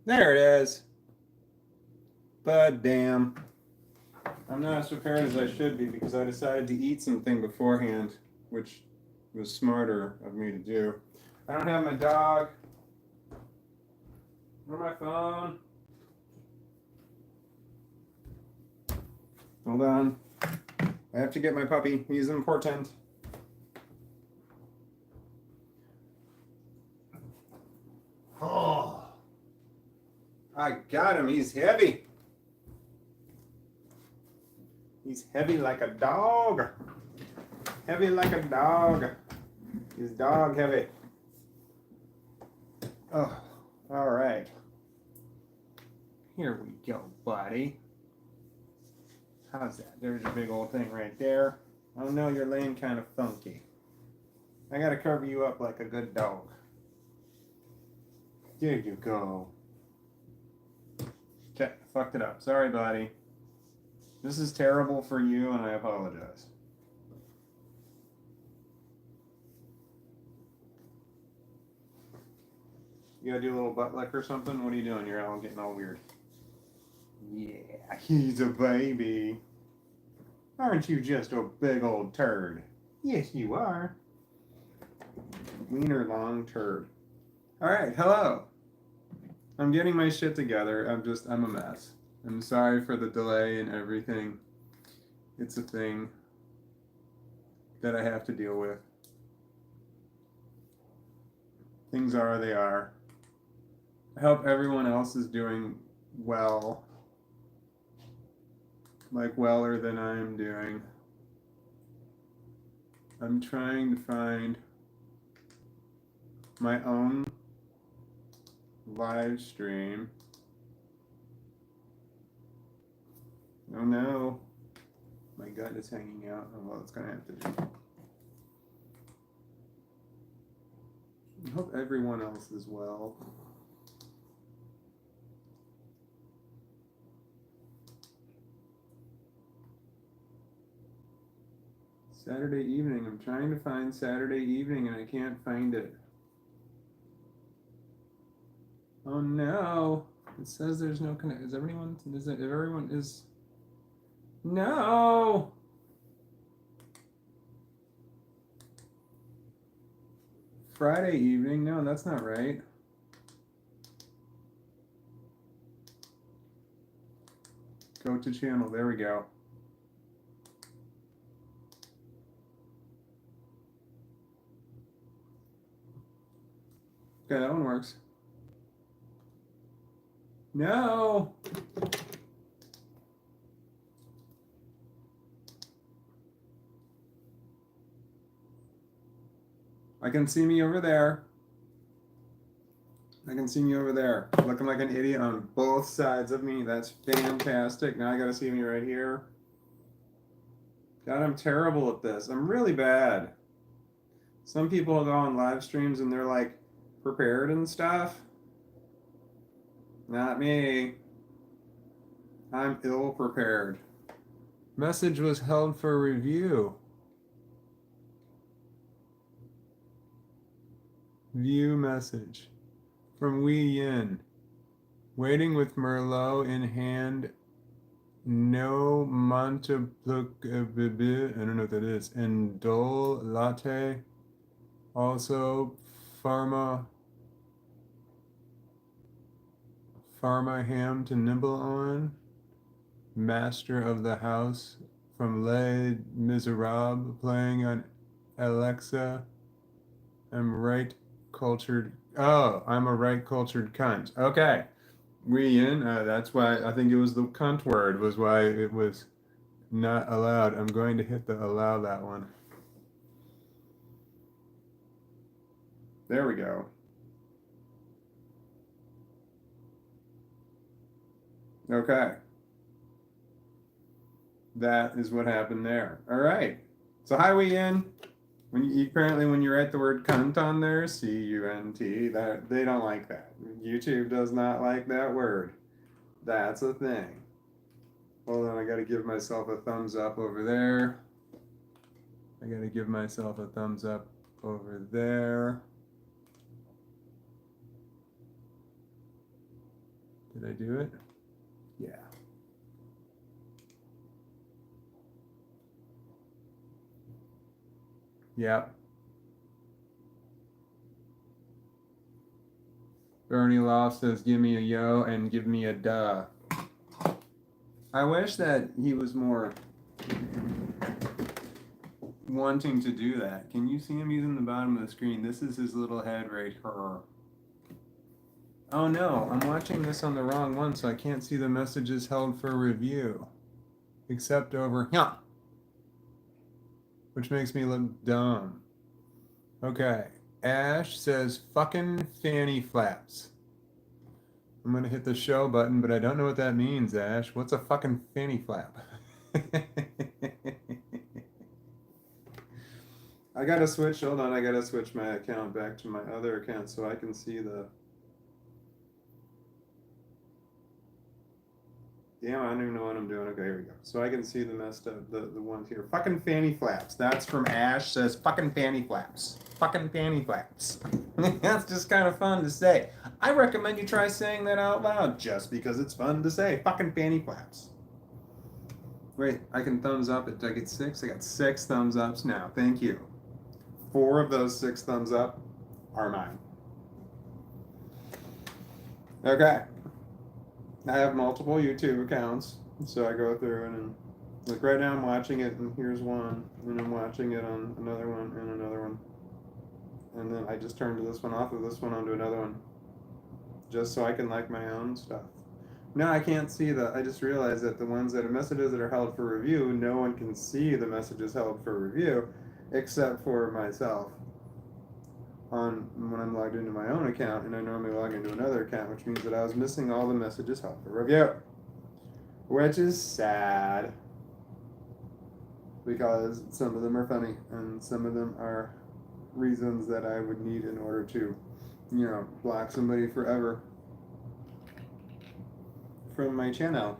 There it is. But damn. I'm not as prepared as I should be because I decided to eat something beforehand, which was smarter of me to do. I don't have my dog or my phone. Hold on. I have to get my puppy. He's important. Oh, I got him. He's heavy. He's heavy like a dog. Heavy like a dog. He's dog heavy. Oh, all right. Here we go, buddy. How's that? There's a big old thing right there. Oh no, you're laying kind of funky. I gotta cover you up like a good dog. There you go. Okay, fucked it up. Sorry, buddy. This is terrible for you, and I apologize. You gotta do a little butt lick or something? What are you doing? You're all getting all weird. Yeah, he's a baby. Aren't you just a big old turd? Yes, you are. Wiener long turd. All right, hello. I'm getting my shit together. I'm a mess. I'm sorry for the delay and everything. It's a thing that I have to deal with. Things are, they are. I hope everyone else is doing well. Like weller than I'm doing. I'm trying to find my own live stream. Oh no. My gut is hanging out. Oh well, it's gonna have to do. I hope everyone else is well. Saturday evening. I'm trying to find Saturday evening and I can't find it. Oh no. It says there's no connect. Is everyone? Is it? If everyone is. No. Friday evening. No, that's not right. Go to channel. There we go. Okay, that one works. No. I can see me over there. I can see me over there. Looking like an idiot on both sides of me. That's fantastic. Now I gotta see me right here. God, I'm terrible at this. I'm really bad. Some people go on live streams and they're like prepared and stuff. Not me. I'm ill prepared. Message was held for review. View message from Wei Yin. Waiting with Merlot in hand. No Monteplug. I don't know what that is. And Dole Latte. Also Pharma ham to nibble on. Master of the House from Les Miserables playing on Alexa. I'm right cultured. Oh, I'm a right cultured cunt. Okay. That's why I think it was the cunt word was why it was not allowed. I'm going to hit the allow that one. There we go. Okay. That is what happened there. All right. So hi, Wei Yin. When you write the word cunt on there, C-U-N-T, that they don't like that. YouTube does not like that word. That's a thing. Hold on, I gotta give myself a thumbs up over there. I gotta give myself a thumbs up over there. Did I do it? Yeah. Yep. Bernie Loft says, give me a yo and give me a duh. I wish that he was more wanting to do that. Can you see him? He's in the bottom of the screen. This is his little head right here. Oh no, I'm watching this on the wrong one, so I can't see the messages held for review. Except over here. Which makes me look dumb. Okay. Ash says, fucking fanny flaps. I'm gonna hit the show button, but I don't know what that means, Ash. What's a fucking fanny flap? I gotta switch, hold on, I gotta switch my account back to my other account so I can see the... Damn, I don't even know what I'm doing. Okay, here we go. So I can see the messed up, the ones here. Fucking fanny flaps. That's from Ash, says fucking fanny flaps. Fucking fanny flaps. That's just kind of fun to say. I recommend you try saying that out loud just because it's fun to say. Fucking fanny flaps. Wait, I can thumbs up it. Did I get 6? I got 6 thumbs ups now. Thank you. 4 of those 6 thumbs up are mine. Okay. I have multiple YouTube accounts, so I go through and like right now I'm watching it, and here's one, and I'm watching it on another one and another one, and then I just turn to this one off of this one onto another one, just so I can like my own stuff. No, I can't see I just realized that the ones that are messages that are held for review, no one can see the messages held for review, except for myself. When I'm logged into my own account, and I normally log into another account, which means that I was missing all the messages held for review, which is sad because some of them are funny and some of them are reasons that I would need in order to, block somebody forever from my channel.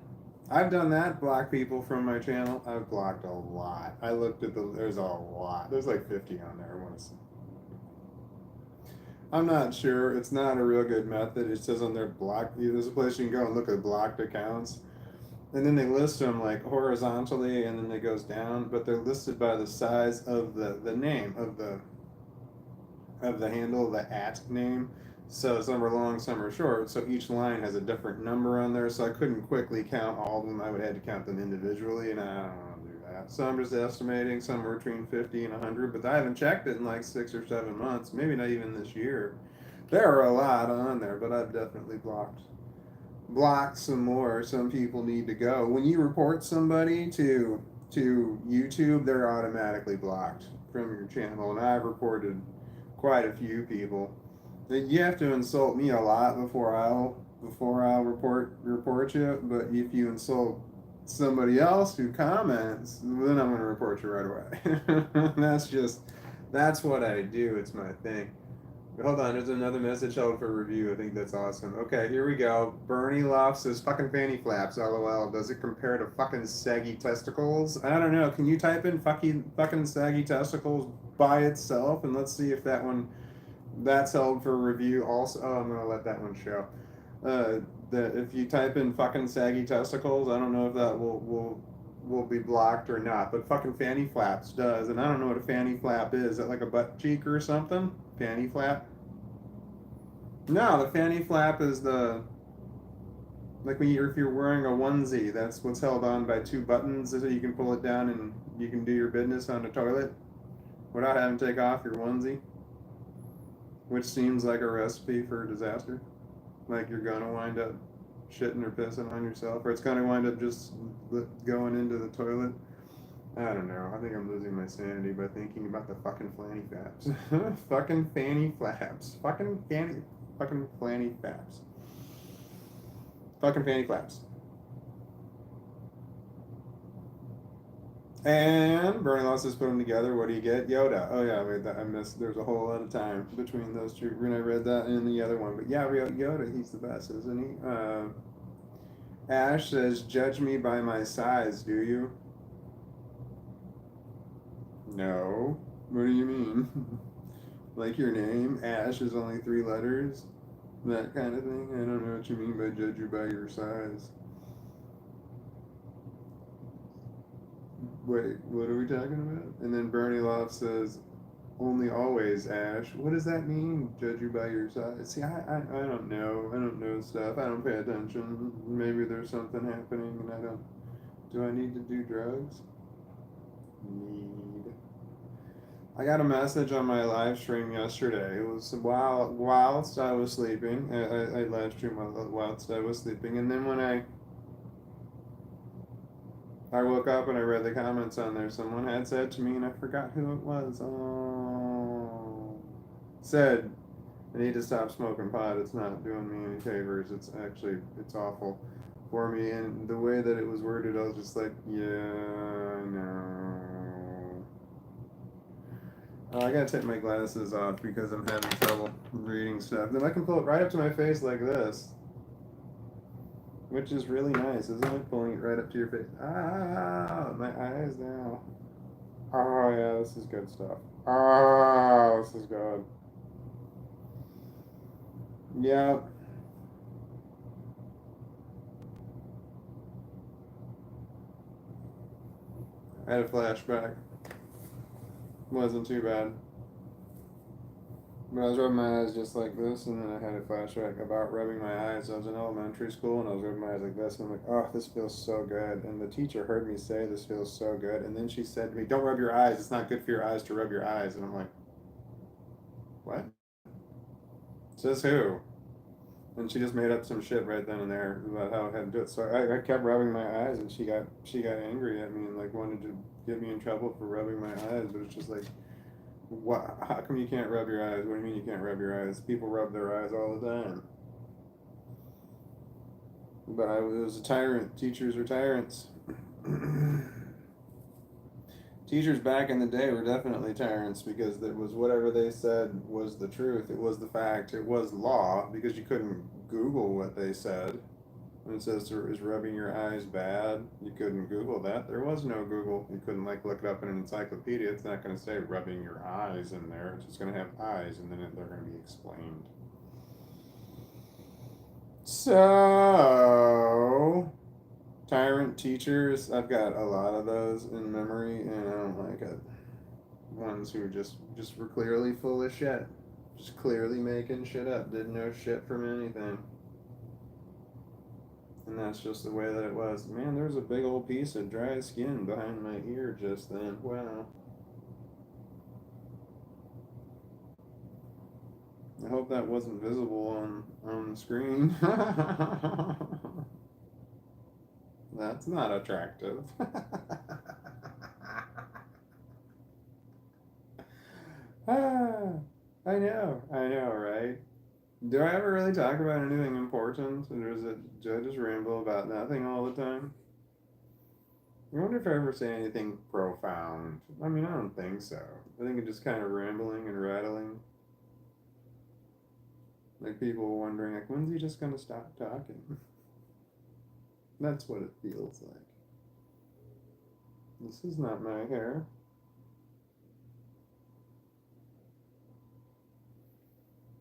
I've done that, block people from my channel. I've blocked a lot. I looked at there's a lot. There's like 50 on there. I want to see. I'm not sure. It's not a real good method. It says on their block, there's a place you can go and look at blocked accounts. And then they list them like horizontally, and then it goes down, but they're listed by the size of the name of the handle, the @ name. So some are long, some are short. So each line has a different number on there. So I couldn't quickly count all of them. I would have to count them individually, and I don't want to do that. So I'm just estimating somewhere between 50 and 100, but I haven't checked it in like 6 or 7 months, maybe not even this year. There are a lot on there, but I've definitely blocked some more. Some people need to go. When you report somebody to YouTube, they're automatically blocked from your channel, and I've reported quite a few people. You have to insult me a lot before I'll report you. But if you insult somebody else who comments, then I'm gonna report you right away. That's what I do. It's my thing. Hold on, there's another message held for review. I think that's awesome. Okay, here we go. Bernie Loft says, fucking fanny flaps, lol. Does it compare to fucking saggy testicles? I don't know. Can you type in fucking saggy testicles by itself? And let's see if that's held for review also. Oh, I'm going to let that one show. If you type in fucking saggy testicles, I don't know if that will be blocked or not. But fucking fanny flaps does. And I don't know what a fanny flap is. Is it like a butt cheek or something? Fanny flap? No, the fanny flap is like if you're wearing a onesie, that's what's held on by 2 buttons so you can pull it down and you can do your business on the toilet without having to take off your onesie, which seems like a recipe for disaster. Like you're gonna wind up shitting or pissing on yourself, or it's gonna wind up just going into the toilet. I don't know. I think I'm losing my sanity by thinking about the fucking fanny flaps. Fucking fanny flaps. Fucking fanny flaps. Fucking fanny flaps. And Bernie Loss has put them together. What do you get? Yoda. Oh yeah, wait, I missed. There's a whole lot of time between those two. When I read that and the other one, but yeah, Yoda. He's the best, isn't he? Ash says, "Judge me by my size, do you?" No. What do you mean? Like your name, Ash, is only 3 letters? That kind of thing. I don't know what you mean by judge you by your size. Wait, what are we talking about? And then Bernie Loft says, only always, Ash. What does that mean? Judge you by your size? See, I don't know. I don't know stuff. I don't pay attention. Maybe there's something happening and I don't. Do I need to do drugs? Need. I got a message on my live stream yesterday. It was whilst I was sleeping. I live streamed whilst I was sleeping. And then when I woke up and I read the comments on there. Someone had said to me, and I forgot who it was. Oh, said, I need to stop smoking pot. It's not doing me any favors. It's awful for me. And the way that it was worded, I was just like, yeah, I know. I gotta take my glasses off because I'm having trouble reading stuff. Then I can pull it right up to my face like this. Which is really nice, isn't it? Pulling it right up to your face. Ah, my eyes now. Oh, yeah, this is good stuff. Oh, this is good. Yep. I had a flashback. Wasn't too bad. But I was rubbing my eyes just like this, and then I had a flashback about rubbing my eyes. I was in elementary school, and I was rubbing my eyes like this, and I'm like, oh, this feels so good. And the teacher heard me say, this feels so good. And then she said to me, don't rub your eyes. It's not good for your eyes to rub your eyes. And I'm like, what? Says who? And she just made up some shit right then and there about how I had to do it. So I kept rubbing my eyes, and she got angry at me and like wanted to get me in trouble for rubbing my eyes. But it's just like, what? How come you can't rub your eyes? What do you mean you can't rub your eyes? People rub their eyes all the time. But I was a tyrant. Teachers are tyrants. Teachers back in the day were definitely tyrants because it was whatever they said was the truth. It was the fact. It was law because you couldn't Google what they said. When it says, is rubbing your eyes bad? You couldn't Google that. There was no Google. You couldn't like look it up in an encyclopedia. It's not going to say rubbing your eyes in there. It's just going to have eyes and then they're going to be explained. So, tyrant teachers, I've got a lot of those in memory and I don't like it. Ones who just were clearly full of shit. Just clearly making shit up. Didn't know shit from anything. And that's just the way that it was. Man, there was a big old piece of dry skin behind my ear just then. Wow. I hope that wasn't visible on the screen. That's not attractive. Ah, I know, right? Do I ever really talk about anything important? Or do I just ramble about nothing all the time? I wonder if I ever say anything profound. I mean, I don't think so. I think it's just kind of rambling and rattling. Like people wondering, like, when's he just gonna stop talking? That's what it feels like. This is not my hair.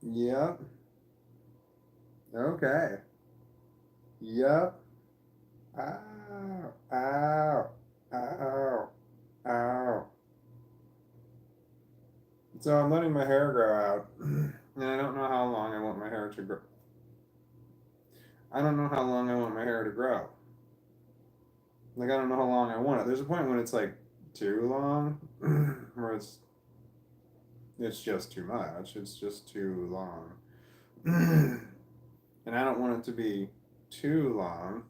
Yep. Okay. Yep. Ow. Ow. Ow. Ow. So I'm letting my hair grow out. And I don't know how long I want my hair to grow. I don't know how long I want my hair to grow. Like, I don't know how long I want it. There's a point when it's like too long, where it's just too much. It's just too long. And I don't want it to be too long.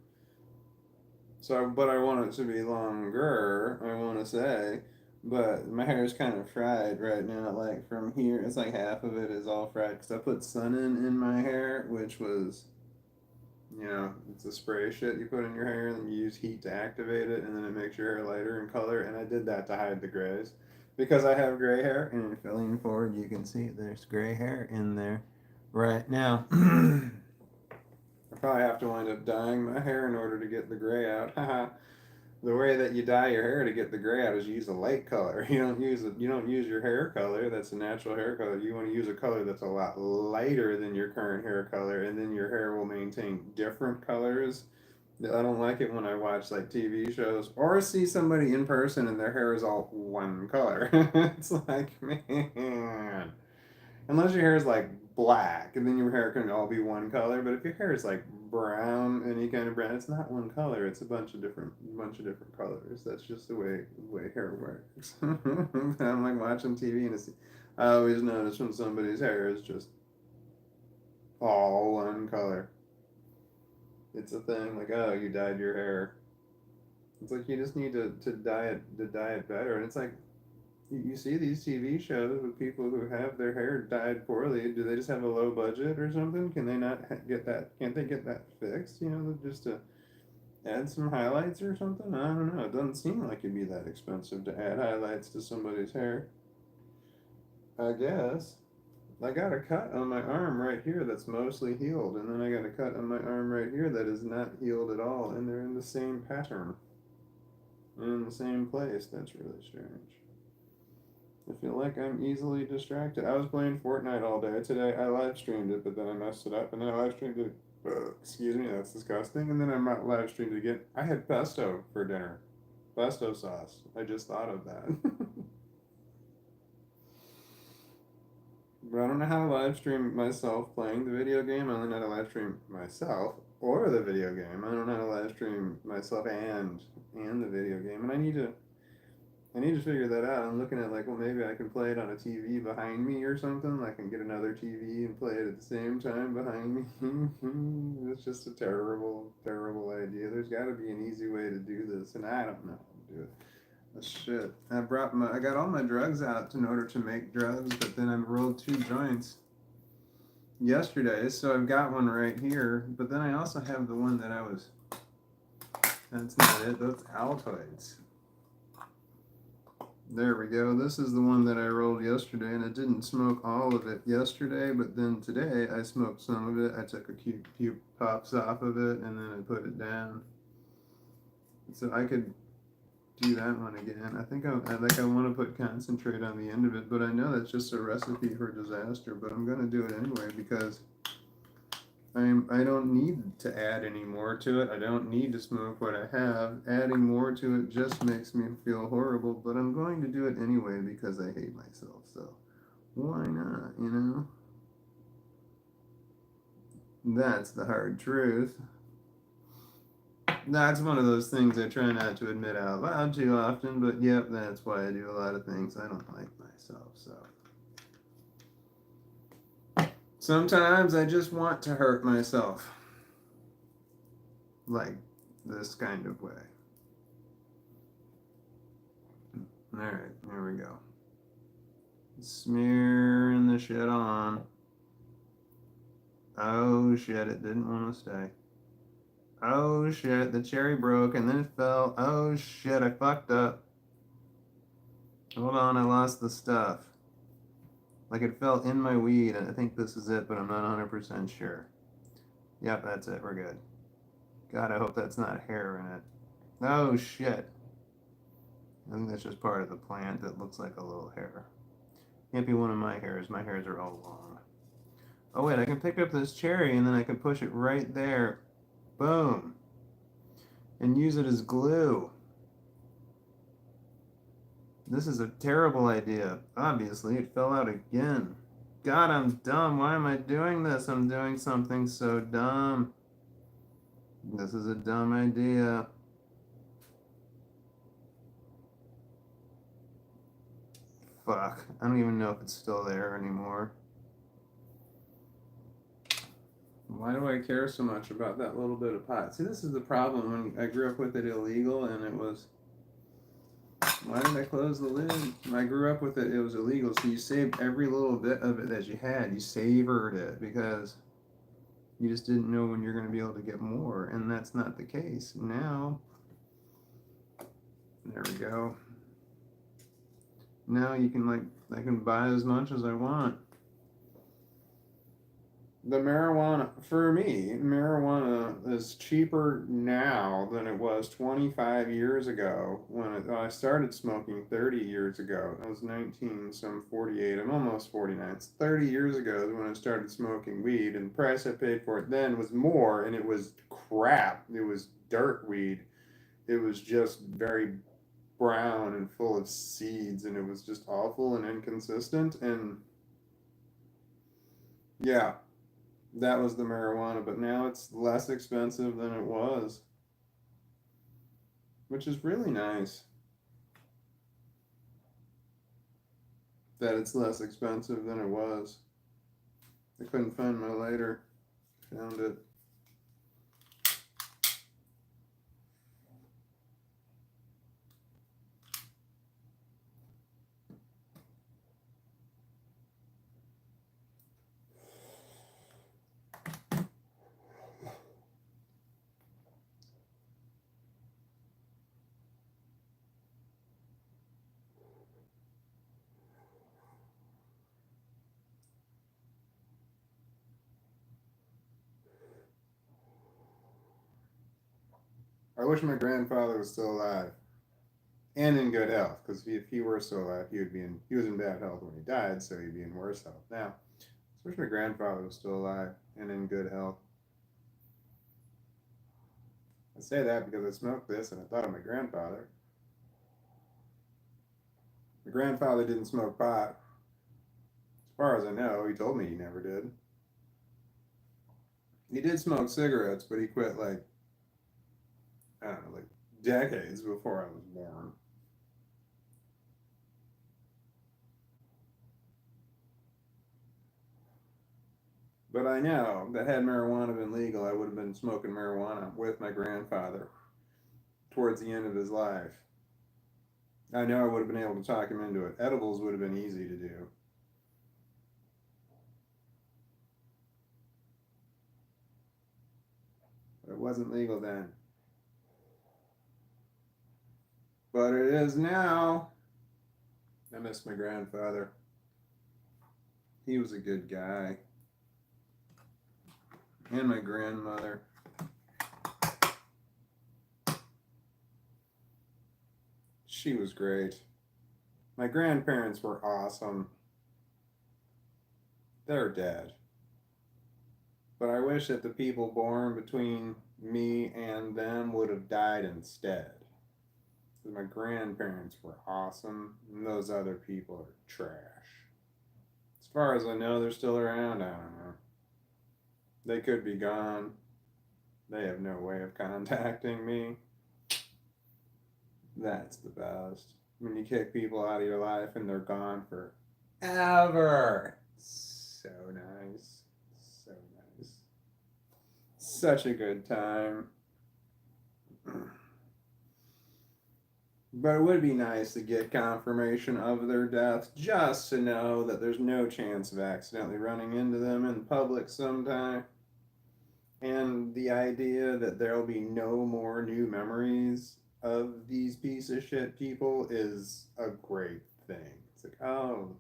So, but I want it to be longer, I want to say. But my hair is kind of fried right now. Like from here, it's like half of it is all fried because I put sun in my hair, which was, it's a spray shit you put in your hair and then you use heat to activate it and then it makes your hair lighter in color. And I did that to hide the grays because I have gray hair. And if I lean forward, you can see there's gray hair in there right now. I probably have to wind up dyeing my hair in order to get the gray out. Haha. The way that you dye your hair to get the gray out is you use a light color. You don't use your hair color. That's a natural hair color. You want to use a color that's a lot lighter than your current hair color, and then your hair will maintain different colors. I don't like it when I watch like TV shows or see somebody in person and their hair is all one color. It's like, man, unless your hair is like black, and then your hair can all be one color. But if your hair is like brown, any kind of brown, it's not one color. It's a bunch of different colors. That's just the way hair works. I'm like watching TV and I always notice when somebody's hair is just all one color. It's a thing like, oh, you dyed your hair. It's like you just need to dye it better. And it's like you see these TV shows with people who have their hair dyed poorly. Do they just have a low budget or something? Can they not get that? Can't they get that fixed? Just to add some highlights or something? I don't know. It doesn't seem like it'd be that expensive to add highlights to somebody's hair. I guess. I got a cut on my arm right here that's mostly healed, and then I got a cut on my arm right here that is not healed at all, and they're in the same pattern, in the same place. That's really strange. I feel like I'm easily distracted. I was playing Fortnite all day today. I live streamed it, but then I messed it up, and then I live streamed it. Excuse me, that's disgusting. And then I live streamed it again. I had pesto for dinner, pesto sauce. I just thought of that. But I don't know how to live stream myself playing the video game. I only know how to live stream myself or the video game. I don't know how to live stream myself and the video game. And I need to figure that out. I'm looking at like, well, maybe I can play it on a TV behind me or something. I can get another TV and play it at the same time behind me. It's just a terrible, terrible idea. There's got to be an easy way to do this, and I don't know how to do it. Shit. I got all my drugs out in order to make drugs, but then I rolled 2 joints yesterday, so I've got one right here, but then I also have the one that that's not it, that's Altoids. There we go. This is the one that I rolled yesterday, and I didn't smoke all of it yesterday, but then today I smoked some of it. I took a few puffs off of it, and then I put it down. So I could do that one again. I think I want to put concentrate on the end of it, but I know that's just a recipe for disaster, but I'm going to do it anyway because I don't need to add any more to it. I don't need to smoke what I have. Adding more to it just makes me feel horrible, but I'm going to do it anyway because I hate myself, so why not, That's the hard truth. That's one of those things I try not to admit out loud too often, but yep, that's why I do a lot of things I don't like myself, so. Sometimes I just want to hurt myself. Like this kind of way. Alright, there we go. Smearing the shit on. Oh shit, it didn't want to stay. Oh shit, the cherry broke and then it fell. Oh shit, I fucked up. Hold on, I lost the stuff. Like it fell in my weed, and I think this is it, but I'm not 100% sure. Yep, that's it, we're good. God, I hope that's not hair in it. Oh shit. I think that's just part of the plant that looks like a little hair. Can't be one of my hairs are all long. Oh wait, I can pick up this cherry and then I can push it right there. Boom. And use it as glue. This is a terrible idea. Obviously, it fell out again. God, I'm dumb. Why am I doing this? I'm doing something so dumb. This is a dumb idea. Fuck. I don't even know if it's still there anymore. Why do I care so much about that little bit of pot? See, this is the problem when I grew up with it illegal and it was... Why did I close the lid? When I grew up with it, it was illegal. So you saved every little bit of it that you had. You savored it because you just didn't know when you're going to be able to get more. And that's not the case. Now, there we go. Now you can I can buy as much as I want. The marijuana, for me, marijuana is cheaper now than it was 25 years ago when I started smoking 30 years ago. I was 19, so I'm 48. I'm almost 49. It's 30 years ago when I started smoking weed, and the price I paid for it then was more, and it was crap. It was dirt weed. It was just very brown and full of seeds, and it was just awful and inconsistent. And yeah, that was the marijuana, but now it's less expensive than it was, which is really nice that it's less expensive than it was. I couldn't find my lighter. Found it. I wish my grandfather was still alive and in good health, because if he were still alive, he was in bad health when he died, so he'd be in worse health now. I wish my grandfather was still alive and in good health. I say that because I smoked this and I thought of my grandfather. My grandfather didn't smoke pot. As far as I know, he told me he never did. He did smoke cigarettes, but he quit like, I don't know, like decades before I was born. But I know that had marijuana been legal, I would have been smoking marijuana with my grandfather towards the end of his life. I know I would have been able to talk him into it. Edibles would have been easy to do. But it wasn't legal then. But it is now. I miss my grandfather. He was a good guy. And my grandmother. She was great. My grandparents were awesome. They're dead. But I wish that the people born between me and them would have died instead. Because my grandparents were awesome, and those other people are trash. As far as I know, they're still around. I don't know. They could be gone. They have no way of contacting me. That's the best. When you kick people out of your life and they're gone forever. So nice. So nice. Such a good time. But it would be nice to get confirmation of their death just to know that there's no chance of accidentally running into them in public sometime. And the idea that there'll be no more new memories of these piece of shit people is a great thing. It's like, oh,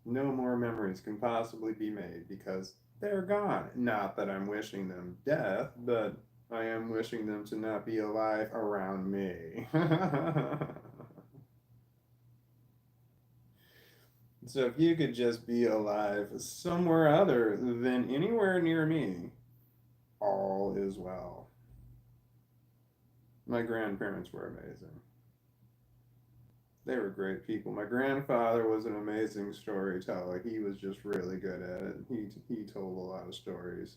no more memories can possibly be made because they're gone. Not that I'm wishing them death, but I am wishing them to not be alive around me. So if you could just be alive somewhere other than anywhere near me, all is well. My grandparents were amazing. They were great people. My grandfather was an amazing storyteller. He was just really good at it. He told a lot of stories.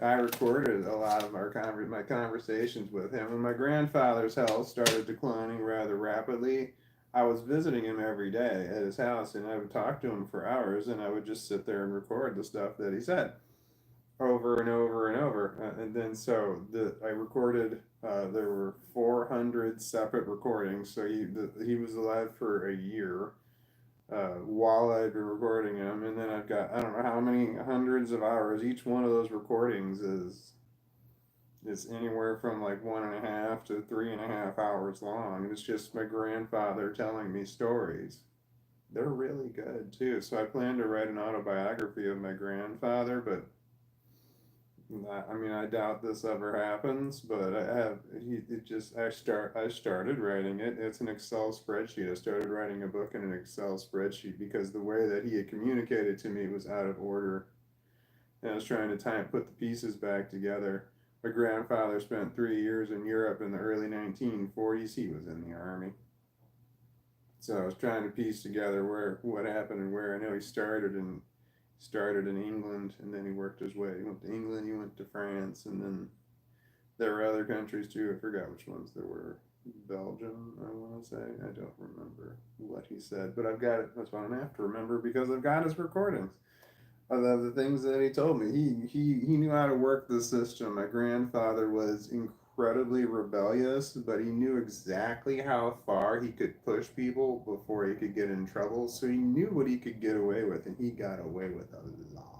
I recorded a lot of my conversations with him. When my grandfather's health started declining rather rapidly, I was visiting him every day at his house, and I would talk to him for hours, and I would just sit there and record the stuff that he said over and over and over. And then I recorded. There were 400 separate recordings. So he was alive for a year while I'd been recording him, and then I've got I don't know how many hundreds of hours. Each one of those recordings is anywhere from like 1.5 to 3.5 hours long. It's just my grandfather telling me stories. they're really good too. So I plan to write an autobiography of my grandfather, but I mean, I doubt this ever happens, but I have I started writing it. It's an Excel spreadsheet. I started writing a book in an Excel spreadsheet because the way that he had communicated to me was out of order. And I was trying to put the pieces back together. My grandfather spent 3 years in Europe in the early 1940s. He was in the army. So I was trying to piece together what happened and where. I know he started in England, and then he worked his way. He went to England, he went to France, and then there were other countries too. I forgot which ones there were. Belgium, I want to say. I don't remember what he said, but I've got it. That's why I don't have to remember because I've got his recordings of the things that he told me. He knew how to work the system. My grandfather was incredibly rebellious, but he knew exactly how far he could push people before he could get in trouble. So he knew what he could get away with, and he got away with a lot.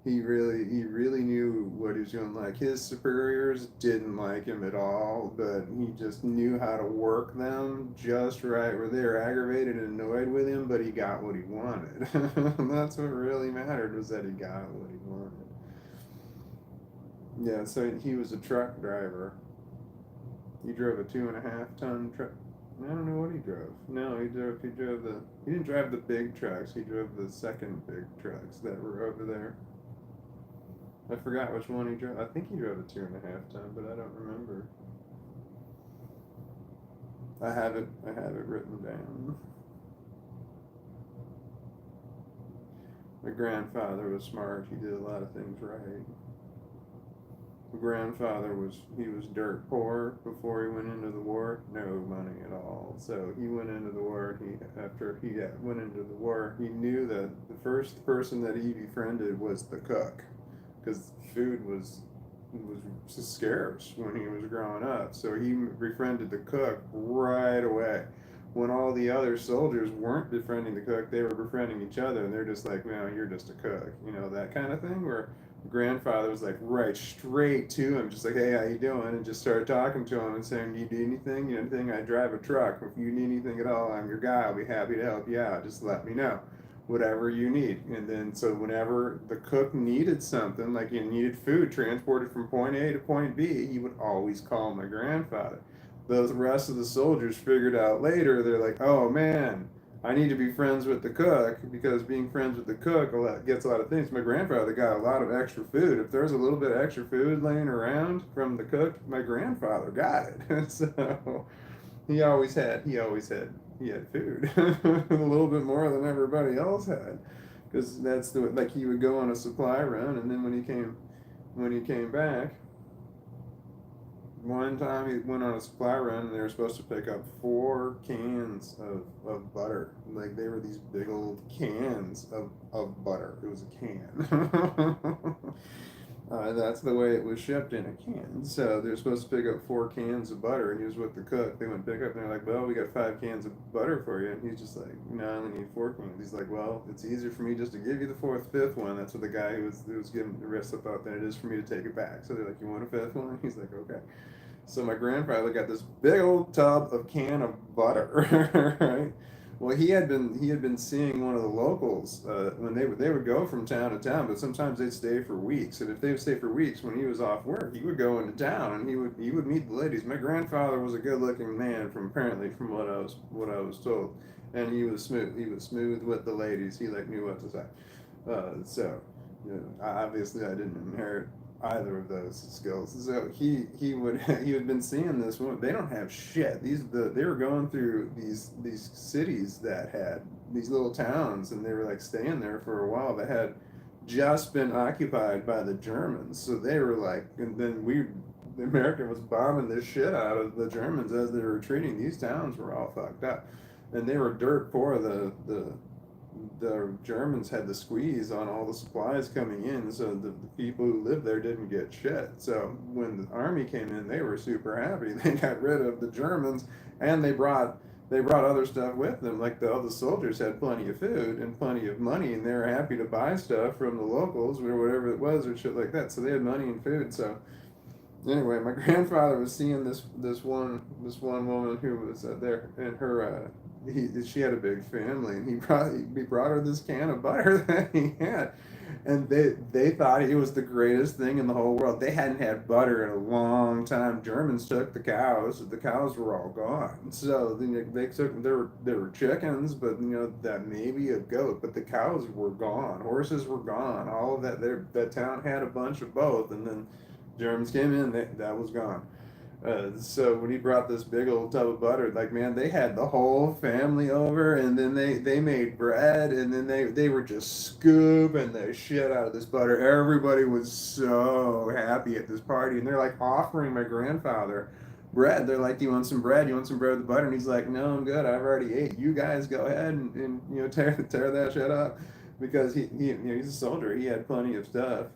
He really knew what he was doing. Like his superiors didn't like him at all, but he just knew how to work them just right where they were aggravated and annoyed with him, but he got what he wanted. That's what really mattered, was that he got what he wanted. Yeah, so he was a truck driver. He drove a 2.5 ton truck. I don't know what he drove. No, he didn't drive the big trucks. He drove the second big trucks that were over there. I forgot which one he drove. I think he drove a 2.5 ton, but I don't remember. I have it written down. My grandfather was smart. He did a lot of things right. My grandfather was dirt poor before he went into the war. No money at all. So he went into the war. After he went into the war, he knew that the first person that he befriended was the cook, because food was scarce when he was growing up. So he befriended the cook right away. When all the other soldiers weren't befriending the cook, they were befriending each other, and they're just like, "Well, you're just a cook," that kind of thing. Where grandfather was like right straight to him, just like, "Hey, how you doing?" And just started talking to him and saying, "Do you need anything? You need anything? I drive a truck. If you need anything at all, I'm your guy. I'll be happy to help you out. Just let me know." Whatever you need. And then, so whenever the cook needed something, like he needed food transported from point A to point B, he would always call my grandfather. The rest of the soldiers figured out later, they're like, "Oh man, I need to be friends with the cook, because being friends with the cook gets a lot of things." My grandfather got a lot of extra food. If there's a little bit of extra food laying around from the cook, my grandfather got it. So he had food, a little bit more than everybody else had, because that's the like he would go on a supply run, and then when he came back, one time he went on a supply run, and they were supposed to pick up 4 cans of butter. Like, they were these big old cans of butter. It was a can. That's the way it was shipped, in a can. So they're supposed to pick up 4 cans of butter, and he was with the cook. They went pick up, and they're like, "Well, we got 5 cans of butter for you." And he's just like, "No, I only need 4 cans." He's like, "Well, it's easier for me just to give you the fifth one." That's what the guy who was giving the rest of thought, than it is for me to take it back. So they're like, "You want a fifth one?" He's like, "Okay." So my grandfather got this big old tub of can of butter, right? Well, he had been seeing one of the locals, when they would go from town to town, but sometimes they'd stay for weeks. And if they would stay for weeks, when he was off work, he would go into town, and he would meet the ladies. My grandfather was a good looking man, from what I was told, and he was smooth. He was smooth with the ladies. He knew what to say. So, obviously I didn't inherit either of those skills. So he had been seeing this woman. They don't have shit. They were going through these cities that had these little towns, and they were like staying there for a while. That had just been occupied by the Germans. So they were like, and then the American was bombing the shit out of the Germans as they were retreating. These towns were all fucked up, and they were dirt poor. The Germans had the squeeze on all the supplies coming in, so the people who lived there didn't get shit. So when the army came in, they were super happy. They got rid of the Germans, and they brought other stuff with them. Like, the soldiers had plenty of food and plenty of money, and they were happy to buy stuff from the locals or whatever it was, or shit like that. So they had money and food. So anyway, my grandfather was seeing this one woman who was there, and she had a big family, and he brought her this can of butter that he had, and they thought he was the greatest thing in the whole world. They hadn't had butter in a long time. Germans took the cows. The cows were all gone. So they took there were chickens, but that maybe a goat, but the cows were gone. Horses were gone. All of that. That town had a bunch of both, and then Germans came in. That was gone. So when he brought this big old tub of butter, like man, they had the whole family over, and then they made bread, and then they were just scooping the shit out of this butter. Everybody was so happy at this party, and they're like offering my grandfather bread. They're like, "Do you want some bread? You want some bread with butter?" And he's like, "No, I'm good. I've already ate. You guys go ahead and tear that shit up," because he's a soldier. He had plenty of stuff.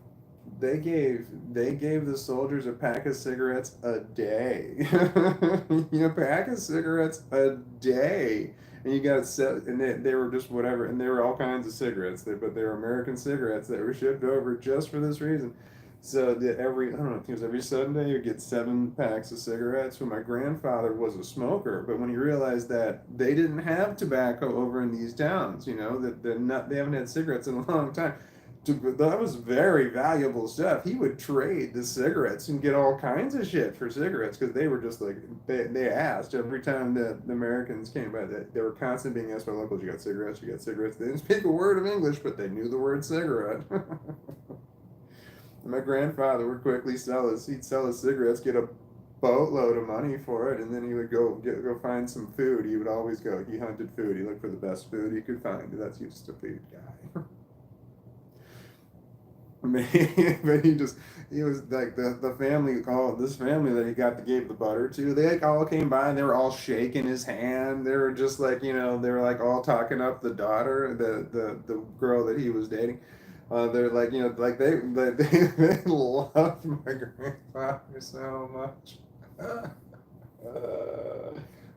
They gave the soldiers a pack of cigarettes a day. Pack of cigarettes a day, and you got set, and they were just whatever, and they were all kinds of cigarettes. But they were American cigarettes that were shipped over just for this reason. So that I don't know, I think it was every Sunday you get 7 packs of cigarettes. Well, my grandfather was a smoker, but when he realized that they didn't have tobacco over in these towns, that they haven't had cigarettes in a long time, that was very valuable stuff. He would trade the cigarettes and get all kinds of shit for cigarettes because they were just like they asked every time the Americans came by. That they were constantly being asked by locals, "You got cigarettes? You got cigarettes?" They didn't speak a word of English, but they knew the word cigarette. My grandfather would quickly he'd sell his cigarettes, get a boatload of money for it, and then he would go find some food. He would always go. He hunted food. He looked for the best food he could find. That's just a food guy. But he was like the family, all this family that he gave the butter to, they like all came by and they were all shaking his hand. They were just like, they were like all talking up the daughter, the girl that he was dating. They're like, like they loved my grandfather so much.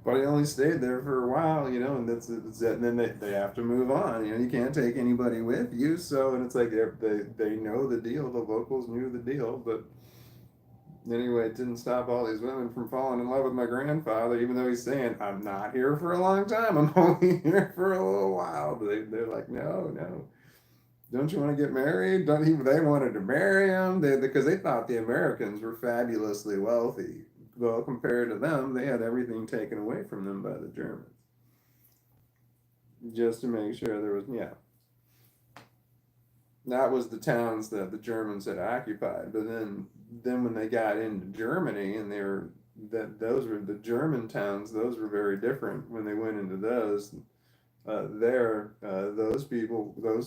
But he only stayed there for a while, and that's it. And then they have to move on. You can't take anybody with you. So, and it's like they know the deal. The locals knew the deal. But anyway, it didn't stop all these women from falling in love with my grandfather, even though he's saying, "I'm not here for a long time. I'm only here for a little while." But they're like, "No, no. Don't you want to get married?" They wanted to marry him because they thought the Americans were fabulously wealthy. Well, compared to them, they had everything taken away from them by the Germans. Just to make sure there was, yeah. That was the towns that the Germans had occupied. But then when they got into Germany and those were the German towns, those were very different when they went into those. Those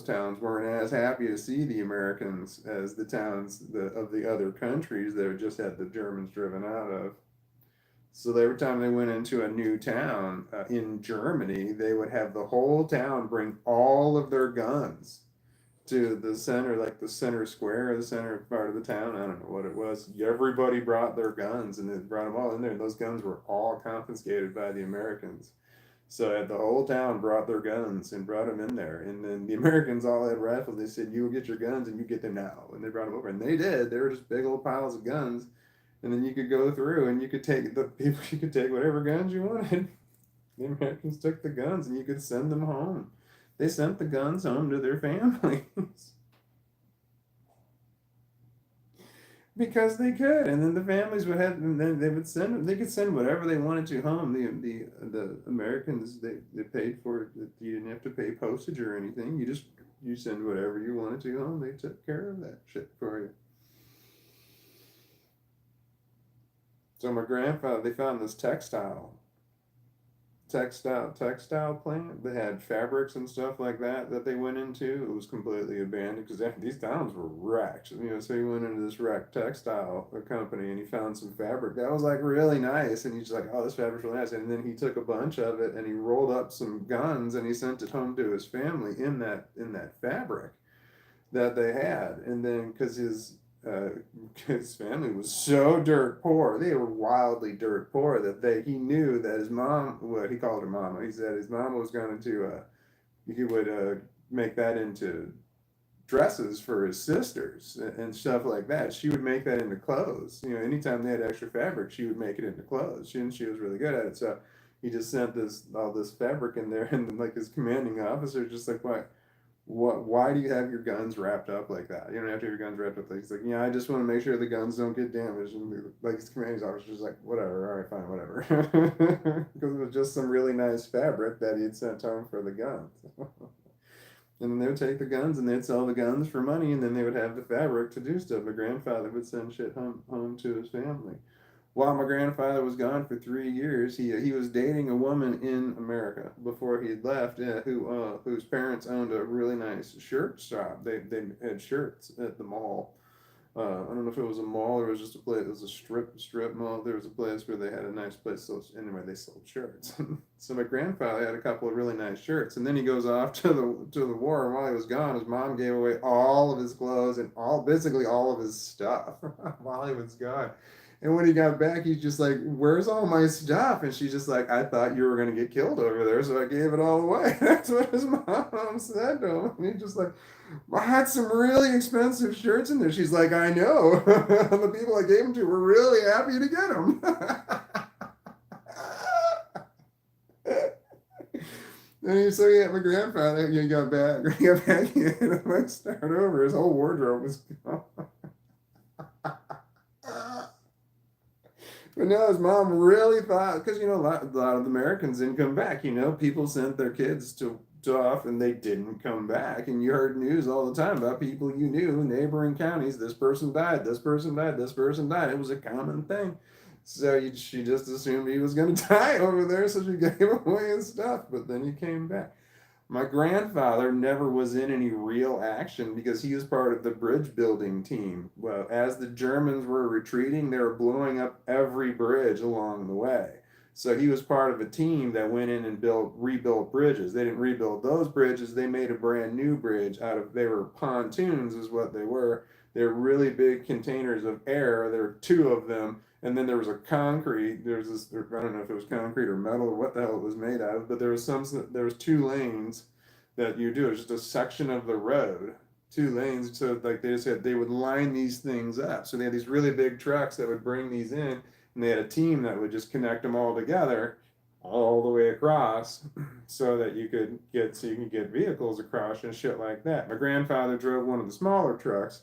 towns weren't as happy to see the Americans as the towns of the other countries that just had the Germans driven out of. So every time they went into a new town in Germany, they would have the whole town bring all of their guns to the center, like the center square, the center part of the town. I don't know what it was. Everybody brought their guns, and they brought them all in there. And those guns were all confiscated by the Americans. So the whole town brought their guns and brought them in there. And then the Americans all had rifles. They said, "You get your guns and you get them now." And they brought them over. And they did. They were just big old piles of guns. And then you could go through and you could take you could take whatever guns you wanted. The Americans took the guns and you could send them home. They sent the guns home to their families. Because they could, and then the families would have, and then they could send whatever they wanted to home. The Americans, they paid for it. You didn't have to pay postage or anything. You send whatever you wanted to home. They took care of that shit for you. So my grandfather, they found this textile plant that had fabrics and stuff like that they went into. It was completely abandoned because these towns were wrecked. So he went into this wrecked textile company and he found some fabric that was like really nice. And he's like, "Oh, this fabric's really nice." And then he took a bunch of it and he rolled up some guns and he sent it home to his family in that fabric that they had. And then because his family was so dirt poor, they were wildly dirt poor, that he knew that his mom, what he called her mama, he said his mama was going to he would make that into dresses for his sisters and stuff like that. She would make that into clothes. Anytime they had extra fabric, she would make it into clothes. She was really good at it. So he just sent all this fabric in there, and like his commanding officer just like, why do you have your guns wrapped up like that? You don't have to have your guns wrapped up like, he's like, yeah, I just want to make sure the guns don't get damaged. And like his commanding officer was like, whatever, all right, fine, whatever. Because it was just some really nice fabric that he had sent home for the guns. And then they would take the guns and they'd sell the guns for money, and then they would have the fabric to do stuff. My grandfather would send shit home to his family. While my grandfather was gone for 3 years, he was dating a woman in America before he had left, whose parents owned a really nice shirt shop. They had shirts at the mall. I don't know if it was a mall or it was just a place. It was a strip mall. There was a place where they had a nice place. So anyway, they sold shirts. So my grandfather had a couple of really nice shirts, and then he goes off to the war. And while he was gone, his mom gave away all of his clothes and basically all of his stuff while he was gone. And when he got back, he's just like, "Where's all my stuff?" And she's just like, "I thought you were gonna get killed over there, so I gave it all away." That's what his mom said to him. And he's just like, I had some really expensive shirts in there. She's like, I know. The people I gave them to were really happy to get them. So yeah, my grandfather, he got back, he had to like start over. His whole wardrobe was gone. But no, his mom really thought, because a lot of Americans didn't come back. People sent their kids to off and they didn't come back. And you heard news all the time about people you knew, neighboring counties. This person died. This person died. This person died. It was a common thing. So she just assumed he was going to die over there, so she gave away his stuff. But then he came back. My grandfather never was in any real action because he was part of the bridge building team. Well, as the Germans were retreating, they were blowing up every bridge along the way. So he was part of a team that went in and rebuilt bridges. They didn't rebuild those bridges. They made a brand new bridge they were pontoons is what they were. They were really big containers of air. There were two of them. And then there was I don't know if it was concrete or metal or what the hell it was made out of, but there was 2 lanes that you do. It was just a section of the road, 2 lanes. So like they would line these things up. So they had these really big trucks that would bring these in, and they had a team that would just connect them all together all the way across so that you could get vehicles across and shit like that. My grandfather drove one of the smaller trucks.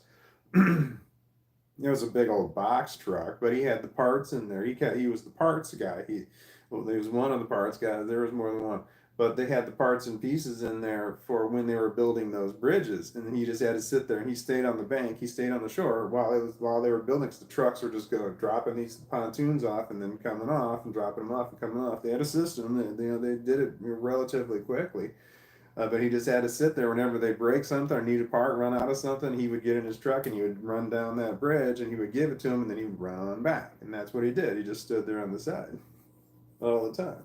It was a big old box truck, but he had the parts in there. He was the parts guy. He was one of the parts guys. There was more than one, but they had the parts and pieces in there for when they were building those bridges. And he just had to sit there, and he stayed on the bank. He stayed on the shore while they were building. Cause the trucks were just going dropping these pontoons off and then coming off and dropping them off and coming off. They had a system. They did it relatively quickly. But he just had to sit there whenever they break something or need a part, run out of something. He would get in his truck and he would run down that bridge and he would give it to him, and then he'd run back. And that's what he did. He just stood there on the side all the time.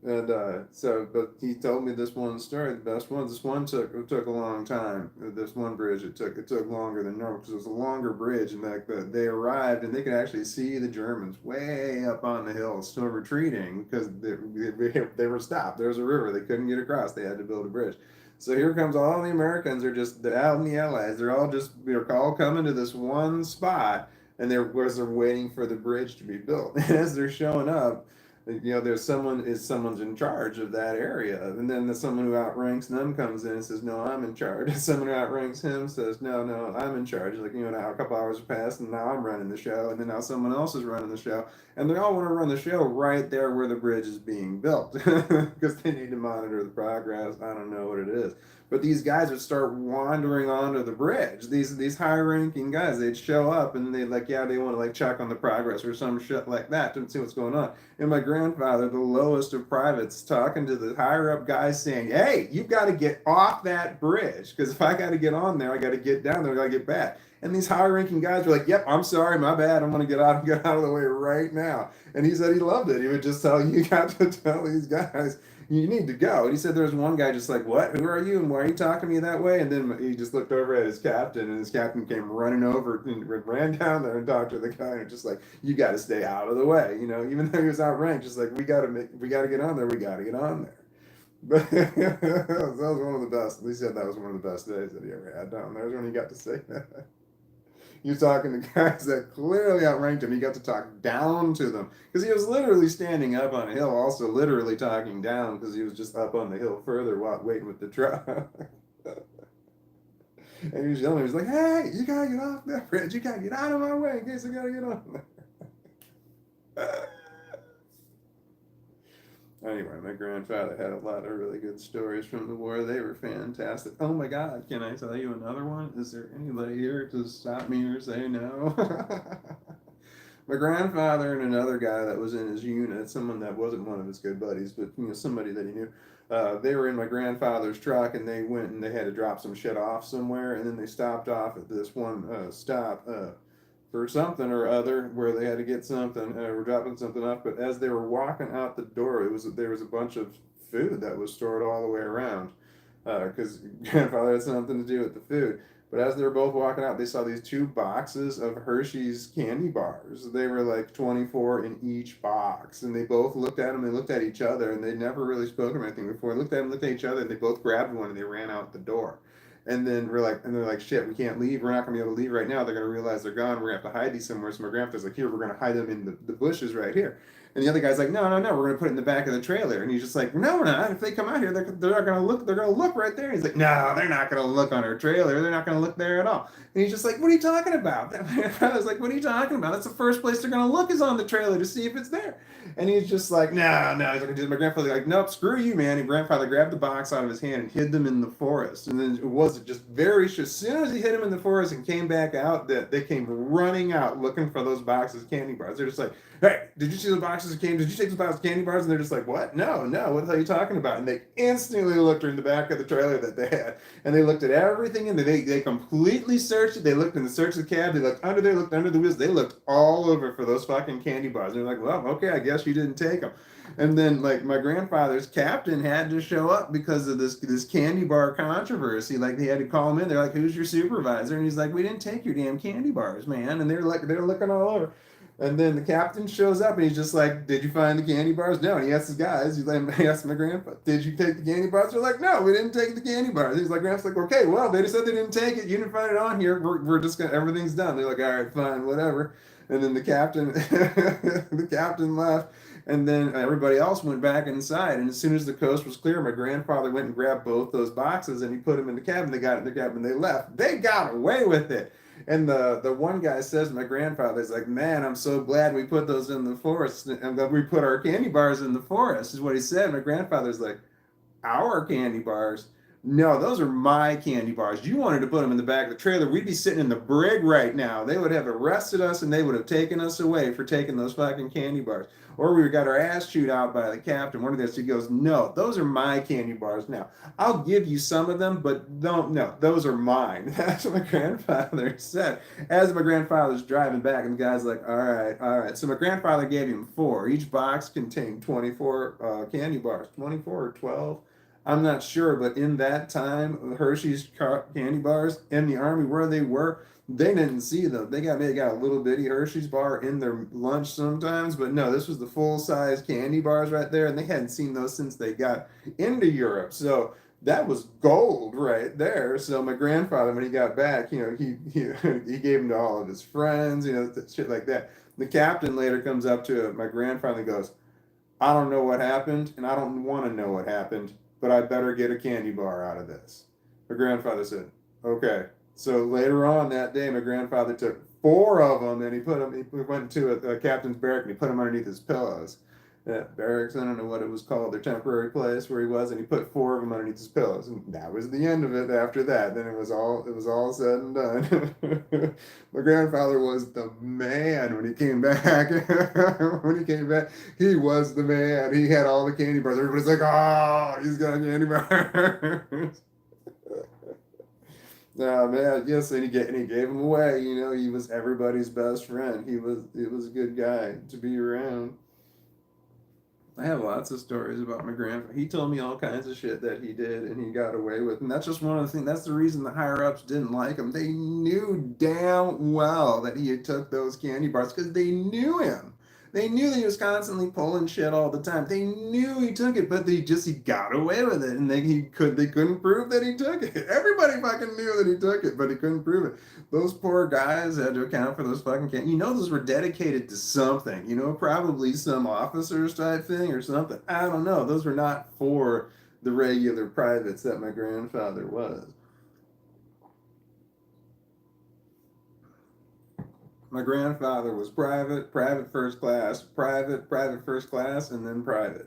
And but he told me this one story, the best one. This one took a long time. This one bridge, it took longer than normal because it was a longer bridge. And they arrived and they could actually see the Germans way up on the hill, still retreating because they were stopped. There was a river they couldn't get across. They had to build a bridge. So here comes all the Americans. They're out in the Allies. They're all coming to this one spot, and they're waiting for the bridge to be built. And as they're showing up, there's someone's in charge of that area, and then someone who outranks them comes in and says, no, I'm in charge. Someone who outranks him says, no, I'm in charge. Like, now a couple hours pass and now I'm running the show, and then now someone else is running the show, and they all want to run the show right there where the bridge is being built because they need to monitor the progress. I don't know what it is, but these guys would start wandering onto the bridge. These high-ranking guys, they'd show up and they want to check on the progress or some shit like that to see what's going on. And my grandfather, the lowest of privates, talking to the higher up guys saying, hey, you've got to get off that bridge, because if I got to get on there, I got to get down there, I got to get back. And these high ranking guys were like, yep, I'm sorry, my bad, I'm going to get out of the way right now. And he said he loved it. He would just you got to tell these guys, you need to go. And he said there was one guy just like, what? Who are you? And why are you talking to me that way? And then he just looked over at his captain, and his captain came running over and ran down there and talked to the guy, and just like, you got to stay out of the way. Even though he was outranked, just like, we got to get on there. We got to get on there. But that was one of the best. He said that was one of the best days that he ever had down there. Was when he got to say that. He was talking to guys that clearly outranked him. He got to talk down to them because he was literally standing up on a hill, also literally talking down because he was just up on the hill further while waiting with the truck. And he was yelling. He was like, "Hey, you gotta get off that bridge. You gotta get out of my way in case I gotta get on there." Anyway, my grandfather had a lot of really good stories from the war. They were fantastic. Oh my God, can I tell you another one? Is there anybody here to stop me or say no? My grandfather and another guy that was in his unit, someone that wasn't one of his good buddies, but somebody that he knew, they were in my grandfather's truck and they went and they had to drop some shit off somewhere, and then they stopped off at this one stop for something or other where they had to get something or dropping something off. But as they were walking out the door, there was a bunch of food that was stored all the way around because grandfather had something to do with the food. But as they were both walking out, they saw these 2 boxes of Hershey's candy bars. They were like 24 in each box. And they both looked at them, they looked at each other, and they'd never really spoken or anything before. They looked at them, looked at each other, and they both grabbed one and they ran out the door. And then they're like, shit, we can't leave. We're not gonna be able to leave right now. They're gonna realize they're gone. We're gonna have to hide these somewhere. So my grandfather's like, here, we're gonna hide them in the bushes right here. And the other guy's like, no, no, no, we're gonna put it in the back of the trailer. And he's just like, no, we're not. If they come out here, they're not gonna look. They're gonna look right there. And he's like, no, they're not gonna look on our trailer. They're not gonna look there at all. And he's just like, what are you talking about? I was like, what are you talking about? That's the first place they're gonna look is on the trailer to see if it's there. And he's just like, no, no. He's like, my grandfather's like, nope, screw you, man. And grandfather grabbed the box out of his hand and hid them in the forest. And then it was just as soon as he hid them in the forest and came back out, that they came running out looking for those boxes of candy bars. They're just like, hey, did you see the boxes of candy? Did you take the boxes of candy bars? And they're just like, what? No, no. What the hell are you talking about? And they instantly looked in the back of the trailer that they had, and they looked at everything, and they completely searched it. They looked in the search of the cab. They looked under the wheels. They looked all over for those fucking candy bars. And they're like, well, okay, I guess you didn't take them. And then, like, my grandfather's captain had to show up because of this candy bar controversy. Like, they had to call him in. They're like, "Who's your supervisor?" And he's like, "We didn't take your damn candy bars, man." And they're looking all over. And then the captain shows up and he's just like, "Did you find the candy bars?" No. And he asks his guys. He asked my grandpa, "Did you take the candy bars?" They're like, "No, we didn't take the candy bars." He's like, "Grandpa's like, okay, well, they just said they didn't take it. You didn't find it on here. We're just gonna everything's done." They're like, "All right, fine, whatever." And then the captain, the captain left. And then everybody else went back inside. And as soon as the coast was clear, my grandfather went and grabbed both those boxes and he put them in the cabin. They got it in the cabin. They left. They got away with it. And the one guy says to my grandfather, he's like, "Man, I'm so glad we put those in the forest. And that we put our candy bars in the forest," is what he said. My grandfather's like, "Our candy bars? No, those are my candy bars. You wanted to put them in the back of the trailer. We'd be sitting in the brig right now. They would have arrested us and they would have taken us away for taking those fucking candy bars. Or we got our ass chewed out by the captain." One of those, he goes, "No, those are my candy bars. Now, I'll give you some of them, but don't, no, those are mine." That's what my grandfather said. As my grandfather's driving back, and the guy's like, all right, all right. So my grandfather gave him 4. Each box contained 24 candy bars, 24 or 12. I'm not sure, but in that time, the Hershey's candy bars in the Army where they were, they didn't see them. They got a little bitty Hershey's bar in their lunch sometimes, but no, this was the full size candy bars right there, and they hadn't seen those since they got into Europe. So that was gold right there. So my grandfather, when he got back, he gave them to all of his friends, shit like that. The captain later comes up to my grandfather and goes, "I don't know what happened, and I don't want to know what happened, but I better get a candy bar out of this." My grandfather said, "Okay." So later on that day, my grandfather took 4 of them and he went to a captain's barrack and he put them underneath his pillows. Barracks, I don't know what it was called, their temporary place where he was, and he put 4 of them underneath his pillows. And that was the end of it after that. Then it was all said and done. My grandfather was the man when he came back. When he came back, he was the man. He had all the candy bars. Everybody's like, "Oh, he's got candy bars." No, man, yes, and he gave them away. He was everybody's best friend. He was a good guy to be around. I have lots of stories about my grandfather. He told me all kinds of shit that he did and he got away with. And that's just one of the things. That's the reason the higher ups didn't like him. They knew damn well that he had took those candy bars because they knew him. They knew that he was constantly pulling shit all the time. They knew he took it, but he got away with it, and they couldn't prove that he took it. Everybody fucking knew that he took it, but he couldn't prove it. Those poor guys had to account for those fucking kids. You know, those were dedicated to something. You know, probably some officers type thing or something. I don't know. Those were not for the regular privates that my grandfather was. My grandfather was private, private first class, private, private first class, and then private.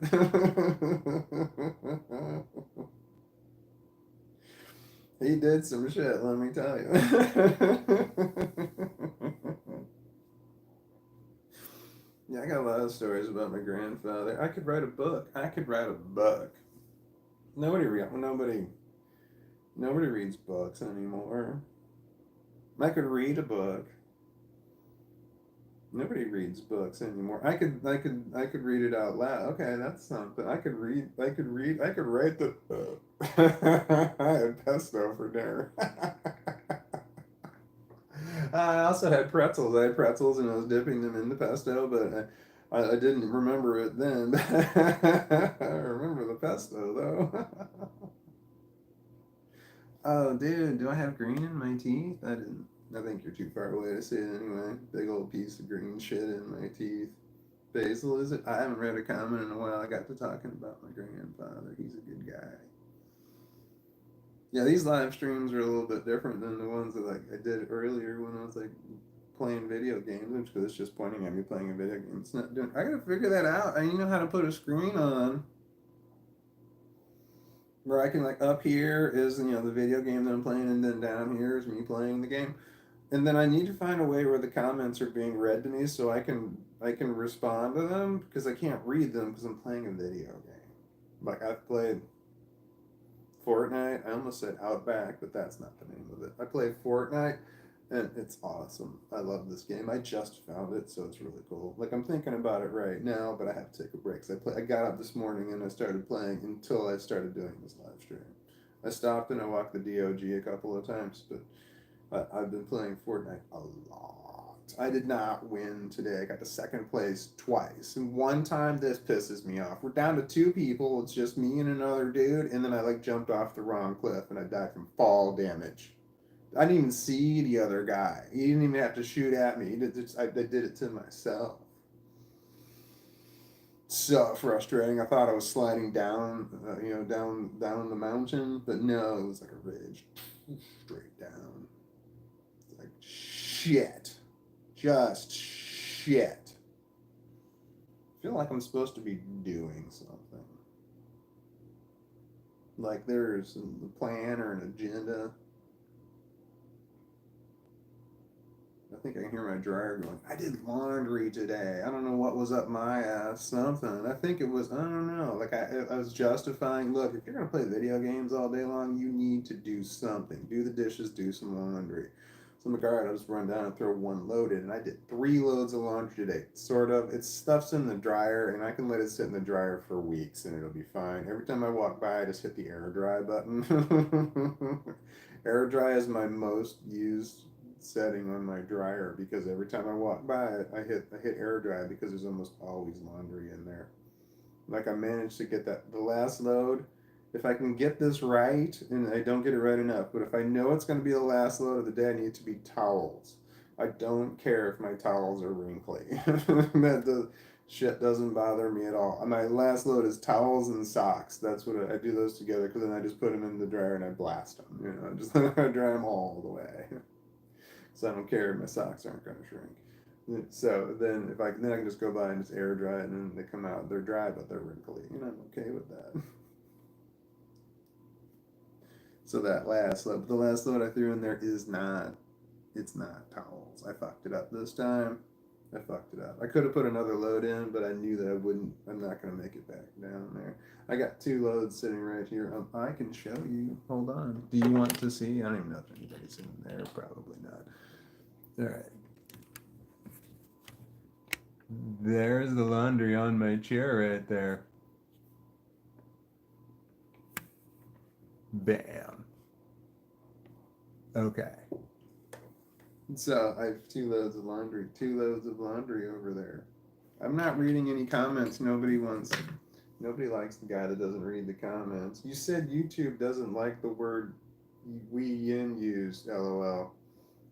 He did some shit, let me tell you. Yeah, I got a lot of stories about my grandfather. I could write a book. I could write a book. Nobody reads books anymore. I could read a book. Nobody reads books anymore. I could read it out loud. Okay, that's something. I could write the I had pesto for dinner. I also had pretzels. I had pretzels and I was dipping them in the pesto, but I didn't remember it then. I remember the pesto though. Oh, dude, do I have green in my teeth? I didn't. I think you're too far away to see it anyway. Big old piece of green shit in my teeth. Basil, is it? I haven't read a comment in a while. I got to talking about my grandfather. He's a good guy. Yeah, these live streams are a little bit different than the ones that like I did earlier when I was like playing video games, because it's just pointing at me playing a video game. It's not doing. I gotta figure that out. I know how to put a screen on where I can like up here is the video game that I'm playing, and then down here is me playing the game. And then I need to find a way where the comments are being read to me so I can respond to them, because I can't read them because I'm playing a video game. Like I've played Fortnite. I almost said Outback, but that's not the name of it. I play Fortnite, and it's awesome. I love this game. I just found it, so it's really cool. Like I'm thinking about it right now, but I have to take a break. I got up this morning and I started playing until I started doing this live stream. I stopped and I walked the DOG a couple of times, but I've been playing Fortnite a lot. I did not win today. I got to second place twice. And one time, this pisses me off. We're down to two people. It's just me and another dude. And then I like jumped off the wrong cliff and I died from fall damage. I didn't even see the other guy. He didn't even have to shoot at me. I did it to myself. So frustrating. I thought I was sliding down, down the mountain, but no, it was like a ridge, straight down. Like shit. Just shit. I feel like I'm supposed to be doing something. Like there's a plan or an agenda. I think I can hear my dryer going, I did laundry today. I don't know what was up my ass. Something. I think it was, I don't know. Like I was justifying, look, if you're going to play video games all day long, you need to do something. Do the dishes, do some laundry. So I'm like, all right, I'll just run down and throw one load in. And I did 3 loads of laundry today. Sort of. It's stuff's in the dryer, and I can let it sit in the dryer for weeks, and it'll be fine. Every time I walk by, I just hit the air dry button. Air dry is my most used setting on my dryer, because every time I walk by it, I hit air dry, because there's almost always laundry in there. Like I managed to get the last load. If I can get this right, and I don't get it right enough, but if I know it's going to be the last load of the day, I need it to be towels. I don't care if my towels are wrinkly. That the shit doesn't bother me at all. My last load is towels and socks. That's what I do those together, because then I just put them in the dryer and I blast them. I just I dry them all the way. So I don't care if my socks aren't going to shrink. So then I can just go by and just air dry it, and then they come out. They're dry, but they're wrinkly. I'm okay with that. So the last load I threw in there it's not towels. I fucked it up this time. I fucked it up. I could have put another load in, but I knew that I'm not going to make it back down there. I got 2 loads sitting right here. I can show you. Hold on. Do you want to see? I don't even know if anybody's in there. Probably not. All right. There's the laundry on my chair right there. Bam. Okay. So I have 2 loads of laundry over there. I'm not reading any comments. Nobody likes the guy that doesn't read the comments. You said YouTube doesn't like the word we yin used, lol.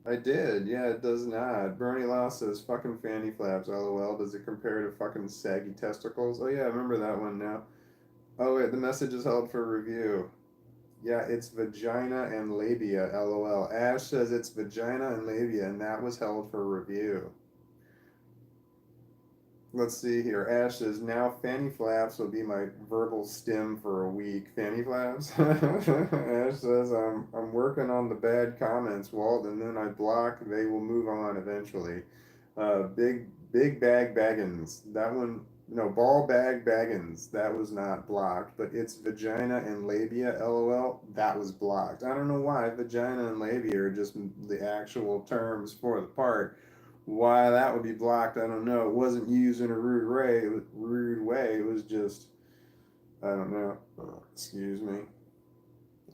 I did, yeah, it does not. Bernie Law says fucking fanny flaps, lol. Does it compare to fucking saggy testicles? Oh yeah, I remember that one now. Oh wait, the message is held for review. Yeah, it's vagina and labia, lol. Ash says it's vagina and labia, and that was held for review. Let's see here. Ash says, now fanny flaps will be my verbal stim for a week. Fanny flaps? Ash says, I'm working on the bad comments, Walt, and then I block. They will move on eventually. Big bag baggins. That one, no, ball bag baggins. That was not blocked, but it's vagina and labia, lol. That was blocked. I don't know why vagina and labia are just the actual terms for the part. Why that would be blocked, I don't know. It wasn't used in a rude way. It was just, I don't know. Excuse me.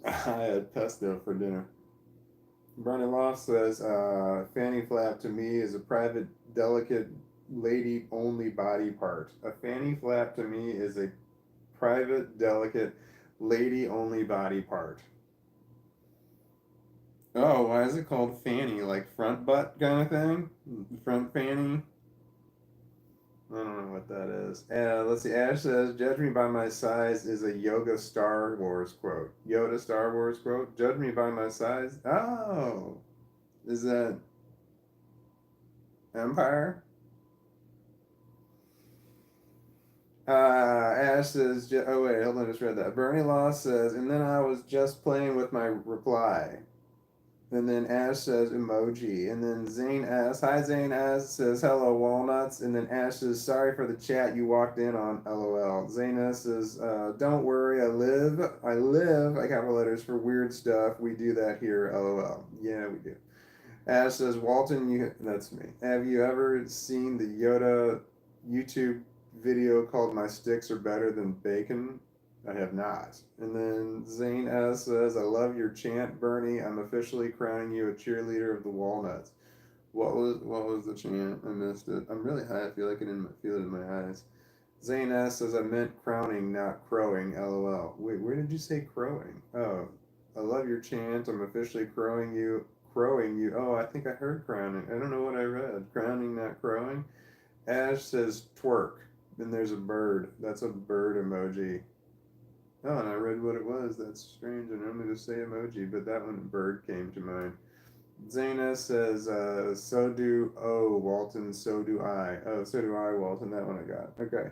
I had pesto for dinner. Bernie Law says, fanny flap to me is a private, delicate, lady only body part. A fanny flap to me is a private, delicate, lady only body part. Oh, why is it called fanny? Like front butt kind of thing? Front fanny? I don't know what that is. Let's see. Ash says, "Judge me by my size" is a Yoga Star Wars quote. Yoda Star Wars quote. Judge me by my size. Oh, is that Empire? Ash says, "Oh wait, hold on, I just read that." Bernie Law says, and then I was just playing with my reply. And then Ash says emoji. And then Zane asks, hi Zane asks, says hello walnuts. And then Ash says, sorry for the chat you walked in on, lol. Zane S says, don't worry, I capital letters for weird stuff. We do that here, lol. Yeah, we do. Ash says, Walton, that's me. Have you ever seen the Yoda YouTube video called My Sticks Are Better Than Bacon? I have not. And then Zane S says, I love your chant, Bernie. I'm officially crowning you a cheerleader of the walnuts. What was the chant? I missed it. I'm really high. I feel like I didn't feel it in my eyes. Zane S says, I meant crowning, not crowing, lol. Wait, where did you say crowing? Oh, I love your chant. I'm officially crowing you. Crowing you. Oh, I think I heard crowning. I don't know what I read. Crowning, not crowing. Ash says twerk. Then there's a bird. That's a bird emoji. Oh, and I read what it was. That's strange. I normally just say emoji, but that one bird came to mind. Zana says, so do, oh, Walton, so do I. Oh, so do I, Walton. That one I got. Okay.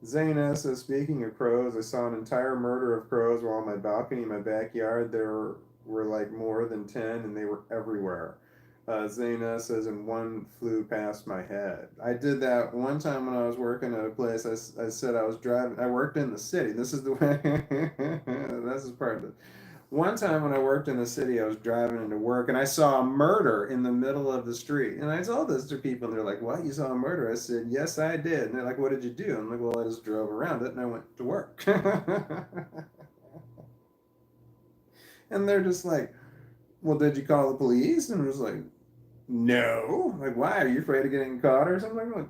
Zana says, speaking of crows, I saw an entire murder of crows while on my balcony in my backyard. There were like more than 10, and they were everywhere. Zana says, and one flew past my head. I did that one time when I was working at a place. I said I was driving. I worked in the city. This is the way. This is part of it. One time when I worked in the city, I was driving into work and I saw a murder in the middle of the street. And I told this to people, and they're like, "What? You saw a murder?" I said, "Yes, I did." And they're like, "What did you do?" I'm like, "Well, I just drove around it and I went to work." And they're just like, "Well, did you call the police?" And I was like, "No." Like, why? Are you afraid of getting caught or something? Like,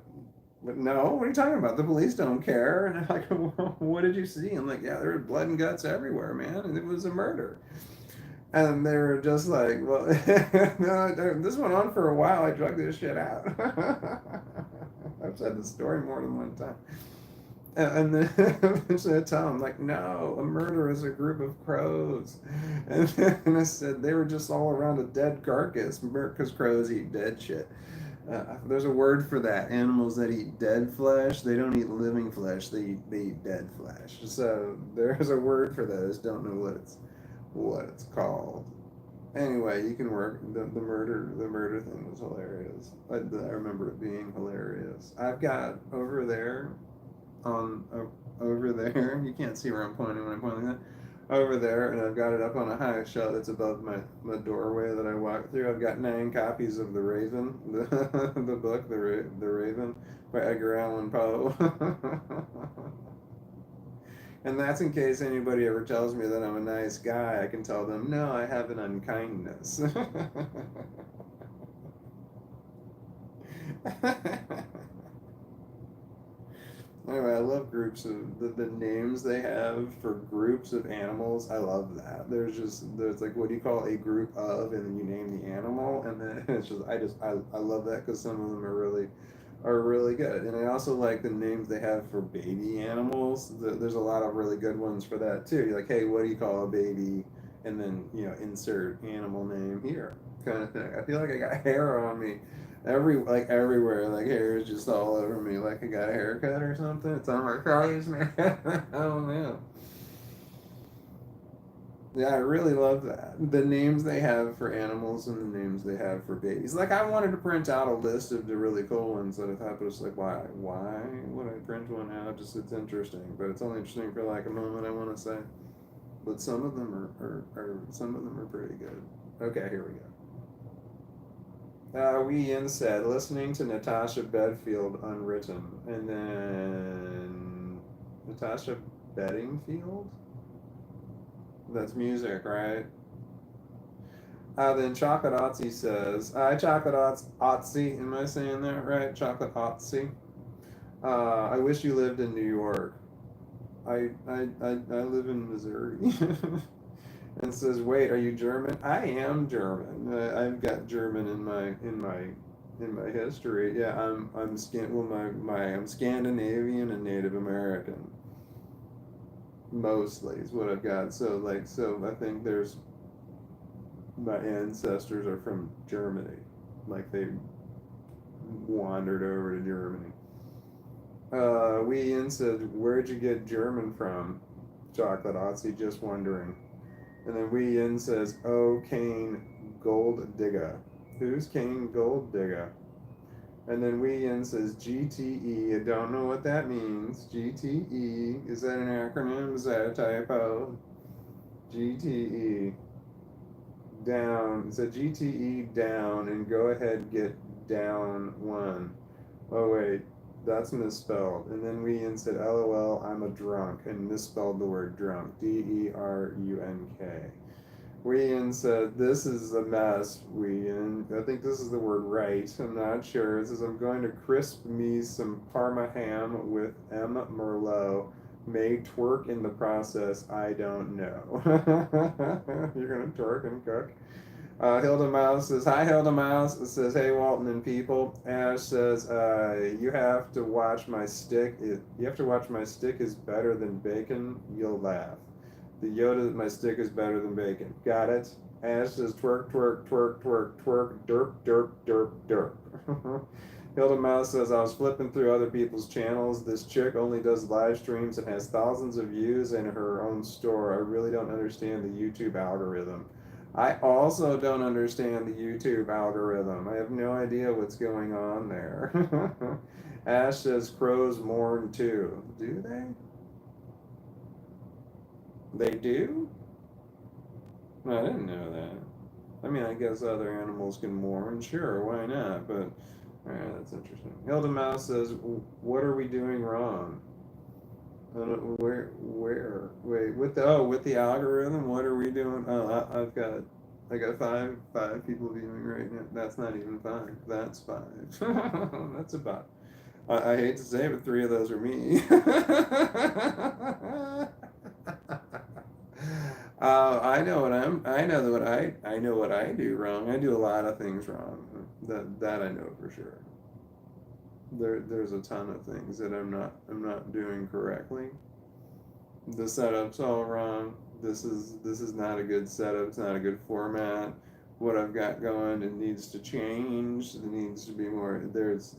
but no, what are you talking about? The police don't care. And I'm like, well, what did you see? I'm like, yeah, there was blood and guts everywhere, man. And it was a murder. And they were just like, well, no, this went on for a while. I drug this shit out. I've said the story more than one time. And then eventually I tell them, like, no, a murder is a group of crows. And then I said, they were just all around a dead carcass because crows eat dead shit. There's a word for that. Animals that eat dead flesh, they don't eat living flesh. They eat dead flesh. So there's a word for those. Don't know what it's called. Anyway, you can work the murder thing was hilarious. I remember it being hilarious. I've got over there on over there. You can't see where I'm pointing when I'm pointing that. Over there, and I've got it up on a high shelf that's above my doorway that I walk through. I've got 9 copies of The Raven, the book, the Raven by Edgar Allan Poe. And that's in case anybody ever tells me that I'm a nice guy. I can tell them, no, I have an unkindness. I love groups of the names they have for groups of animals. I love that. There's like, what do you call a group of, and then you name the animal, and then it's just I love that because some of them are really good. And I also like the names they have for baby animals. There's a lot of really good ones for that too. You're like, hey, what do you call a baby? And then, insert animal name here, kind of thing. I feel like I got hair on me everywhere. Like, hair is just all over me. Like I got a haircut or something. It's on my face, man. I don't know. Yeah, I really love that. The names they have for animals and the names they have for babies. Like, I wanted to print out a list of the really cool ones that I thought, but it's like, why would I print one out? Just, it's interesting, but it's only interesting for like a moment, I want to say. But some of them some of them are pretty good. Okay, here we go. We in said listening to Natasha Bedingfield unwritten, and then Natasha Bedingfield. That's music, right? Then Chocolate Otzi says, "Hi, Chocolate Otzi. Am I saying that right? Chocolate Otzi. I wish you lived in New York. I live in Missouri." And says, "Wait, are you German?" I am German. I've got German in my history. Yeah, I'm Scandinavian and Native American. Mostly is what I've got. So I think my ancestors are from Germany. Like they wandered over to Germany. Wee Yin said, "Where'd you get German from?" Chocolate Otzi, just wondering. And then Wee Yin says, "Oh, Kane Gold Digger." Who's Kane Gold Digger? And then Wee Yin says, "GTE." I don't know what that means. GTE. Is that an acronym? Is that a typo? GTE. Down. It said GTE down, and go ahead, get down one. Oh, wait. That's misspelled. And then Wee Yin said, "LOL, I'm a drunk," and misspelled the word drunk. DERUNK. Wee Yin said, "This is a mess, Wee Yin." I think this is the word right. I'm not sure. It says, "I'm going to crisp me some Parma ham with M. Merlot. May twerk in the process. I don't know." You're going to twerk and cook? Hilda Mouse says, "Hi, Hilda Mouse." It says, "Hey, Walton and people." Ash says, "You have to watch my stick. You have to watch my stick is better than bacon. You'll laugh. The Yoda, my stick is better than bacon." Got it? Ash says, "Twerk, twerk, twerk, twerk, twerk, derp, derp, derp, derp." Hilda Mouse says, "I was flipping through other people's channels. This chick only does live streams and has thousands of views in her own store. I really don't understand the YouTube algorithm." I also don't understand the YouTube algorithm. I have no idea what's going on there. Ash says, "Crows mourn too." Do they? They do? I didn't know that. I mean, I guess other animals can mourn. Sure, why not? But, alright, that's interesting. Hilda Mouse says, "What are we doing wrong?" Where? Wait, with the algorithm, what are we doing? Oh, I got five people viewing right now. That's not even five. That's five. That's about. I hate to say it, but three of those are me. I know what I do wrong. I do a lot of things wrong. That I know for sure. There's a ton of things that I'm not doing correctly. The setup's all wrong. This is not a good setup. It's not a good format. What I've got going, it needs to change. It needs to be more. There's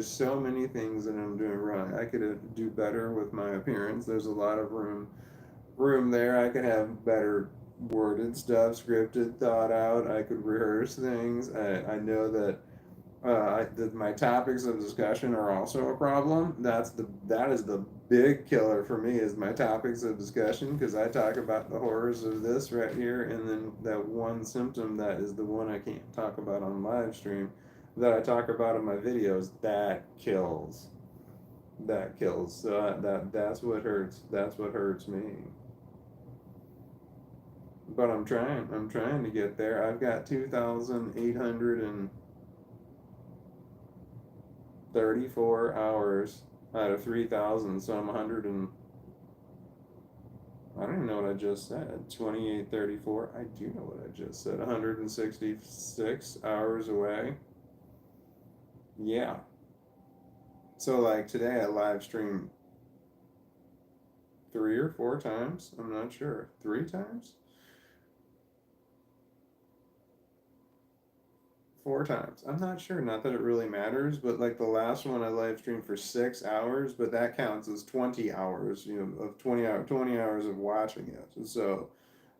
so many things that I'm doing wrong. I could do better with my appearance. There's a lot of room there. I could have better worded stuff, scripted, thought out. I could rehearse things. I know that my topics of discussion are also a problem. That is the big killer for me, is my topics of discussion, because I talk about the horrors of this right here, and then that one symptom that is the one I can't talk about on live stream, that I talk about in my videos, that kills. That kills. So that's what hurts. That's what hurts me. But I'm trying. I'm trying to get there. I've got 2,834 hours out of 3,000, so I'm 100 and I don't even know what I just said. 2834. I do know what I just said. 166 hours away. Yeah. So like today I live streamed 3 or 4 times. I'm not sure. 3 times? 4 times. I'm not sure. Not that it really matters, but like the last one I live streamed for 6 hours, but that counts as 20 hours, of 20 hours of watching it. So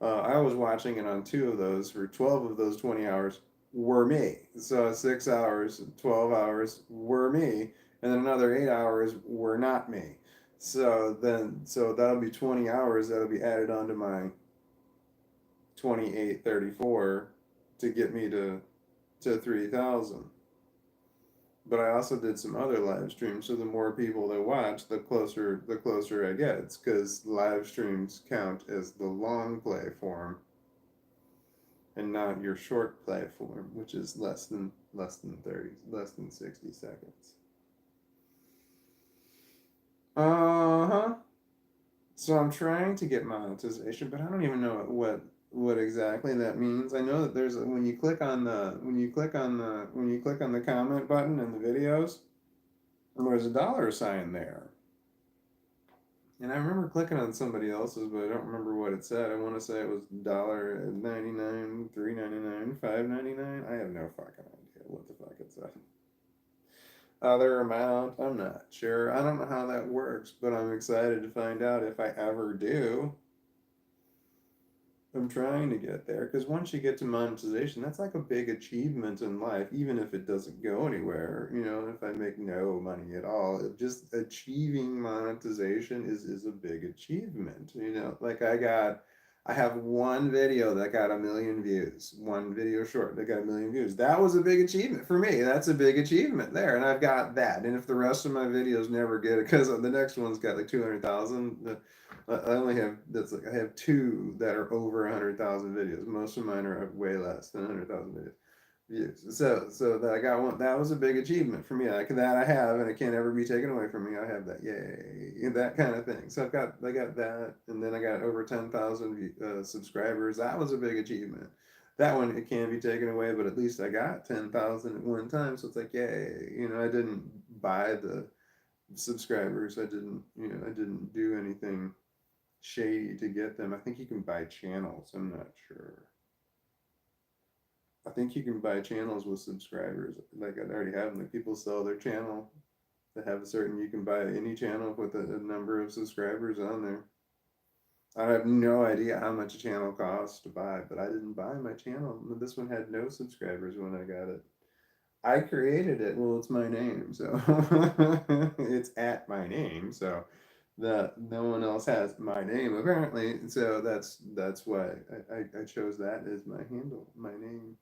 I was watching it on 2 of those. For 12 of those 20 hours were me. So 6 hours, 12 hours were me, and then another 8 hours were not me. So that'll be 20 hours that'll be added onto my 2834 to get me to 3,000. But I also did some other live streams, so the more people that watch, the closer I get. It's because live streams count as the long play form and not your short play form, which is less than 60 seconds. Uh-huh. So I'm trying to get monetization, but I don't even know what exactly that means. I know that when you click on the comment button in the videos, there's a dollar sign there. And I remember clicking on somebody else's, but I don't remember what it said. I want to say it was $1.99, $3.99, $5.99. I have no fucking idea what the fuck it said. Other amount, I'm not sure. I don't know how that works, but I'm excited to find out if I ever do. I'm trying to get there because once you get to monetization, that's like a big achievement in life, even if it doesn't go anywhere. If I make no money at all, just achieving monetization is a big achievement. Like I have one video that got 1 million views, one video short that got 1 million views. That was a big achievement for me. That's a big achievement there, and I've got that. And if the rest of my videos never get it, because the next one's got like 200,000. I only have I have 2 that are over 100,000 videos. Most of mine are way less than 100,000 views. So that I got one. That was a big achievement for me. Like that I have, and it can't ever be taken away from me. I have that. Yay! That kind of thing. So I got that, and then I got over 10,000 subscribers. That was a big achievement. That one it can't be taken away, but at least I got 10,000 at one time. So it's like yay! I didn't buy the subscribers. I didn't do anything shady to get them. I think you can buy channels. I'm not sure. I think you can buy channels with subscribers. Like I already have them. Like people sell their channel that have a certain. You can buy any channel with a number of subscribers on there. I have no idea how much a channel costs to buy, but I didn't buy my channel. This one had no subscribers when I got it. I created it. Well, it's my name, so it's at my name. So that no one else has my name apparently. So that's why I chose that as my handle, my name.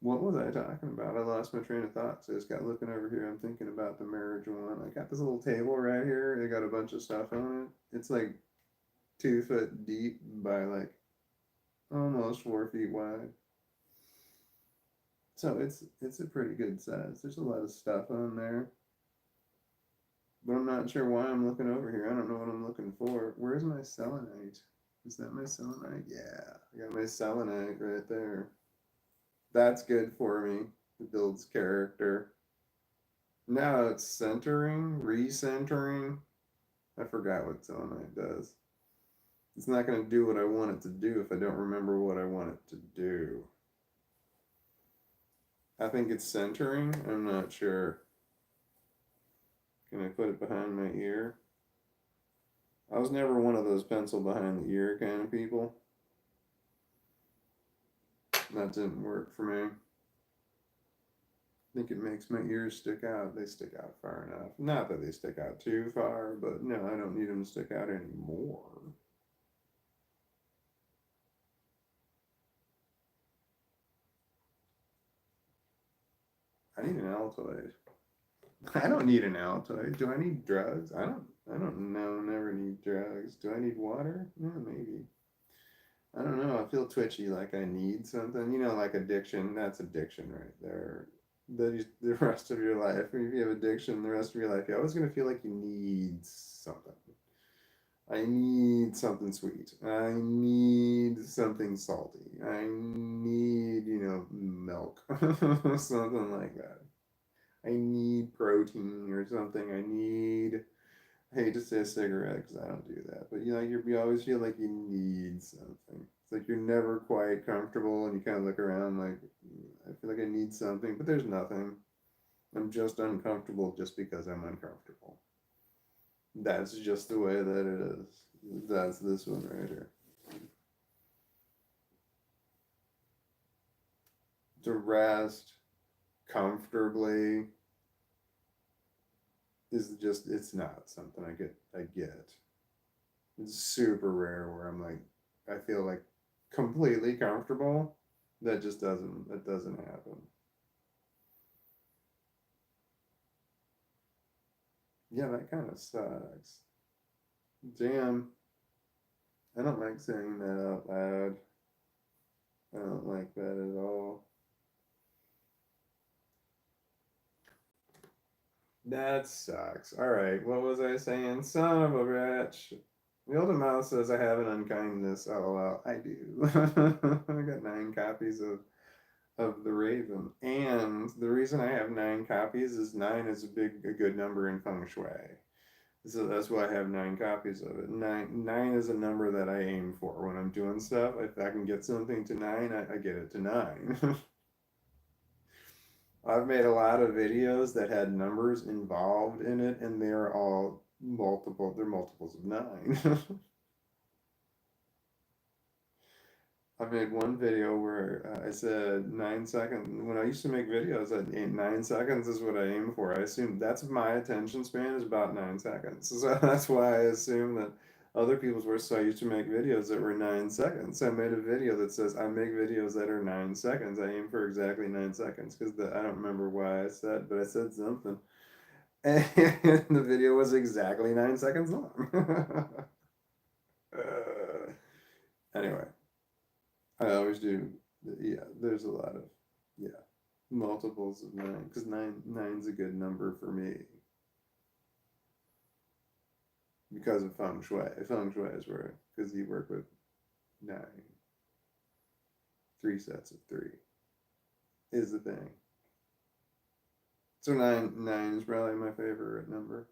What was I talking about? I lost my train of thought. So I just got looking over here. I'm thinking about the marriage one. I got this little table right here. They got a bunch of stuff on it. It's like 2 foot deep by like almost 4 feet wide. So it's a pretty good size. There's a lot of stuff on there. But I'm not sure why I'm looking over here. I don't know what I'm looking for. Where's my selenite? Is that my selenite? Yeah, I got my selenite right there. That's good for me. It builds character. Now it's centering, recentering. I forgot what selenite does. It's not going to do what I want it to do if I don't remember what I want it to do. I think it's centering. I'm not sure. Can I put it behind my ear? I was never one of those pencil behind the ear kind of people. That didn't work for me. I think it makes my ears stick out. They stick out far enough. Not that they stick out too far, but no, I don't need them to stick out anymore. I need an Altoid. I don't need an Altoid. Do I need drugs? I don't know. Never need drugs. Do I need water? Yeah, maybe. I don't know. I feel twitchy like I need something. Like addiction. That's addiction right there. the rest of your life, if you have addiction, the rest of your life, you're always gonna feel like you need something. I need something sweet. I need something salty. I need, milk, something like that. I need protein or something. I hate to say a cigarette because I don't do that, but you always feel like you need something. It's like you're never quite comfortable, and you kind of look around like, I feel like I need something, but there's nothing. I'm just uncomfortable just because I'm uncomfortable. That's just the way that it is. That's this one right here. To rest comfortably is just, it's not something I get. It's super rare where I'm like, I feel like completely comfortable. That doesn't happen. Yeah, that kind of sucks. Damn, I don't like saying that out loud. I don't like that at all. That sucks. All right, what was I saying? Son of a bitch. Wilda Mouse says I have an unkindness. Oh well, I do. I got 9 copies of the Raven, and the reason I have 9 copies is 9 is a good number in feng shui. So that's why I have 9 copies of it. Nine is a number that I aim for when I'm doing stuff. If I can get something to 9, I get it to 9. I've made a lot of videos that had numbers involved in it, and they're all multiple. They're multiples of 9. I made one video where I said 9 seconds. When I used to make videos, 9 seconds is what I aim for. I assume that's my attention span is about 9 seconds. So that's why I assume that other people's were. So I used to make videos that were 9 seconds. So I made a video that says I make videos that are 9 seconds. I aim for exactly 9 seconds because I don't remember why I said, but I said something, and the video was exactly 9 seconds long. Anyway. I always do. Yeah, there's a lot of, yeah, multiples of 9 because nine's a good number for me because of feng shui. Feng shui is where because you work with 9, 3 sets of 3 is the thing. So nine is probably my favorite number.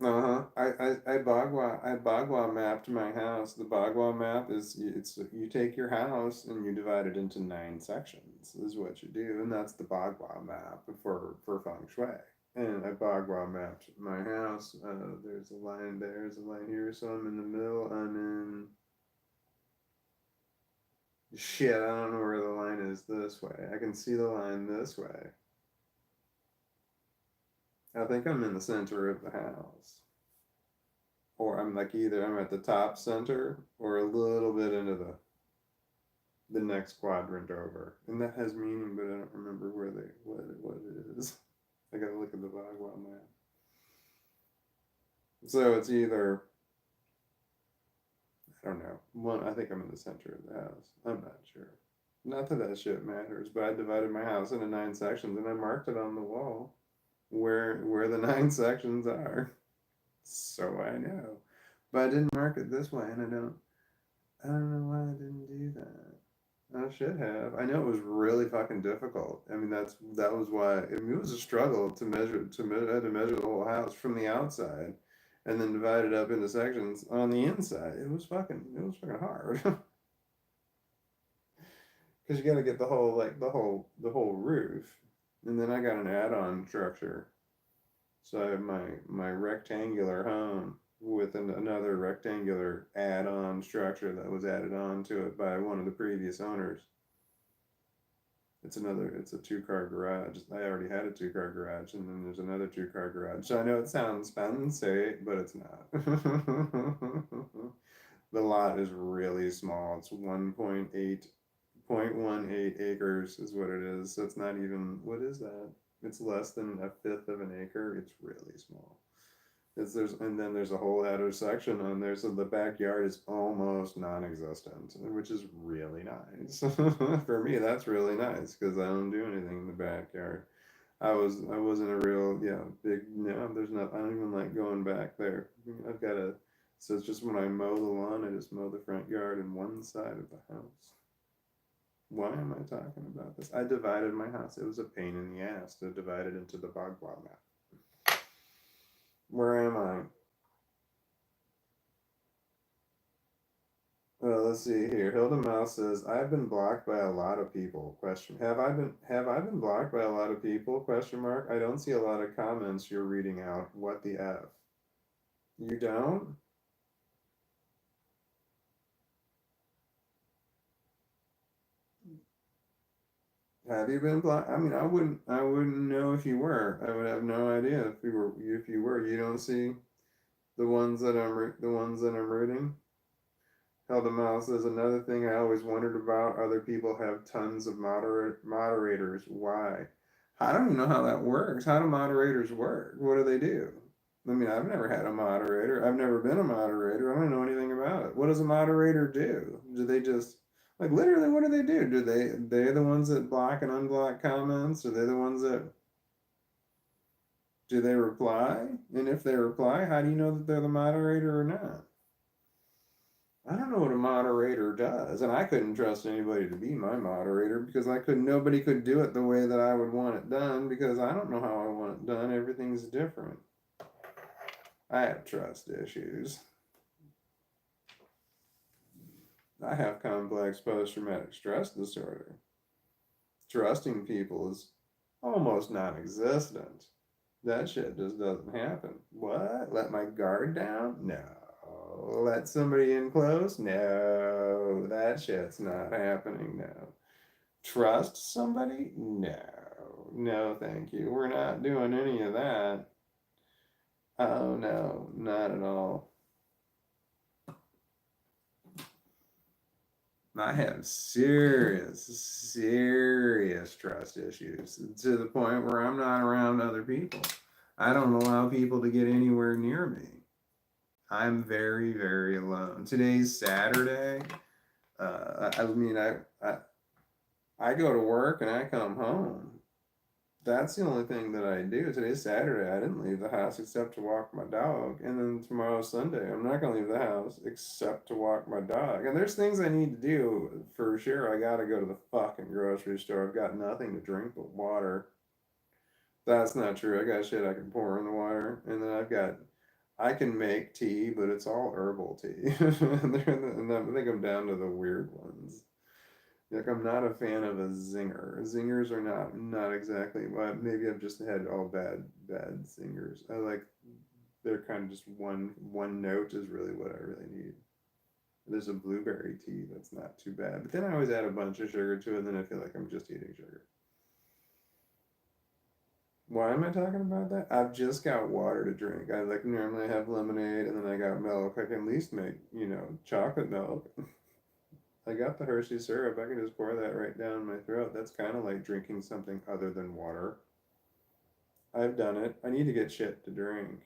Uh-huh. I mapped my house. The Bagua map it's you take your house and you divide it into 9 sections is what you do, and that's the Bagua map for feng shui. And I Bagua mapped my house. There's a line there, there's a line here, so I'm in the middle. I'm in shit. I don't know where the line is this way. I can see the line this way. I think I'm in the center of the house. Or I'm like either I'm at the top center or a little bit into the next quadrant over, and that has meaning, but I don't remember what it is. I gotta look at the Bagua map. So it's either I don't know one. I think I'm in the center of the house. I'm not sure. Not that that shit matters, but I divided my house into 9 sections, and I marked it on the wall where the 9 sections are, so I know. But I didn't mark it this way, and I don't know why I didn't do that. I should have. I know it was really fucking difficult. I mean, that was why. I mean, it was a struggle to measure. I had to measure the whole house from the outside, and then divide it up into sections on the inside. It was fucking hard. Because you got to get the whole the whole roof, and then I got an add-on structure. So I have my rectangular home with another rectangular add-on structure that was added on to it by one of the previous owners. It's a 2-car garage. I already had a 2-car garage, and then there's another 2-car garage. So I know it sounds fancy, but it's not. The lot is really small. It's 1.18 acres is what it is. So it's not even, what is that? It's less than a fifth of an acre. It's really small. And then there's a whole other section on there, so the backyard is almost non-existent, which is really nice. For me, that's really nice because I don't do anything in the backyard. I wasn't a real big no. There's not. I don't even like going back there. I've got a. So it's just when I mow the lawn, I just mow the front yard and one side of the house. Why am I talking about this? I divided my house. It was a pain in the ass to divide it into the Bagua map. Where am I? Let's see here. Hilda Mouse says, "I've been blocked by a lot of people." Question: Have I been blocked by a lot of people? Question mark. I don't see a lot of comments you're reading out. What the f? You don't? Have you been blocked? I mean, I wouldn't know if you were. I would have no idea if you were. If you were, you don't see the ones that I'm reading. Hilda Mouse says another thing I always wondered about. Other people have tons of moderators. Why? I don't even know how that works. How do moderators work? What do they do? I mean, I've never had a moderator. I've never been a moderator. I don't know anything about it. What does a moderator do? Do they just like literally what do they do? Do they're the ones that block and unblock comments? Are they the ones that do they reply? And if they reply, how do you know that they're the moderator or not? I don't know what a moderator does, and I couldn't trust anybody to be my moderator because nobody could do it the way that I would want it done because I don't know how I want it done. Everything's different. I have trust issues. I have complex post-traumatic stress disorder. Trusting people is almost non-existent. That shit just doesn't happen. What? Let my guard down? No. Let somebody in close? No. That shit's not happening. No. Trust somebody? No. No, thank you. We're not doing any of that. Oh, no. Not at all. I have serious, serious trust issues to the point where I'm not around other people. I don't allow people to get anywhere near me. I'm very, very alone. Today's Saturday. I mean, I go to work and I come home. That's the only thing that I do. Today's Saturday. I didn't leave the house except to walk my dog. And then tomorrow's Sunday. I'm not going to leave the house except to walk my dog. And there's things I need to do for sure. I got to go to the fucking grocery store. I've got nothing to drink but water. That's not true. I got shit I can pour in the water. And then I can make tea, but it's all herbal tea. And I think I'm down to the weird ones. Like I'm not a fan of a zinger. Zingers are not exactly. Well, maybe I've just had all bad zingers. I like they're kind of just one note is really what I really need. There's a blueberry tea that's not too bad, but then I always add a bunch of sugar to it, and then I feel like I'm just eating sugar. Why am I talking about that? I've just got water to drink. I like normally have lemonade, and then I got milk. I can at least make chocolate milk. I got the Hershey syrup. I can just pour that right down my throat. That's kind of like drinking something other than water. I've done it. I need to get shit to drink.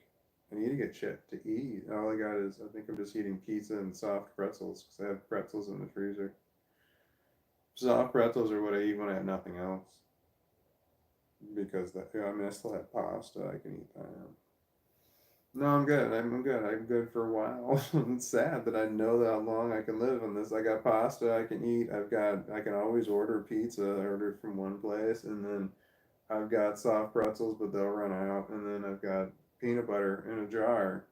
I need to get shit to eat. All I got is, I think I'm just eating pizza and soft pretzels because I have pretzels in the freezer. Soft pretzels are what I eat when I have nothing else. Because I mean, I still have pasta. I can eat that. No, I'm good. I'm good. I'm good for a while. It's sad that I know how long I can live on this. I got pasta I can eat. I can always order pizza. I ordered from one place, and then I've got soft pretzels, but they'll run out. And then I've got peanut butter in a jar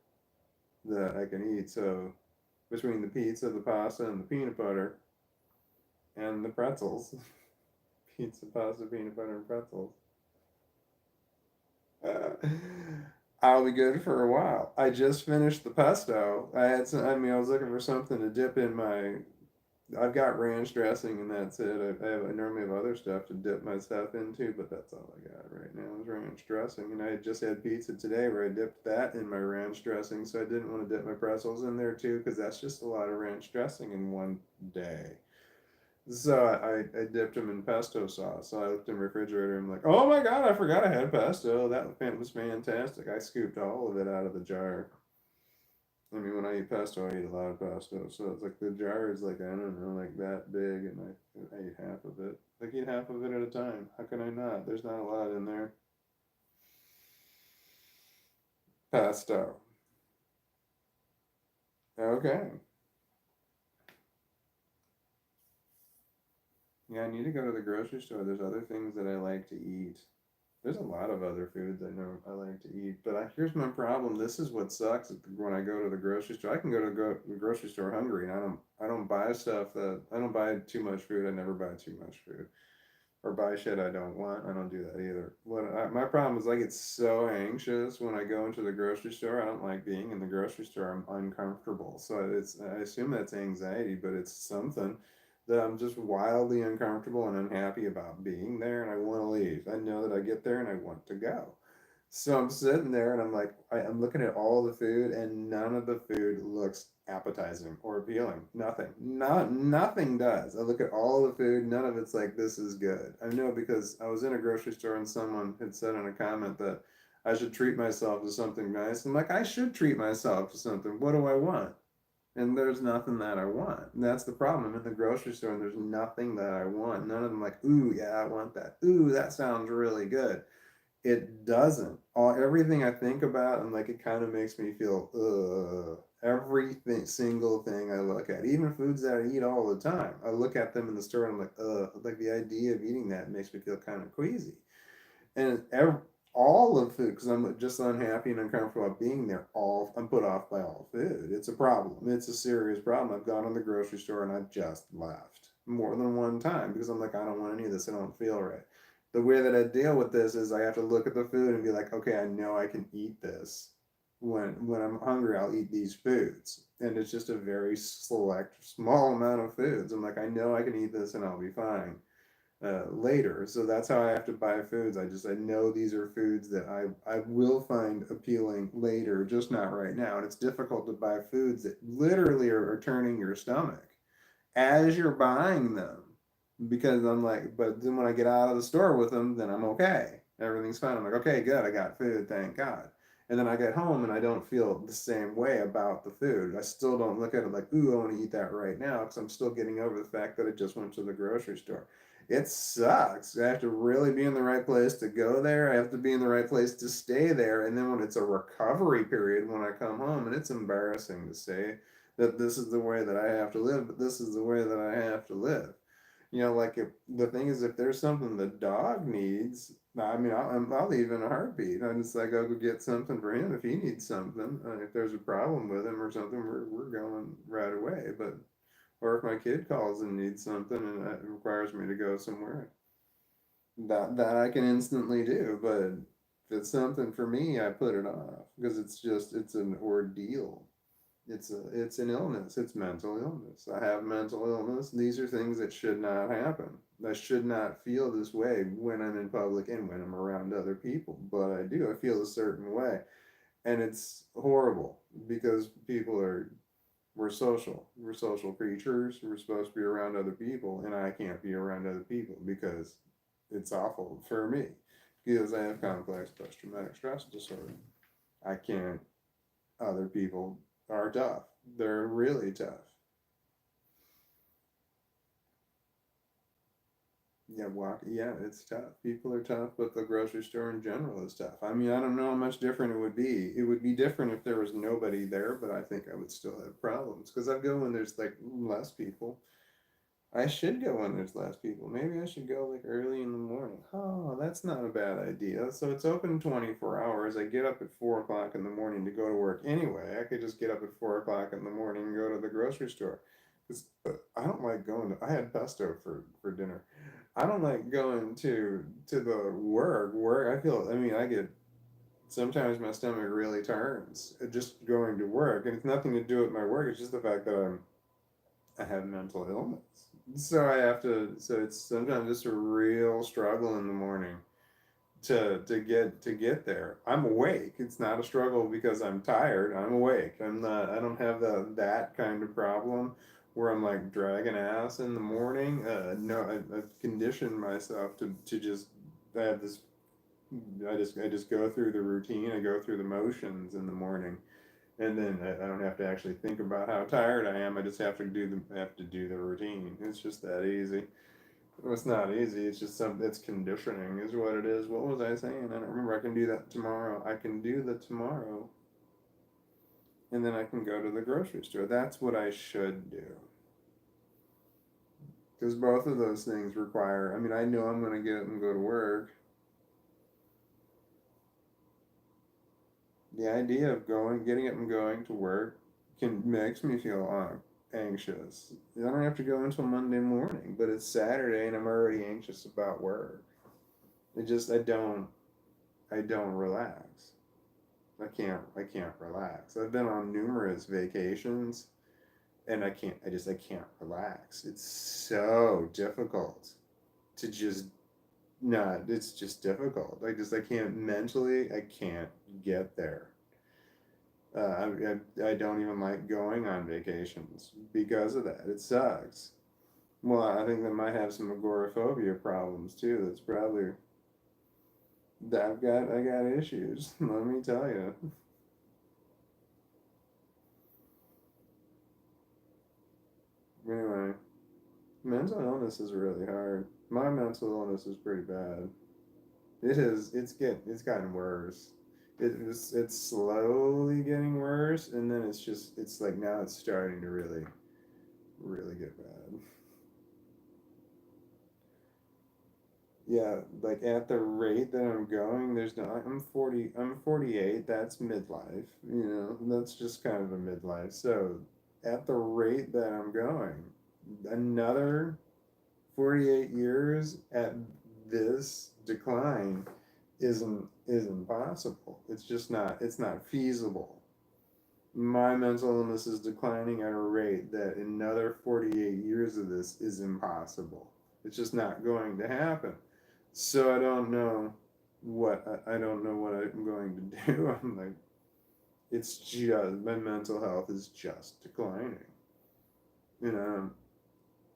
that I can eat. So between the pizza, the pasta, and the peanut butter, and the pretzels, pizza, pasta, peanut butter, and pretzels. I'll be good for a while. I just finished the pesto. I was looking for something to dip in my. I've got ranch dressing and that's it. I normally have other stuff to dip my stuff into, but that's all I got right now is ranch dressing. And I had just had pizza today where I dipped that in my ranch dressing, so I didn't want to dip my pretzels in there too because that's just a lot of ranch dressing in one day. So I dipped them in pesto sauce. So I looked in the refrigerator and I'm like, oh my god, I forgot I had pesto. That was fantastic. I scooped all of it out of the jar. I mean, when I eat pesto, I eat a lot of pesto. So it's like the jar is like, I don't know, like that big, and I ate half of it. Like, eat half of it at a time. How can I not? There's not a lot in there. Pesto. Okay. Yeah, I need to go to the grocery store. There's other things that I like to eat. There's a lot of other foods I know I like to eat, but here's my problem. This is what sucks when I go to the grocery store. I can go to the grocery store hungry, and I don't buy stuff that I don't buy too much food. I never buy too much food or buy shit I don't want. I don't do that either. My problem is I get so anxious when I go into the grocery store. I don't like being in the grocery store. I'm uncomfortable. So I assume that's anxiety, but it's something that I'm just wildly uncomfortable and unhappy about being there, and I want to leave. I know that I get there and I want to go. So I'm sitting there and I'm like, I'm looking at all the food, and none of the food looks appetizing or appealing. Nothing. Nothing does. I look at all the food, none of it's like, this is good. I know because I was in a grocery store and someone had said in a comment that I should treat myself to something nice. I'm like, I should treat myself to something. What do I want? And there's nothing that I want. And that's the problem. I'm in the grocery store and there's nothing that I want. None of them like, ooh, yeah, I want that. Ooh, that sounds really good. It doesn't. Everything I think about, and like it kind of makes me feel everything single thing I look at, even foods that I eat all the time. I look at them in the store and I'm like, like the idea of eating that makes me feel kind of queasy. And all of food, because I'm just unhappy and uncomfortable about being there. All I'm put off by all food. It's a problem. It's a serious problem. I've gone to the grocery store and I've just left more than one time because I'm like, I don't want any of this. I don't feel right. The way that I deal with this is I have to look at the food and be like, okay, I know I can eat this. When I'm hungry, I'll eat these foods, and it's just a very select, small amount of foods. I'm like, I know I can eat this and I'll be fine later. So that's how I have to buy foods. I know these are foods that I will find appealing later, just not right now. And it's difficult to buy foods that literally are turning your stomach as you're buying them, because I'm like, but then when I get out of the store with them, then I'm okay. Everything's fine. I'm like, okay, good. I got food. Thank God. And then I get home and I don't feel the same way about the food. I still don't look at it like, ooh, I want to eat that right now because I'm still getting over the fact that I just went to the grocery store. It sucks. I have to really be in the right place to go there. I have to be in the right place to stay there. And then when it's a recovery period, when I come home, and it's embarrassing to say that this is the way that I have to live, but this is the way that I have to live. Like if the thing is, if there's something the dog needs, I mean, I'll leave in a heartbeat. I'm just like, I'll go get something for him if he needs something. If there's a problem with him or something, we're going right away. But or if my kid calls and needs something and that requires me to go somewhere, that I can instantly do. But if it's something for me, I put it off because it's an ordeal. It's an illness. It's mental illness. I have mental illness. These are things that should not happen. I should not feel this way when I'm in public and when I'm around other people. But I do. I feel a certain way. And it's horrible because people are we're social. We're social creatures. We're supposed to be around other people, and I can't be around other people because it's awful for me because I have complex post traumatic stress disorder. I can't. Other people are tough. They're really tough. Yeah, yeah, it's tough. People are tough, but the grocery store in general is tough. I mean, I don't know how much different it would be. It would be different if there was nobody there, but I think I would still have problems because I go when there's like less people. I should go when there's less people. Maybe I should go like early in the morning. Oh, that's not a bad idea. So it's open 24 hours. I get up at 4 o'clock in the morning to go to work anyway. I could just get up at 4 o'clock in the morning and go to the grocery store. Because I don't like going to, I had pesto for dinner. I don't like going to the work. I feel, I mean, I get, sometimes my stomach really turns just going to work. And it's nothing to do with my work. It's just the fact that I have mental illness. So I have to, so it's sometimes just a real struggle in the morning to get there. I'm awake. It's not a struggle because I'm tired. I'm awake. I don't have that kind of problem where I'm like dragging ass in the morning. No, I've conditioned myself to just I have this. I just go through the routine. I go through the motions in the morning, and then I don't have to actually think about how tired I am. I just have to do the routine. It's just that easy. Well, it's not easy. It's just some. It's conditioning, is what it is. What was I saying? I don't remember. I can do that tomorrow. I can do the tomorrow, and then I can go to the grocery store. That's what I should do. Because both of those things require. I mean, I know I'm going to get up and go to work. The idea of getting up and going to work, makes me feel anxious. I don't have to go until Monday morning, but it's Saturday and I'm already anxious about work. I don't relax. I can't relax. I've been on numerous vacations and I can't relax. It's so difficult to just not. It's just difficult. I can't mentally. I can't get there. I don't even like going on vacations because of that. It sucks. Well, I think that might have some agoraphobia problems too. That's probably that I got issues. Let me tell you. Anyway, mental illness is really hard. My mental illness is pretty bad. It is. It's gotten worse. It's slowly getting worse, and then it's like now it's starting to really get bad. Yeah, like at the rate that I'm going, there's no. I'm 48. That's midlife. That's just kind of a midlife. So, at the rate that I'm going, another 48 years at this decline isn't possible. It's just not. It's not feasible. My mental illness is declining at a rate that another 48 years of this is impossible. It's just not going to happen. So I don't know what I'm going to do. I'm like, it's just my mental health is just declining, you know.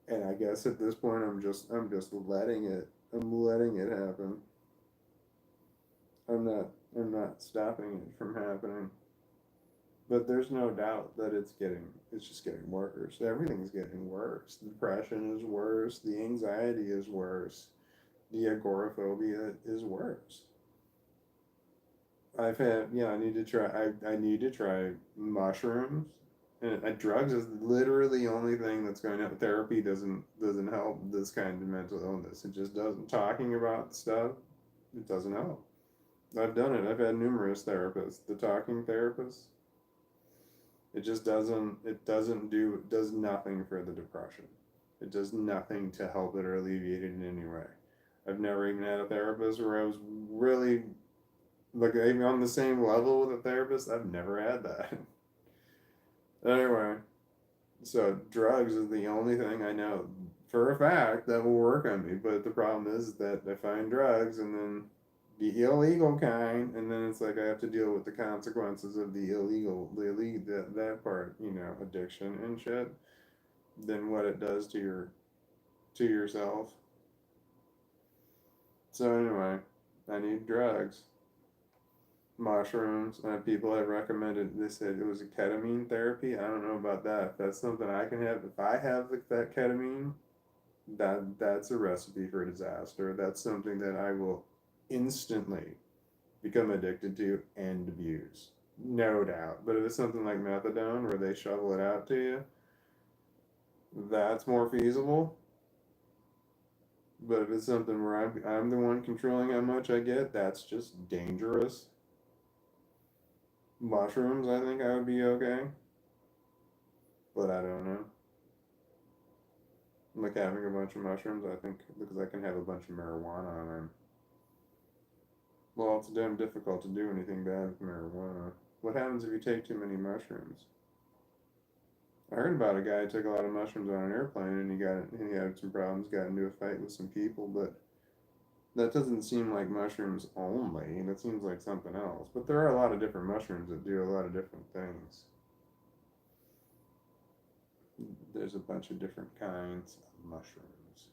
And I guess at this point, I'm just letting it. I'm letting it happen. I'm not I'm not stopping it from happening. But there's no doubt that it's just getting worse. Everything's getting worse. The depression is worse. The anxiety is worse. The agoraphobia is worse. I need to try mushrooms. And drugs is literally the only thing that's going to help. Therapy doesn't help this kind of mental illness. It just doesn't. Talking about stuff, it doesn't help. I've done it. I've had numerous therapists. The talking therapist, it just does nothing for the depression. It does nothing to help it or alleviate it in any way. I've never even had a therapist where I was really like even on the same level with a therapist. I've never had that. Anyway, so drugs is the only thing I know for a fact that will work on me. But the problem is that I find drugs and then the illegal kind, and then it's like I have to deal with the consequences of that part, addiction and shit. Then what it does to yourself. So anyway, I need drugs, mushrooms, and people have recommended. They said it was a ketamine therapy. I don't know about that. If that's something I can have, if I have that ketamine, that's a recipe for disaster. That's something that I will instantly become addicted to and abuse. No doubt. But if it's something like methadone where they shovel it out to you, that's more feasible. But if it's something where I'm the one controlling how much I get, that's just dangerous. Mushrooms, I think I would be okay. But I don't know. Like having a bunch of mushrooms, I think, because I can have a bunch of marijuana on them. Well, it's damn difficult to do anything bad with marijuana. What happens if you take too many mushrooms? I heard about a guy who took a lot of mushrooms on an airplane and he had some problems, got into a fight with some people, but that doesn't seem like mushrooms only. That seems like something else. But there are a lot of different mushrooms that do a lot of different things. there's a bunch of different kinds of mushrooms.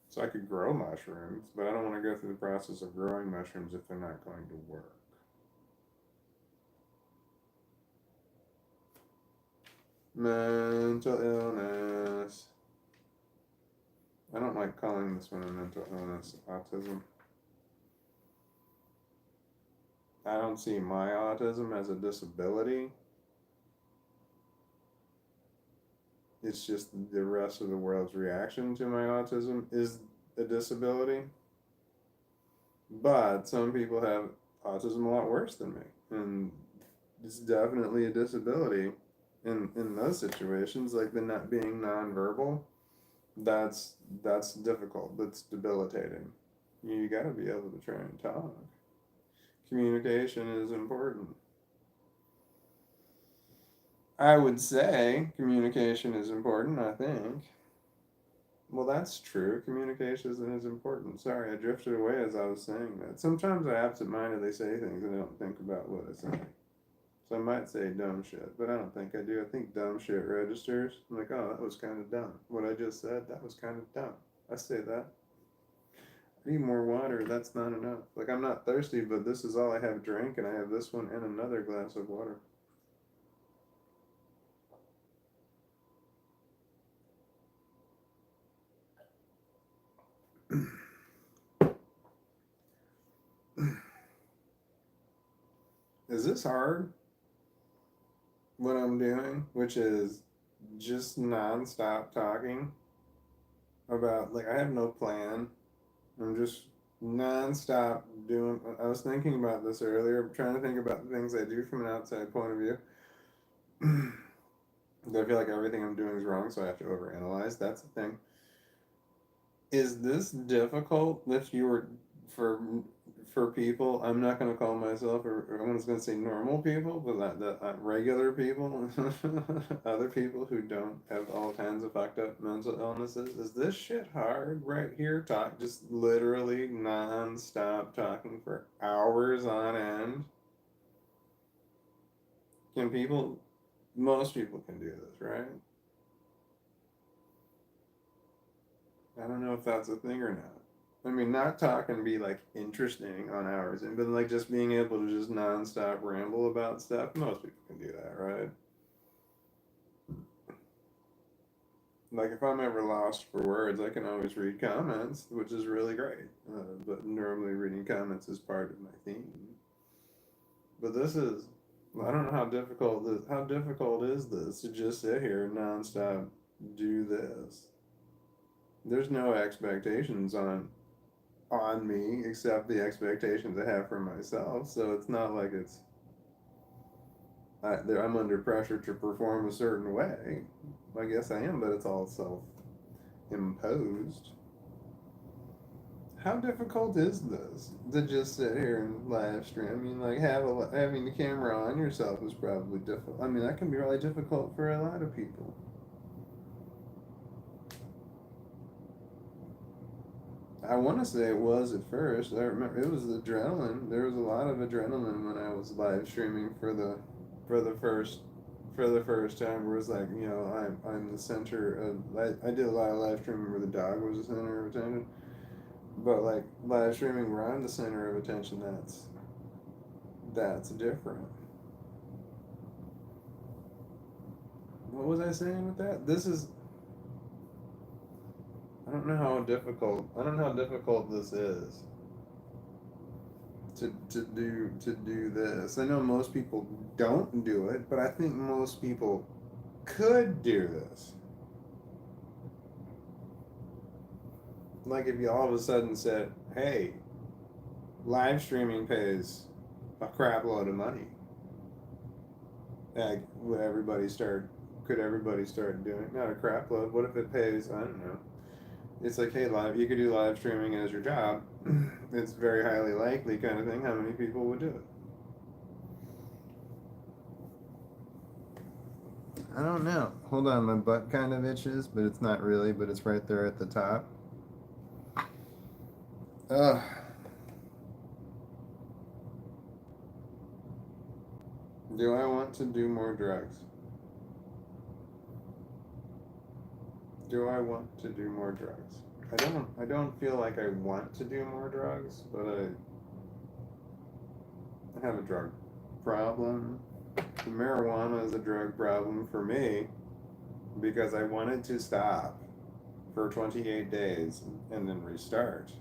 So I could grow mushrooms, but I don't want to go through the process of growing mushrooms if they're not going to work. Mental illness. I don't like calling this one a mental illness, autism. I don't see my autism as a disability. It's just the rest of the world's reaction to my autism is a disability. But some people have autism a lot worse than me. And it's definitely a disability in those situations, like the not being nonverbal. That's difficult. That's debilitating. You got to be able to try and talk. Communication is important. I would say communication is important, I think. Well, that's true. Communication is important. Sorry, I drifted away as I was saying that. Sometimes I absentmindedly say things and I don't think about what I say. So I might say dumb shit, but I don't think I do. I think dumb shit registers. I'm like, oh, that was kind of dumb. What I just said, that was kind of dumb. I say that. I need more water. That's not enough. Like, I'm not thirsty, but this is all I have drank, and I have this one and another glass of water. Is this hard? What I'm doing, which is just nonstop talking about, like, I have no plan. I'm just nonstop doing. I was thinking about this earlier. I'm trying to think about the things I do from an outside point of view. I feel like everything I'm doing is wrong, so I have to overanalyze. That's the thing. Is this difficult if you were for for people? I'm not going to call myself, or I was going to say normal people, but regular people, other people who don't have all kinds of fucked up mental illnesses. Is this shit hard right here? Talk just literally non-stop talking for hours on end. Can people? Most people can do this, right? I don't know if that's a thing or not. I mean, not talk and be like interesting on hours, but like just being able to just nonstop ramble about stuff. Most people can do that, right? Like if I'm ever lost for words, I can always read comments, which is really great. But normally reading comments is part of my theme. But this is, I don't know how difficult this. How difficult is this to just sit here and nonstop do this? There's no expectations on me except the expectations I have for myself. So it's not like I'm under pressure to perform a certain way. I guess I am, but it's all self-imposed. How difficult is this to just sit here and live stream? I mean, like having the camera on yourself is probably difficult. I mean, that can be really difficult for a lot of people. I want to say it was at first. I remember it was adrenaline. There was a lot of adrenaline when I was live streaming for the first for the first time. Where it was like, I'm the center of. I did a lot of live streaming where the dog was the center of attention, but like live streaming where I'm the center of attention, that's different. What was I saying with that? This is. I don't know how difficult. I don't know how difficult this is to do this. I know most people don't do it, but I think most people could do this. Like if you all of a sudden said, "Hey, live streaming pays a crap load of money," like would everybody start? Could everybody start doing not a crap load? What if it pays? I don't know. It's like, hey, you could do live streaming as your job. It's very highly likely kind of thing. How many people would do it? I don't know. Hold on, my butt kind of itches, but it's not really, but it's right there at the top. Ugh. Do I want to do more drugs? Do I want to do more drugs? I don't feel like I want to do more drugs, but I have a drug problem. Marijuana is a drug problem for me because I wanted to stop for 28 days and then restart.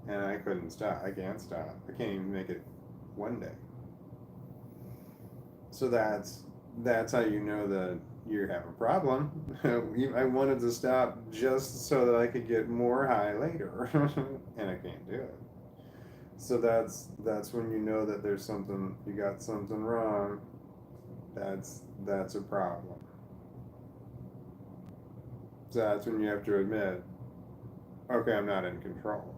And I couldn't stop. I can't stop. I can't even make it one day. So that's how you know that you have a problem. I wanted to stop just so that I could get more high later, and I can't do it. So that's when you know that there's something, you got something wrong. That's a problem. So that's when you have to admit, okay, I'm not in control.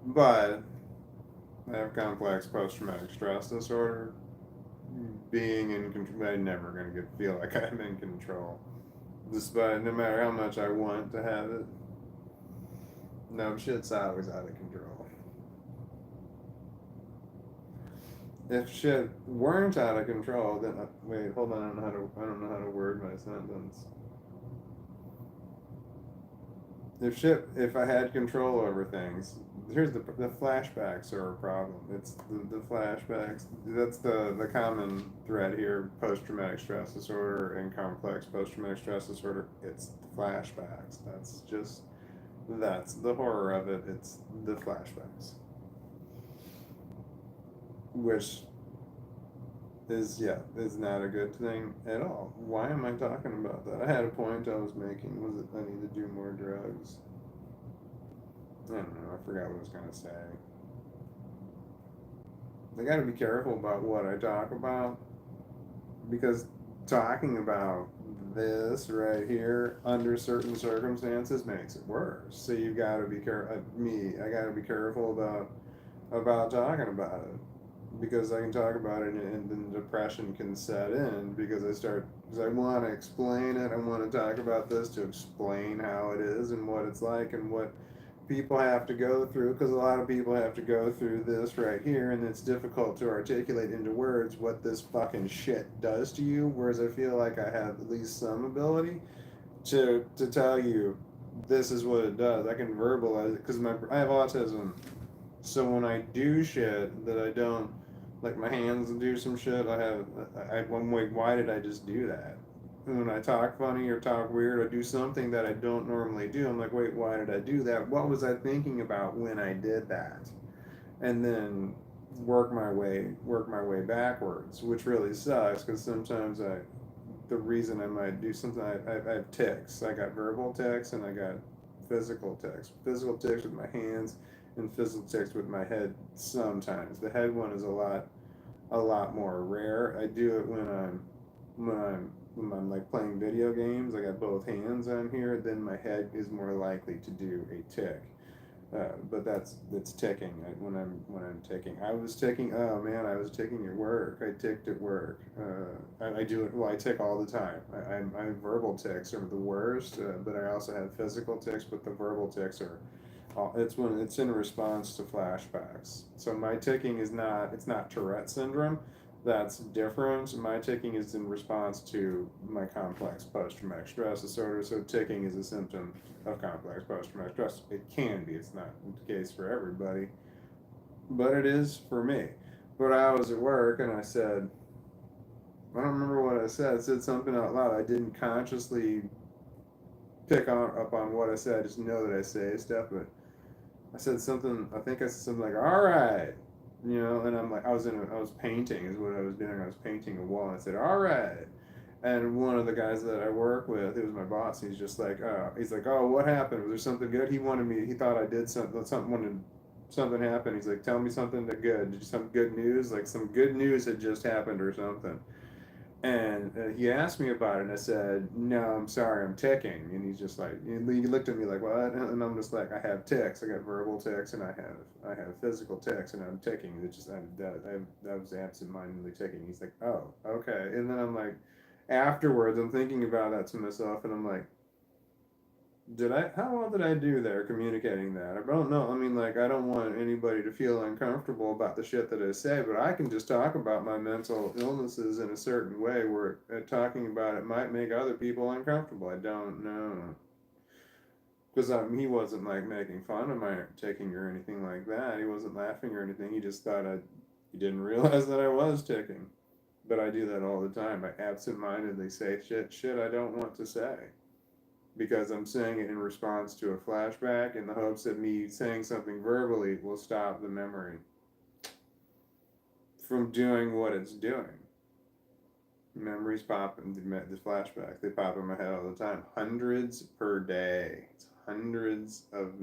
But I have complex post-traumatic stress disorder. Being in control, I'm never gonna feel like I'm in control, despite no matter how much I want to have it. No, shit's always out of control. If shit weren't out of control, then wait, hold on. I don't know how to word my sentence. If I had control over things, here's the flashbacks are a problem. It's the flashbacks. That's the common thread here: post traumatic stress disorder and complex post traumatic stress disorder. It's the flashbacks. That's the horror of it. It's the flashbacks, which is not a good thing at all. Why am I talking about that? I had a point I was making. Was it I need to do more drugs? I don't know. I forgot what I was gonna say. I got to be careful about what I talk about because talking about this right here under certain circumstances makes it worse. So you got to be careful. I got to be careful about talking about it because I can talk about it and then depression can set in because I want to explain it. I want to talk about this to explain how it is and what it's like and what people have to go through because a lot of people have to go through this right here and it's difficult to articulate into words what this fucking shit does to you, whereas I feel like I have at least some ability to tell you this is what it does. I can verbalize it because I have autism, so when I do shit that I don't, like my hands do some shit, I'm like, why did I just do that? And when I talk funny or talk weird or do something that I don't normally do, I'm like, wait, why did I do that? What was I thinking about when I did that? And then work my way backwards, which really sucks because sometimes the reason I might do something, I have tics. I got verbal tics and I got physical tics. Physical tics with my hands and physical tics with my head sometimes. The head one is a lot more rare. I do it when I'm like playing video games. I got both hands on here. Then my head is more likely to do a tick. But that's ticking. When I'm ticking, I was ticking. Oh man, I was ticking at work. I ticked at work. I do it. Well, I tick all the time. I verbal ticks are the worst, but I also have physical ticks. But the verbal ticks are it's in response to flashbacks. So my ticking is not it's not Tourette syndrome. That's different. My ticking is in response to my complex post-traumatic stress disorder. So ticking is a symptom of complex post-traumatic stress. It can be. It's not the case for everybody, but it is for me. But I was at work and I said, I don't remember what I said. I said something out loud. I didn't consciously up on what I said. I just know that I say stuff, but I said something. I think I said something like, "All right," and I'm like, I was painting, is what I was doing. I was painting a wall, and I said, "All right," and one of the guys that I work with, it was my boss. He's like, "Oh, what happened? Was there something good?" He thought I did something happened. He's like, "Tell me something good. Did you some good news? Like some good news had just happened or something." And he asked me about it, and I said, "No, I'm sorry, I'm ticking." And he's just like, he looked at me like, "What?" And I'm just like, "I have tics. I got verbal tics, and I have physical tics, and I'm ticking. It's just I was absent-mindedly ticking." He's like, "Oh, okay." And then I'm like, afterwards, I'm thinking about that to myself, and I'm like, how well did I do there communicating that? I don't know. I mean, like, I don't want anybody to feel uncomfortable about the shit that I say, but I can just talk about my mental illnesses in a certain way where talking about it might make other people uncomfortable. I don't know. Because he wasn't like making fun of my ticking or anything like that. He wasn't laughing or anything. He just thought he didn't realize that I was ticking. But I do that all the time. I absentmindedly say shit I don't want to say because I'm saying it in response to a flashback in the hopes that me saying something verbally will stop the memory from doing what it's doing. Memories pop in the flashbacks. They pop in my head all the time. Hundreds per day. It's hundreds of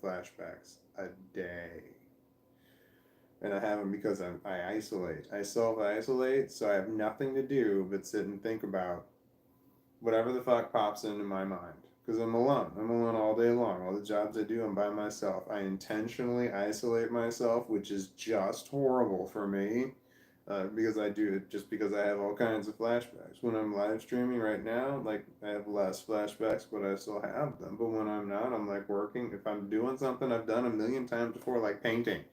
flashbacks a day. And I have them because I isolate. I self-isolate, so I have nothing to do but sit and think about whatever the fuck pops into my mind. Because I'm alone. I'm alone all day long. All the jobs I do, I'm by myself. I intentionally isolate myself, which is just horrible for me. Because I do it just because I have all kinds of flashbacks. When I'm live streaming right now, like I have less flashbacks, but I still have them. But when I'm not, I'm like working. If I'm doing something I've done a million times before, like painting,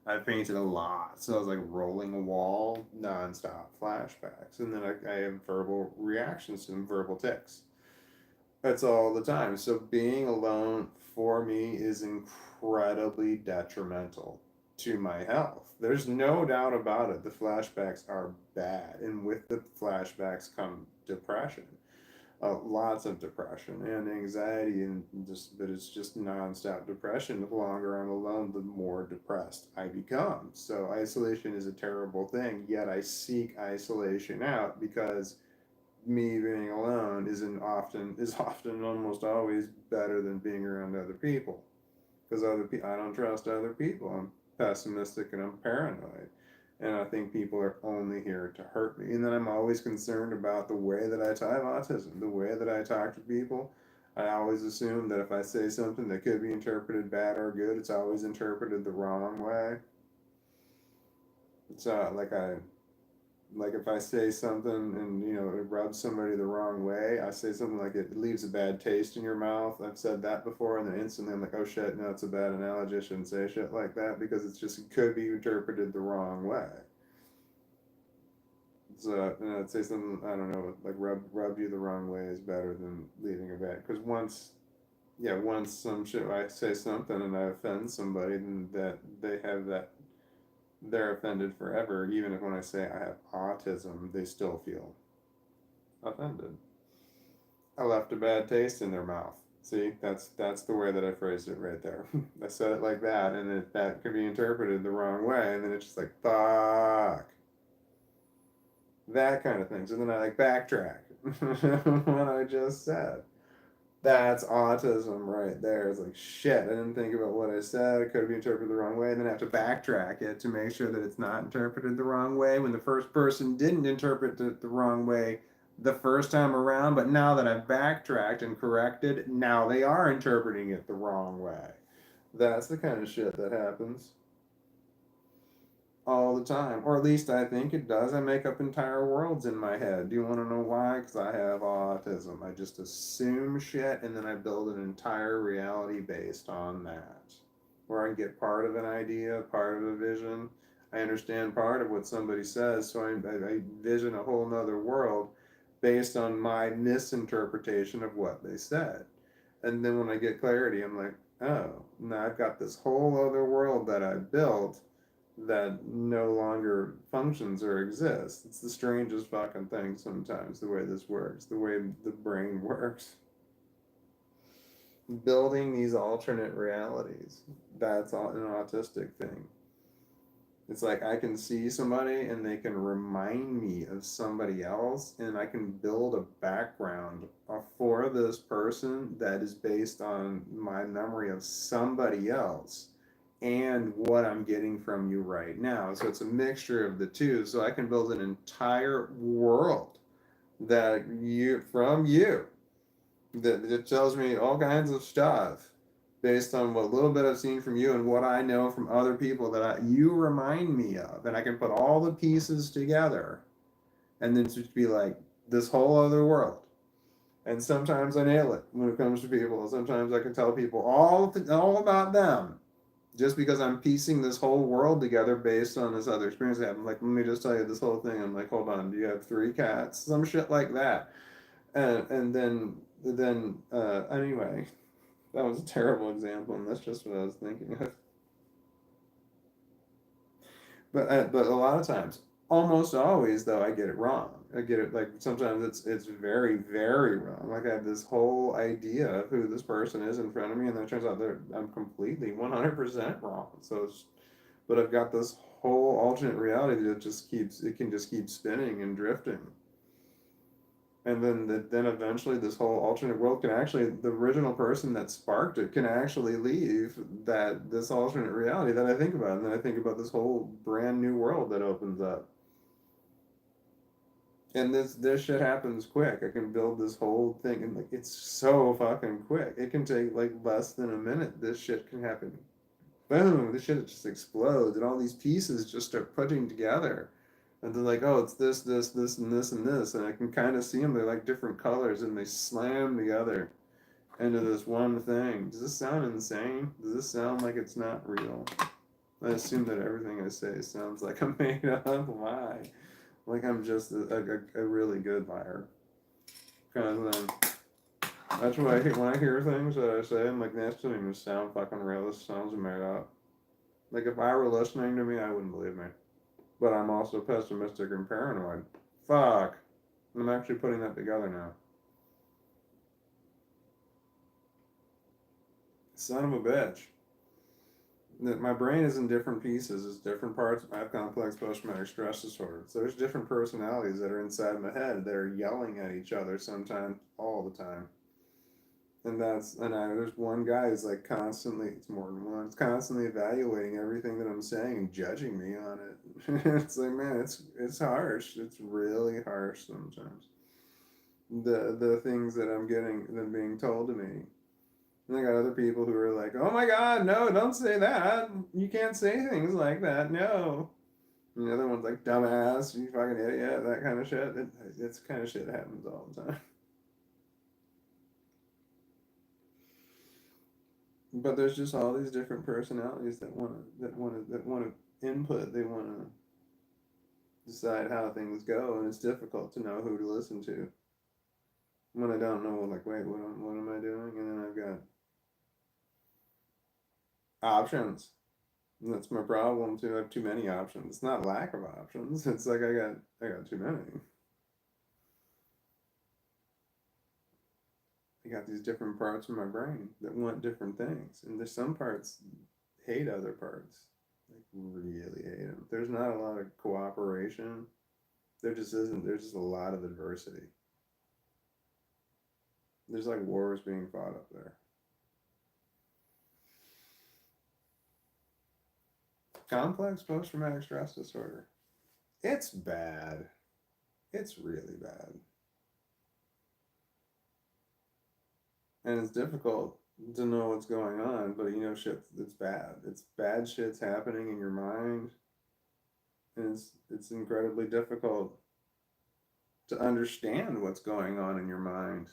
I've painted a lot. So I was like rolling a wall, nonstop flashbacks. And then I have verbal reactions to them, verbal tics. That's all the time. So being alone for me is incredibly detrimental to my health. There's no doubt about it. The flashbacks are bad. And with the flashbacks come depression. Lots of depression and anxiety, and just but it's just nonstop depression. The longer I'm alone, the more depressed I become. So isolation is a terrible thing, yet I seek isolation out because me being alone is often almost always better than being around other people, because I don't trust other people. I'm pessimistic and I'm paranoid, and I think people are only here to hurt me. And then I'm always concerned about the way that I have autism, the way that I talk to people. I always assume that if I say something that could be interpreted bad or good, it's always interpreted the wrong way. It's like if I say something and it rubs somebody the wrong way, I say something like it leaves a bad taste in your mouth. I've said that before, and then instantly I'm like, oh shit, no, it's a bad analogy. I shouldn't say shit like that because it could be interpreted the wrong way. So I'd say something, I don't know, like rub you the wrong way is better than leaving a bad. Because once some shit I say something and I offend somebody, then that they have that they're offended forever. Even if when I say I have autism, they still feel offended. I left a bad taste in their mouth. See, that's the way that I phrased it right there. I said it like that, and that could be interpreted the wrong way, and then it's just like fuck, that kind of thing. So then I like backtrack what I just said. That's autism right there. It's like shit. I didn't think about what I said. It could be interpreted the wrong way, and then I have to backtrack it to make sure that it's not interpreted the wrong way when the first person didn't interpret it the wrong way the first time around. But now that I've backtracked and corrected, now they are interpreting it the wrong way. That's the kind of shit that happens all the time, or at least I think it does. I make up entire worlds in my head. Do you want to know why? Because I have autism. I just assume shit and then I build an entire reality based on that. Where I get part of an idea, part of a vision. I understand part of what somebody says, so I vision a whole nother world based on my misinterpretation of what they said. And then when I get clarity, I'm like, oh, now I've got this whole other world that I built that no longer functions or exists. It's the strangest fucking thing sometimes, the way this works, the way the brain works. Building these alternate realities, that's an autistic thing. It's like I can see somebody and they can remind me of somebody else, and I can build a background for this person that is based on my memory of somebody else and what I'm getting from you right now. So it's a mixture of the two. So I can build an entire world from you that tells me all kinds of stuff based on what little bit I've seen from you and what I know from other people that you remind me of. And I can put all the pieces together and then just be like this whole other world. And sometimes I nail it when it comes to people. Sometimes I can tell people all about them just because I'm piecing this whole world together based on this other experience I have. I'm like, let me just tell you this whole thing. I'm like, hold on, do you have 3 cats? Some shit like that. And then anyway, That was a terrible example, and that's just what I was thinking of. But a lot of times, almost always though, I get it wrong. I get it like sometimes it's very very wrong. Like I have this whole idea of who this person is in front of me, and then it turns out I'm completely 100% wrong. So it's but I've got this whole alternate reality that just keeps it can just keep spinning and drifting. And then eventually this whole alternate world can actually the original person that sparked it can actually leave that this alternate reality that I think about, and then I think about this whole brand new world that opens up. And this shit happens quick. I can build this whole thing, and like it's so fucking quick. It can take like less than a minute. This shit can happen. Boom! This shit just explodes, and all these pieces just start putting together. And they're like, oh, it's this, and this, and this, and I can kind of see them. They're like different colors, and they slam together into this one thing. Does this sound insane? Does this sound like it's not real? I assume that everything I say sounds like a made up lie. Like I'm just a really good liar. Kind of thing. That's why when I hear things that I say, I'm like, that doesn't even sound fucking real. This sounds made up. Like if I were listening to me, I wouldn't believe me. But I'm also pessimistic and paranoid. Fuck. I'm actually putting that together now. Son of a bitch. That my brain is in different pieces. It's different parts. I have complex post-traumatic stress disorder. So there's different personalities that are inside my head that are yelling at each other sometimes, all the time. There's one guy who's like constantly, it's more than one, it's constantly evaluating everything that I'm saying and judging me on it. It's like, man, it's harsh. It's really harsh sometimes. The things that I'm getting, that being told to me. And I got other people who are like, oh my God, no, don't say that. You can't say things like that. No. And the other one's like, dumbass, you fucking idiot, that kind of shit. It's kind of shit that happens all the time. But there's just all these different personalities that want to input. They want to decide how things go, and it's difficult to know who to listen to when I don't know. Like, wait, what am I doing? And then I've got options. And that's my problem too. I have too many options. It's not lack of options. It's like I got too many. I got these different parts of my brain that want different things, and there's some parts hate other parts, like really hate them. There's not a lot of cooperation. There just isn't. There's just a lot of adversity. There's like wars being fought up there. Complex post traumatic stress disorder. It's bad. It's really bad. And it's difficult to know what's going on, but you know, shit, it's bad. It's bad shit's happening in your mind, and it's incredibly difficult to understand what's going on in your mind.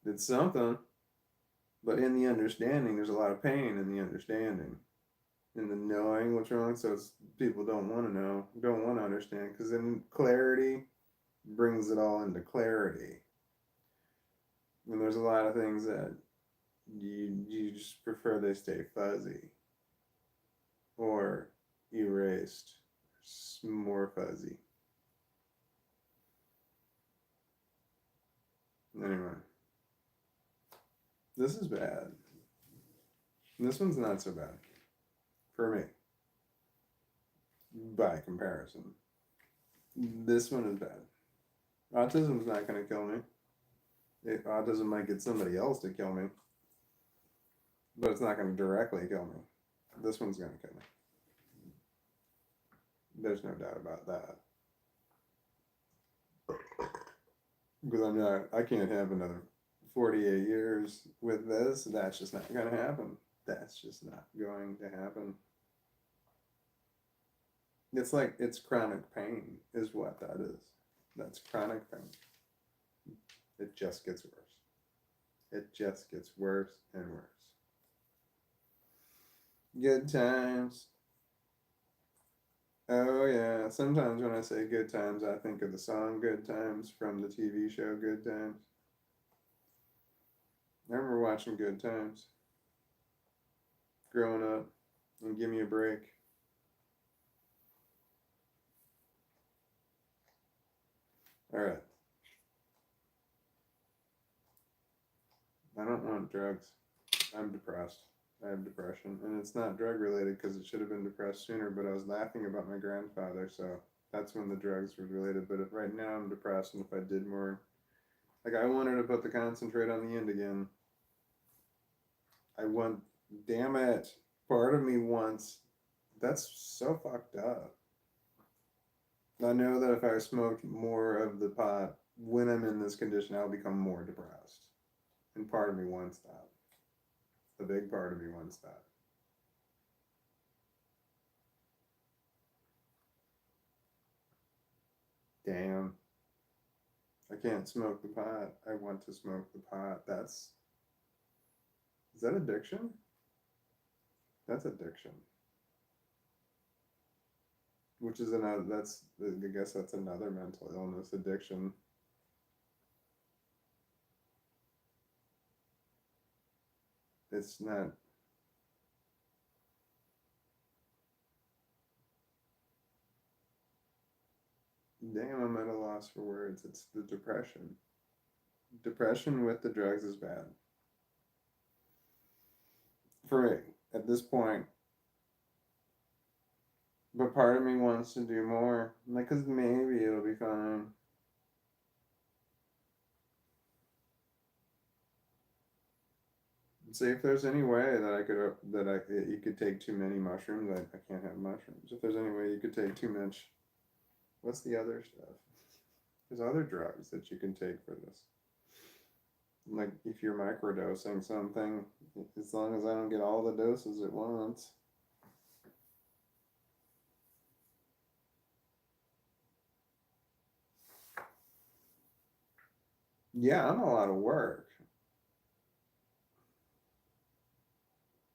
It's something, but in the understanding, there's a lot of pain in the understanding, in the knowing what's wrong. So people don't want to know, don't want to understand, because then clarity brings it all into clarity. And there's a lot of things that you just prefer they stay fuzzy or erased, more fuzzy. Anyway, this is bad. This one's not so bad for me by comparison. This one is bad. Autism's not going to kill me. Autism might get somebody else to kill me, but it's not going to directly kill me. This one's going to kill me. There's no doubt about that. Because I can't have another 48 years with this. That's just not going to happen. That's just not going to happen. It's like, it's chronic pain is what that is. That's chronic pain. It just gets worse. It just gets worse and worse. Good times. Oh yeah. Sometimes when I say good times, I think of the song Good Times from the TV show Good Times. I remember watching Good Times growing up, and Give Me a Break. All right. I don't want drugs. I'm depressed. I have depression, and it's not drug related because it should have been depressed sooner. But I was laughing about my grandfather, so that's when the drugs were related. But right now I'm depressed, and if I did more, like I wanted to put the concentrate on the end again. I want, damn it. Part of me wants. That's so fucked up. I know that if I smoked more of the pot when I'm in this condition, I'll become more depressed. And part of me wants that. The big part of me wants that. Damn. I can't smoke the pot. I want to smoke the pot. Is that addiction? That's addiction. Which is another, I guess that's another mental illness, addiction. It's not, damn, I'm at a loss for words. It's the depression. Depression with the drugs is bad. For me, at this point. But part of me wants to do more. Like, cause maybe it'll be fine. See if there's any way that you could take too many mushrooms. I can't have mushrooms. If there's any way you could take too much, what's the other stuff? There's other drugs that you can take for this. Like if you're microdosing something, as long as I don't get all the doses at once. Yeah, I'm a lot of work.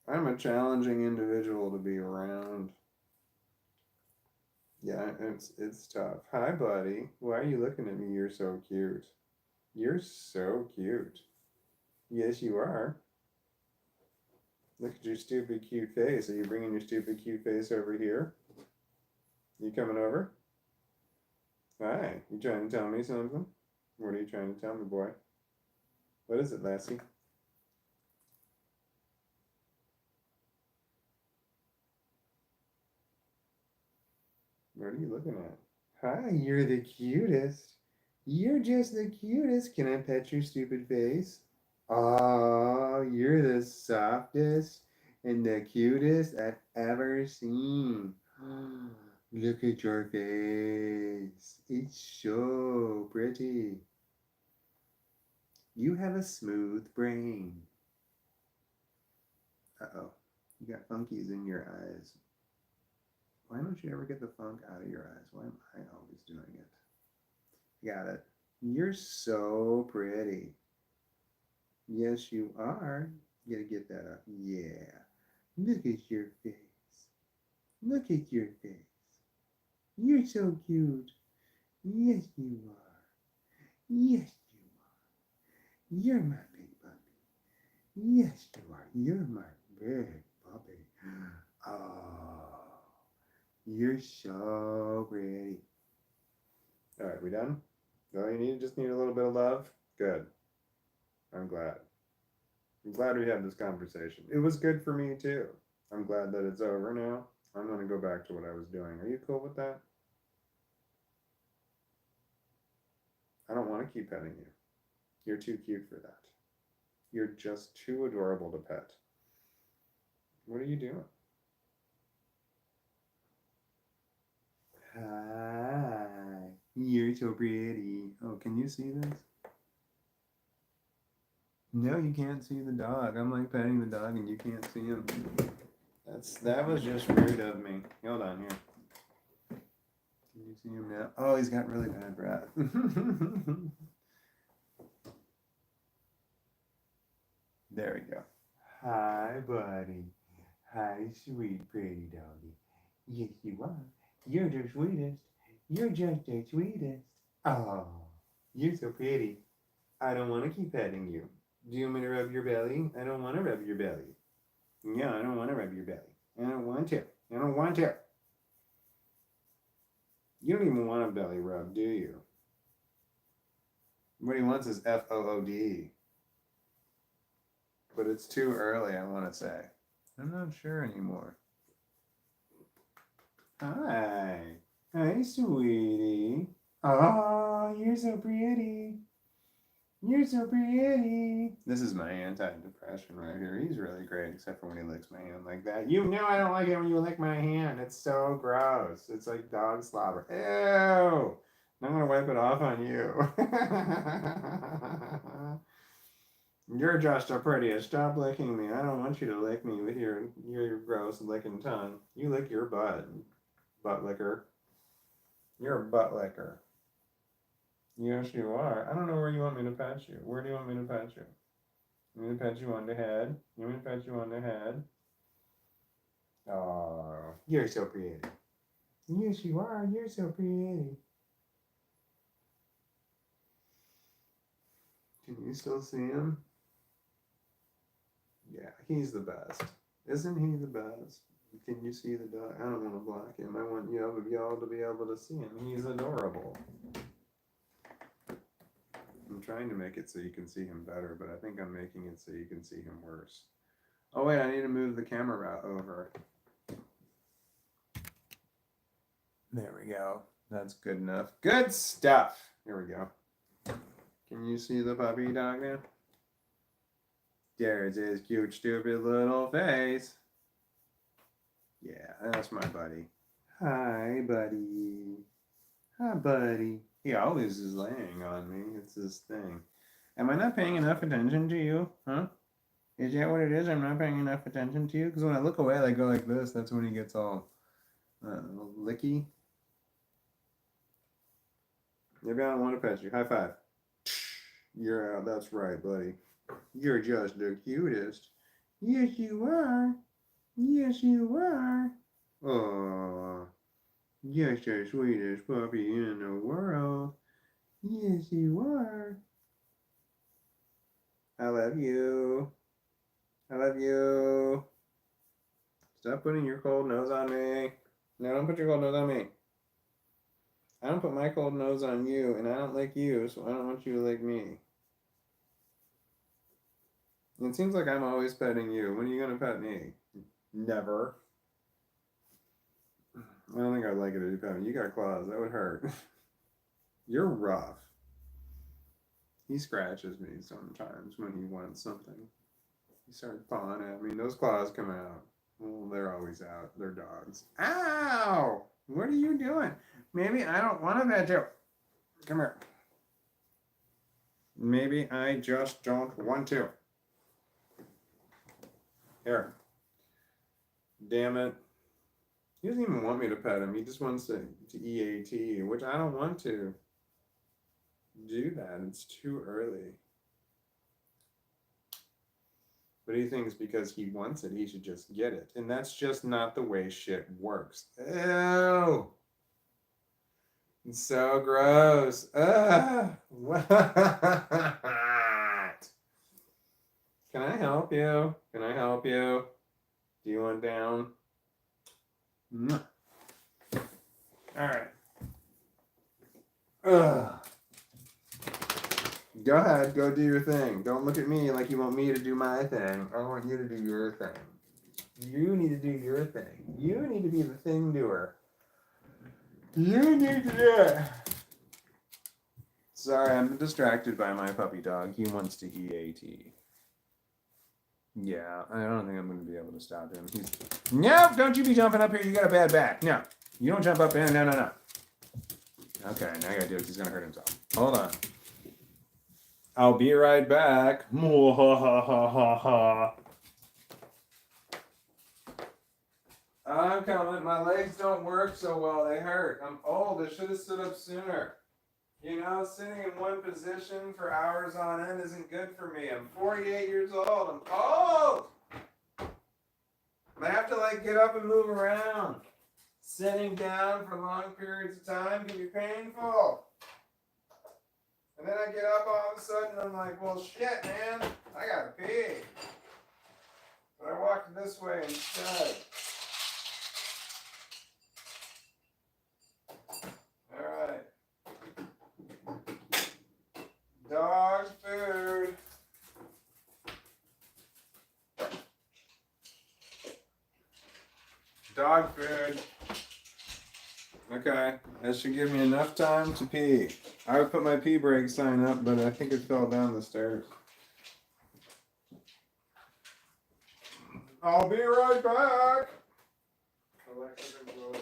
I'm a challenging individual to be around. Yeah, it's tough. Hi, buddy. Why are you looking at me? You're so cute. You're so cute. Yes, you are. Look at your stupid cute face. Are you bringing your stupid cute face over here? You coming over? Hi. You trying to tell me something? What are you trying to tell me, boy? What is it, Lassie? What are you looking at? Hi, you're the cutest. You're just the cutest. Can I pet your stupid face? Oh, you're the softest and the cutest I've ever seen. Look at your face. It's so pretty. You have a smooth brain. Uh-oh. You got funkies in your eyes. Why don't you ever get the funk out of your eyes? Why am I always doing it? Got it. You're so pretty. Yes, you are. You gotta get that up. Yeah. Look at your face. Look at your face. You're so cute. Yes, you are. Yes, you are. You're my big puppy. Yes, you are. You're my big puppy. Oh, you're so pretty. All right, we done? All you need, just need a little bit of love? Good. I'm glad. I'm glad we had this conversation. It was good for me too. I'm glad that it's over now. I'm going to go back to what I was doing. Are you cool with that? I don't want to keep petting you. You're too cute for that. You're just too adorable to pet. What are you doing? Hi. You're so pretty. Oh, can you see this? No, you can't see the dog. I'm like petting the dog and you can't see him. That was just rude of me. Hold on here. Can you see him now? Oh, he's got really bad breath. There we go. Hi, buddy. Hi, sweet, pretty doggy. Yes, you are. You're the sweetest. You're just the sweetest. Oh, you're so pretty. I don't want to keep petting you. Do you want me to rub your belly? I don't want to rub your belly. Yeah, I don't want to rub your belly. I don't want to. I don't want to. You don't even want a belly rub, do you? What he wants is FOOD. But it's too early, I want to say. I'm not sure anymore. Hi. Hi, sweetie. Oh, you're so pretty. You're so pretty. This is my anti-depression right here. He's really great, except for when he licks my hand like that. You know I don't like it when you lick my hand. It's so gross. It's like dog slobber. Ew. I'm going to wipe it off on you. You're just the prettiest. Stop licking me. I don't want you to lick me with your gross licking tongue. You lick your butt licker. You're a butt licker. Yes, you are. I don't know where you want me to pat you. Where do you want me to pat you? You want me to pat you on the head? You want me to pat you on the head? Oh, you're so pretty. Yes, you are. You're so pretty. Can you still see him? Yeah, he's the best. Isn't he the best? Can you see the dog? I don't want to block him. I want y'all to be able to see him. He's adorable. I'm trying to make it so you can see him better, but I think I'm making it so you can see him worse. Oh wait, I need to move the camera over. There we go. That's good enough. Good stuff. Here we go. Can you see the puppy dog now? There's his cute, stupid little face. Yeah, that's my buddy. Hi, buddy. Hi, buddy. He always is laying on me. It's his thing. Am I not paying enough attention to you? Huh? Is that what it is? I'm not paying enough attention to you? Because when I look away, I go like this. That's when he gets all licky. Maybe I don't want to pet you. High five. You're out. That's right, buddy. You're just the cutest. Yes, you are. Yes, you are. Oh, you're the sweetest puppy in the world. Yes, you are. I love you. I love you. Stop putting your cold nose on me. No, don't put your cold nose on me. I don't put my cold nose on you, and I don't like you, so I don't want you to like me. It seems like I'm always petting you. When are you going to pet me? Never. I don't think I'd like it if you pet me. You got claws. That would hurt. You're rough. He scratches me sometimes when he wants something. He starts pawing at me. Those claws come out. Well, they're always out. They're dogs. Ow! What are you doing? Maybe I don't want to pet you. Come here. Maybe I just don't want to. Here. Damn it. He doesn't even want me to pet him. He just wants to EAT, which I don't want to do that. It's too early. But he thinks because he wants it, he should just get it. And that's just not the way shit works. Ew! It's so gross. What? Can I help you? Can I help you? Do you want down? No. All right. Ugh. Go ahead, go do your thing. Don't look at me like you want me to do my thing. I want you to do your thing. You need to do your thing. You need to be the thing doer. You need to do it. Sorry, I'm distracted by my puppy dog. He wants to EAT. Yeah, I don't think I'm going to be able to stop him. No, don't you be jumping up here. You got a bad back. No, you don't jump up there. No. Okay, now I got to do it. He's going to hurt himself. Hold on. I'll be right back. I'm coming. My legs don't work so well. They hurt. I'm old. I should have stood up sooner. You know, sitting in one position for hours on end isn't good for me. I'm 48 years old. I'm old. I have to get up and move around. Sitting down for long periods of time can be painful. And then I get up all of a sudden and I'm like, well, shit, man. I gotta pee. But I walked this way instead. Alright. Dog food. Dog food. Okay, that should give me enough time to pee. I would put my pee break sign up, but I think it fell down the stairs. I'll be right back. Alexa, blow it up.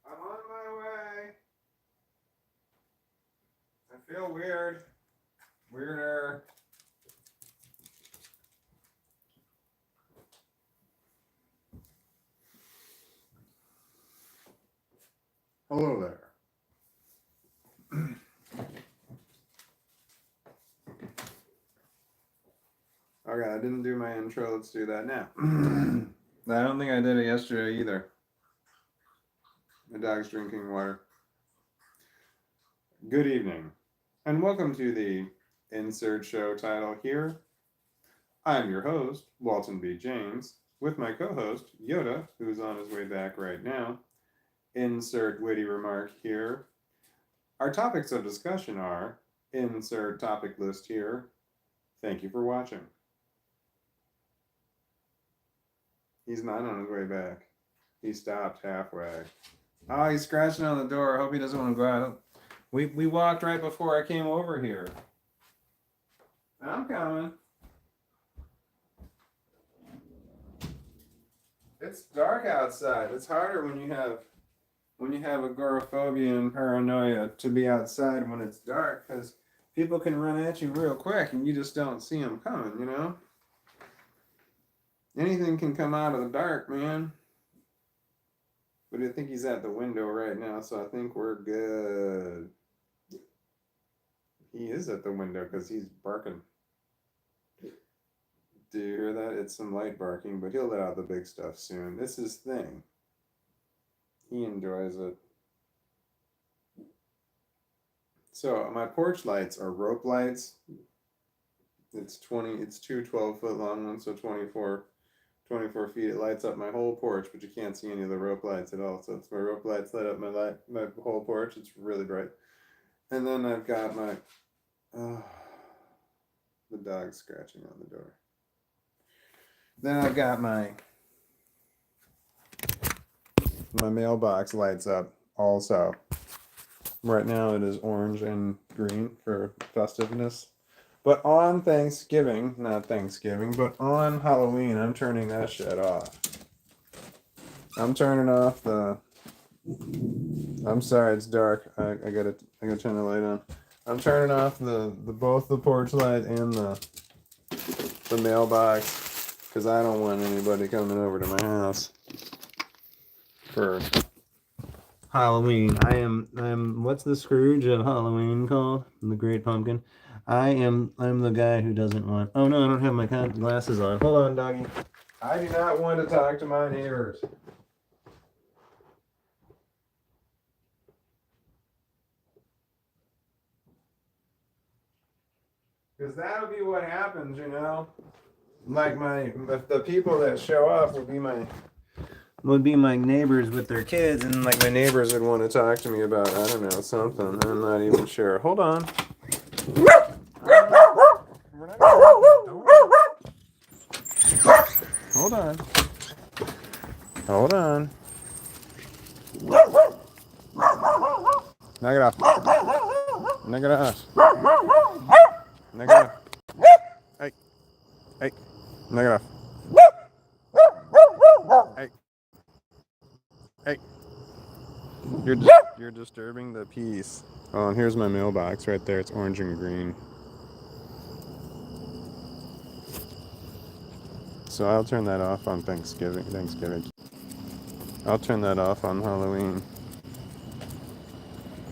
I'm on my way. I feel weird. Weirder. Hello there. Okay, I didn't do my intro. Let's do that now. I don't think I did it yesterday either. My dog's drinking water. Good evening, and welcome to the insert show title here. I'm your host, Walton B. James, with my co-host, Yoda, who's on his way back right now. Insert witty remark here. Our topics of discussion are, insert topic list here. Thank you for watching. He's not on his way back. He stopped halfway. Oh, he's scratching on the door. I hope he doesn't want to go out. We walked right before I came over here. I'm coming. It's dark outside. It's harder when you have agoraphobia and paranoia to be outside when it's dark, because people can run at you real quick and you just don't see them coming, you know? Anything can come out of the dark, man. But I think he's at the window right now, so I think we're good. He is at the window because he's barking. Do you hear that? It's some light barking, but he'll let out the big stuff soon. This is his thing. He enjoys it. So my porch lights are rope lights. It's two 12-foot long ones, so 24 feet. It lights up my whole porch, but you can't see any of the rope lights at all. So it's my rope lights light up my whole porch. It's really bright. And then I've got my the dog scratching on the door. Then I've got my mailbox lights up also. Right now it is orange and green for festiveness. But on Thanksgiving, not Thanksgiving, but on Halloween, I'm turning that shit off. I'm turning off the... I'm sorry, it's dark. I gotta turn the light on. I'm turning off both the porch light and the mailbox, because I don't want anybody coming over to my house for Halloween. I'm what's the Scrooge of Halloween called? The Great Pumpkin. I'm the guy who doesn't want... Oh no, I don't have my glasses on. Hold on, doggy. I do not want to talk to my neighbors. Because that'll be what happens, you know? Like the people that show up would be my neighbors with their kids, and like my neighbors would want to talk to me about, I don't know, something. I'm not even sure. Hold on. Hold on. Hold on. Knock it off. Knock it off. Knock it off. Hey. Hey. Knock it off. Hey. Hey. You're disturbing the peace. Oh, and here's my mailbox right there. It's orange and green. So I'll turn that off on Thanksgiving. I'll turn that off on Halloween.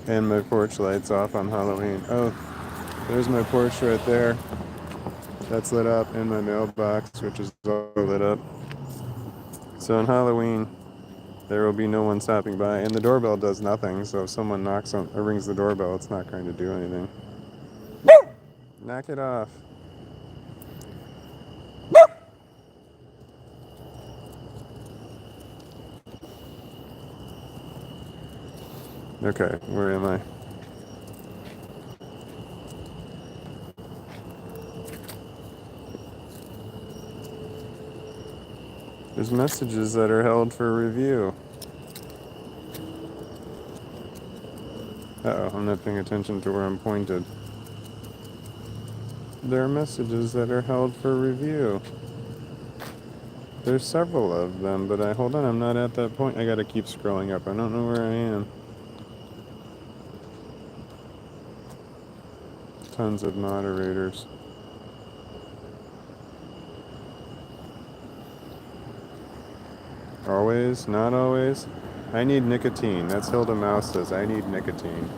And my porch light's off on Halloween. Oh, there's my porch right there. That's lit up, and my mailbox, which is all lit up. So on Halloween, there will be no one stopping by, and the doorbell does nothing. So if someone knocks on or rings the doorbell, it's not going to do anything. Knock it off. Okay, where am I? There's messages that are held for review. Uh-oh, I'm not paying attention to where I'm pointed. There are messages that are held for review. There's several of them, but hold on, I'm not at that point. I gotta keep scrolling up. I don't know where I am. Tons of moderators. Always? Not always? I need nicotine. That's Hilda Mouse says. I need nicotine.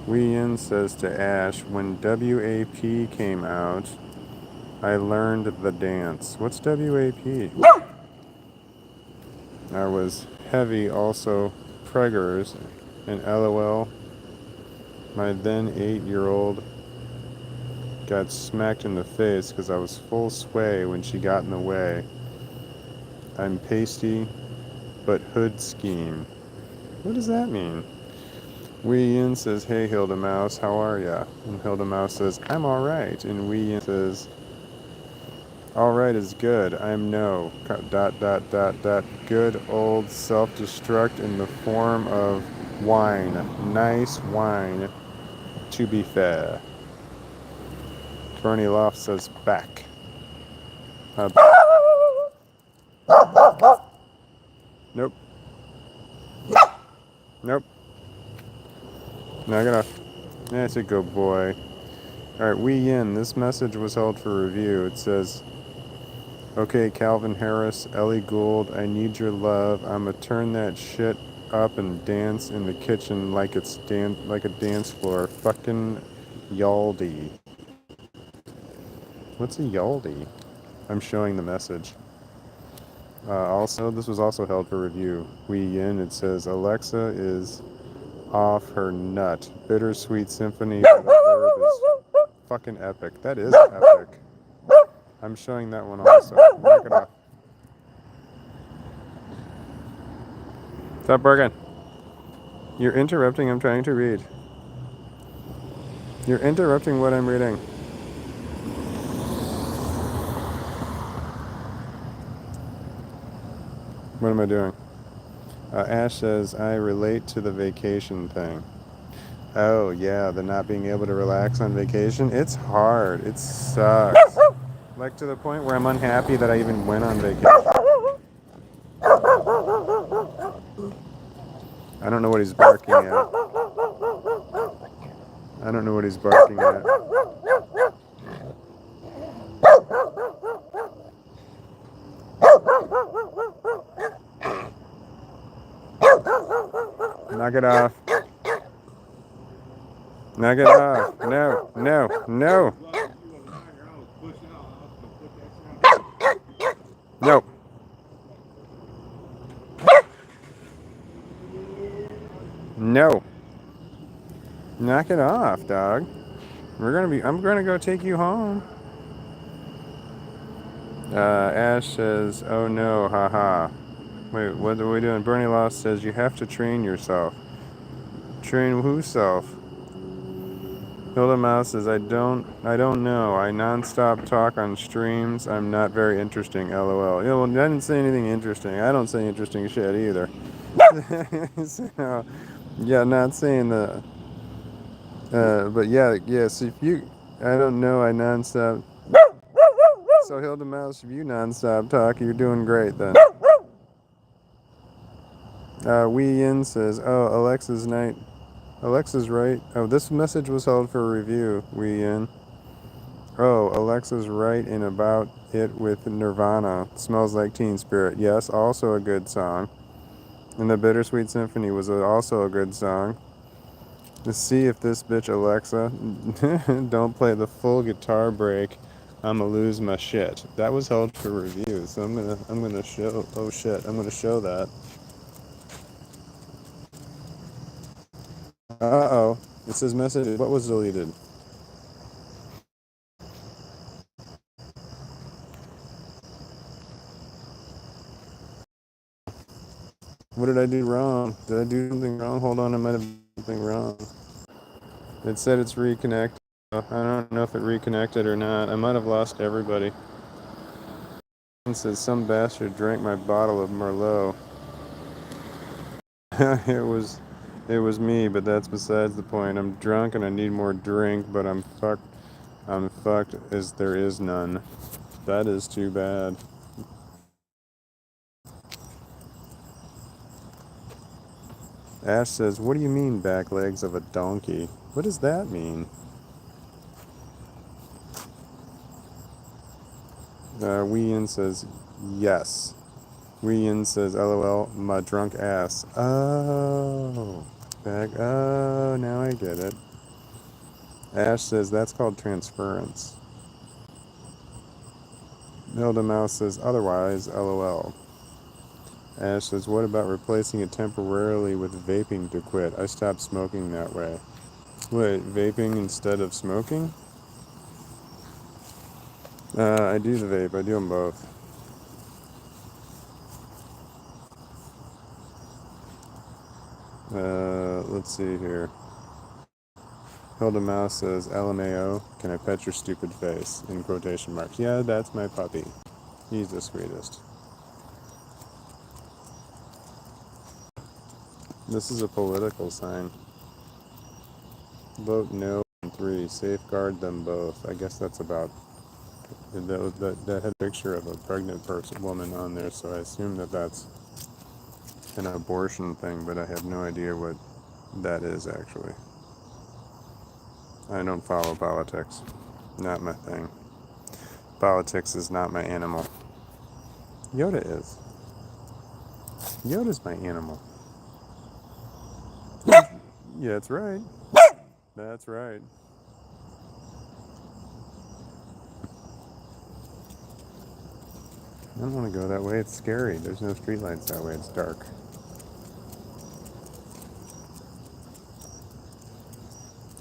Wee Yin says to Ash, when WAP came out, I learned the dance. What's WAP? I was heavy, also preggers, and LOL. My then 8-year-old got smacked in the face because I was full sway when she got in the way. I'm pasty, but hood scheme. What does that mean? Wee Yin says, hey Hilda Mouse, how are ya? And Hilda Mouse says, I'm alright. And Wee Yin says, alright is good. I'm no. ... Good old self-destruct in the form of wine. Nice wine, to be fair. Bernie Loft says, back. Nope. Nope. Knock it off. That's a good boy. Alright, Wee Yin, this message was held for review. It says, okay, Calvin Harris, Ellie Gould, I need your love. I'ma turn that shit up and dance in the kitchen like it's like a dance floor. Fucking Yaldi. What's a Yaldi? I'm showing the message. Also, this was also held for review. Wee Yin, it says, Alexa is off her nut. Bittersweet symphony for the verb is fucking epic. That is epic. I'm showing that one also. Knock it off. Stop barking. You're interrupting. I'm trying to read. You're interrupting what I'm reading. What am I doing? Ash says, I relate to the vacation thing. Oh, yeah, the not being able to relax on vacation. It's hard. It sucks. Like to the point where I'm unhappy that I even went on vacation. I don't know what he's barking at. I don't know what he's barking at. Knock it off. Knock it off. No, no, no. No. No. Knock it off, dog. I'm gonna go take you home. Ash says, oh no, haha. Wait, what are we doing? Bernie Lost says, you have to train yourself. Train whose self? Hilda Mouse says, I don't know. I non-stop talk on streams. I'm not very interesting, lol. Yeah, well, I didn't say anything interesting. I don't say interesting shit either. So, yeah, not saying but yeah, yes. If you, I don't know, I nonstop. So Hilda Mouse, if you nonstop talk, you're doing great then. Wee Yin says, "Oh, Alexa's night. Alexa's right. Oh, this message was held for review. Wee Yin. Oh, Alexa's right in about it with Nirvana. Smells like Teen Spirit. Yes, also a good song. And the Bittersweet Symphony was also a good song. Let's see if this bitch Alexa don't play the full guitar break. I'ma lose my shit. That was held for review, so I'm gonna show. Oh shit, I'm gonna show that. Uh oh, it says message. What was deleted? What did I do wrong? Did I do something wrong? Hold on, I might have done something wrong. It said it's reconnected. I don't know if it reconnected or not. I might have lost everybody. It says some bastard drank my bottle of Merlot. it was me, but that's besides the point. I'm drunk and I need more drink, but I'm fucked. I'm fucked as there is none. That is too bad. Ash says, "What do you mean back legs of a donkey? What does that mean?" Wee In says, "Yes." Wee In says, "LOL, my drunk ass." Oh, back. Oh, now I get it. Ash says that's called transference. Hilda Mouse says otherwise, LOL. Ash says, what about replacing it temporarily with vaping to quit? I stopped smoking that way. Wait, vaping instead of smoking? I do the vape. I do them both. Let's see here. Hilda Mouse says, LMAO, can I pet your stupid face? In quotation marks. Yeah, that's my puppy. He's the sweetest. This is a political sign. Vote no on 3. Safeguard them both. I guess that's about... That had a picture of a pregnant woman on there, so I assume that that's an abortion thing, but I have no idea what that is actually. I don't follow politics. Not my thing. Politics is not my animal. Yoda is. Yoda's my animal. Yeah, that's right. That's right. I don't want to go that way. It's scary. There's no streetlights that way. It's dark.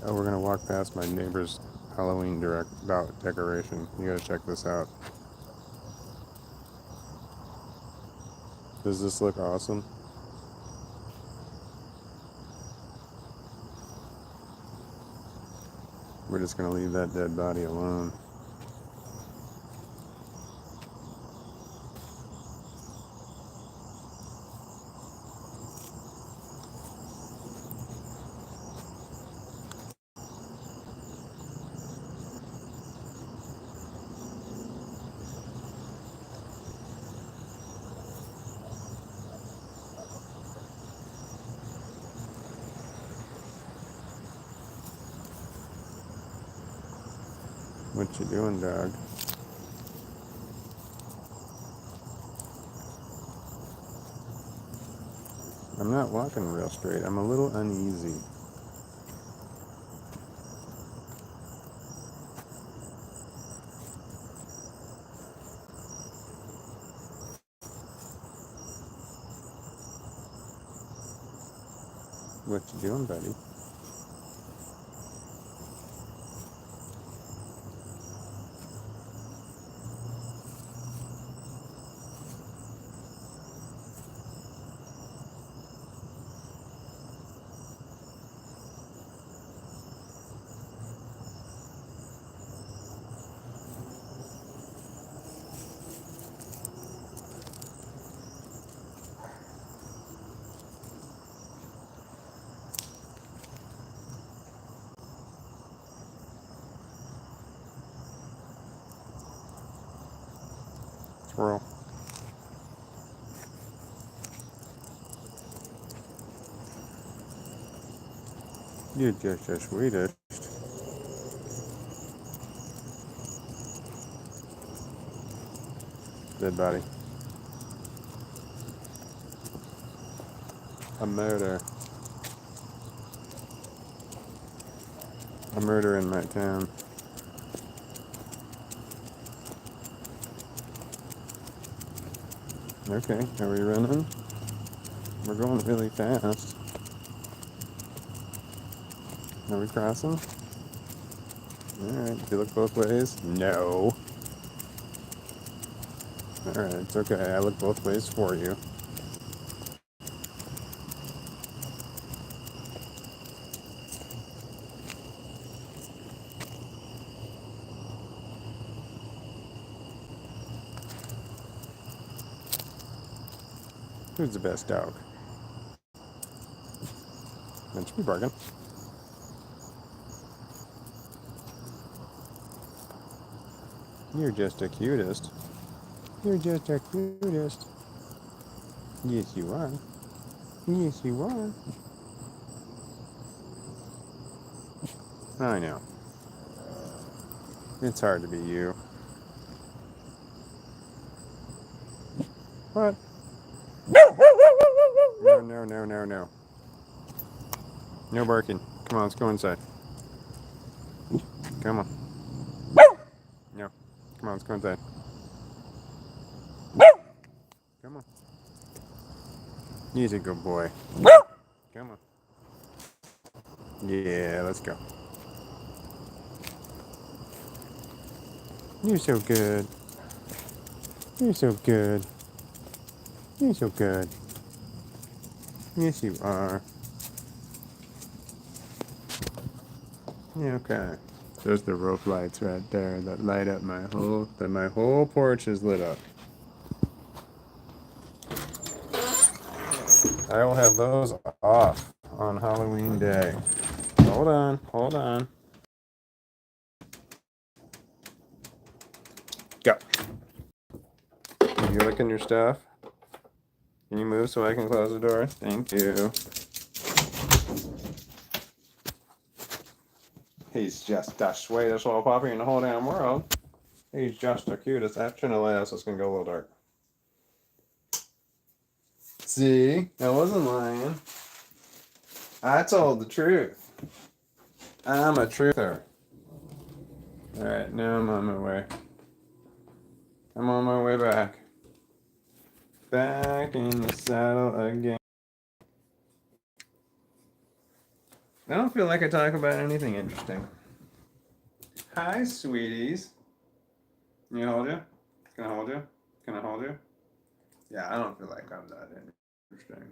Oh, we're gonna walk past my neighbor's Halloween decoration. You gotta check this out. Does this look awesome? We're just gonna leave that dead body alone. What you doing, dog? I'm not walking real straight. I'm a little uneasy. What you doing, buddy? Squirrel. You're just the sweetest. Dead body. A murder. A murder in my town. Okay, are we running? We're going really fast. Are we crossing? Alright, do you look both ways? No. Alright, it's okay. I look both ways for you. Who's the best dog? That should be bargain. You're just the cutest. You're just the cutest. Yes, you are. Yes, you are. I know. It's hard to be you. What? No, no, no, no, no. No barking. Come on, let's go inside. Come on. No. Come on, let's go inside. Come on. He's a good boy. Come on. Yeah, let's go. You're so good. You're so good. You're so good. Yes, you are. Yeah, okay. There's the rope lights right there that light up my whole porch is lit up. I will have those off on Halloween day. Hold on, hold on. Go. You looking your stuff? Can you move so I can close the door? Thank you. He's just the sweetest little puppy in the whole damn world. He's just the cutest. That shouldn't have last. It's gonna go a little dark. See? I wasn't lying. I told the truth. I'm a truther. Alright, now I'm on my way. I'm on my way back. Back in the saddle again. I don't feel like I talk about anything interesting. Hi, sweeties. Can you hold you? Can I hold you? Can I hold you? Yeah, I don't feel like I'm that interesting.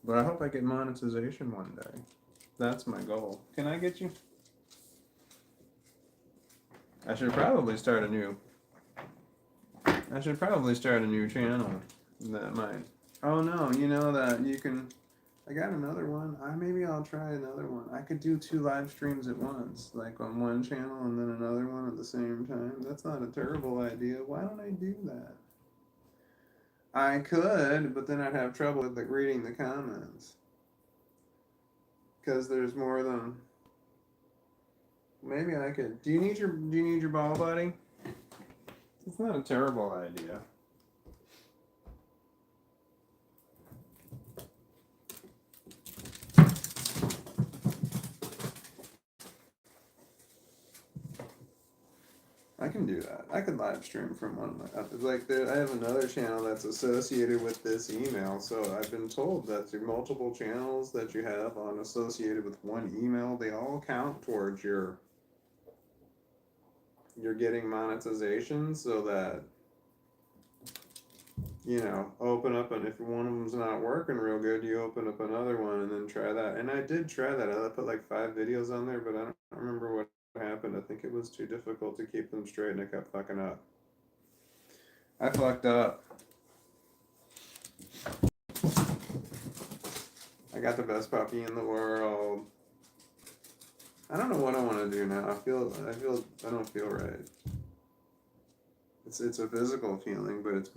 But I hope I get monetization one day. That's my goal. Can I get you? I should probably start a new channel that might. Oh no, you know that you can. I got another one. Maybe I'll try another one. I could do 2 live streams at once, like on one channel and then another one at the same time. That's not a terrible idea. Why don't I do that? I could, but then I'd have trouble with reading the comments. Because there's more than. Maybe I could. Do you need your ball, buddy? It's not a terrible idea. I can do that. I could live stream from one of my. I have another channel that's associated with this email. So I've been told that the multiple channels that you have on associated with one email, they all count towards your. You're getting monetization, so that. Open up, and if one of them's not working real good, you open up another one and then try that. And I did try that. I put like 5 videos on there, but I don't remember what happened. I think it was too difficult to keep them straight, and I kept fucking up. I fucked up. I got the best puppy in the world. I don't know what I want to do now. I don't feel right. it's a physical feeling, but it's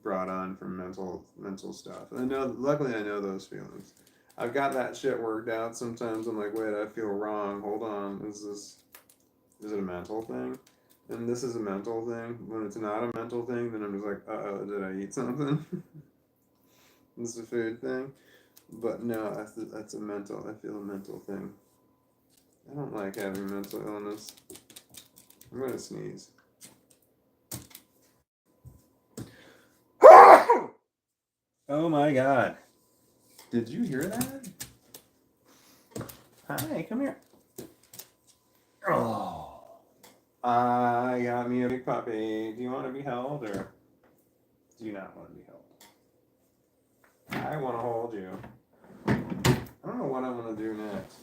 brought on from mental stuff. And I know, luckily, I know those feelings. I've got that shit worked out. Sometimes I'm like, wait, I feel wrong. Hold on, is it a mental thing? And this is a mental thing. When it's not a mental thing, then I'm just like, oh, did I eat something? This is a food thing. But no, that's a mental. I feel a mental thing. I don't like having mental illness. I'm gonna sneeze. Oh my god. Did you hear that? Hi, come here. Oh. I got me a big puppy. Do you want to be held or do you not want to be held? I want to hold you. I don't know what I want to do next.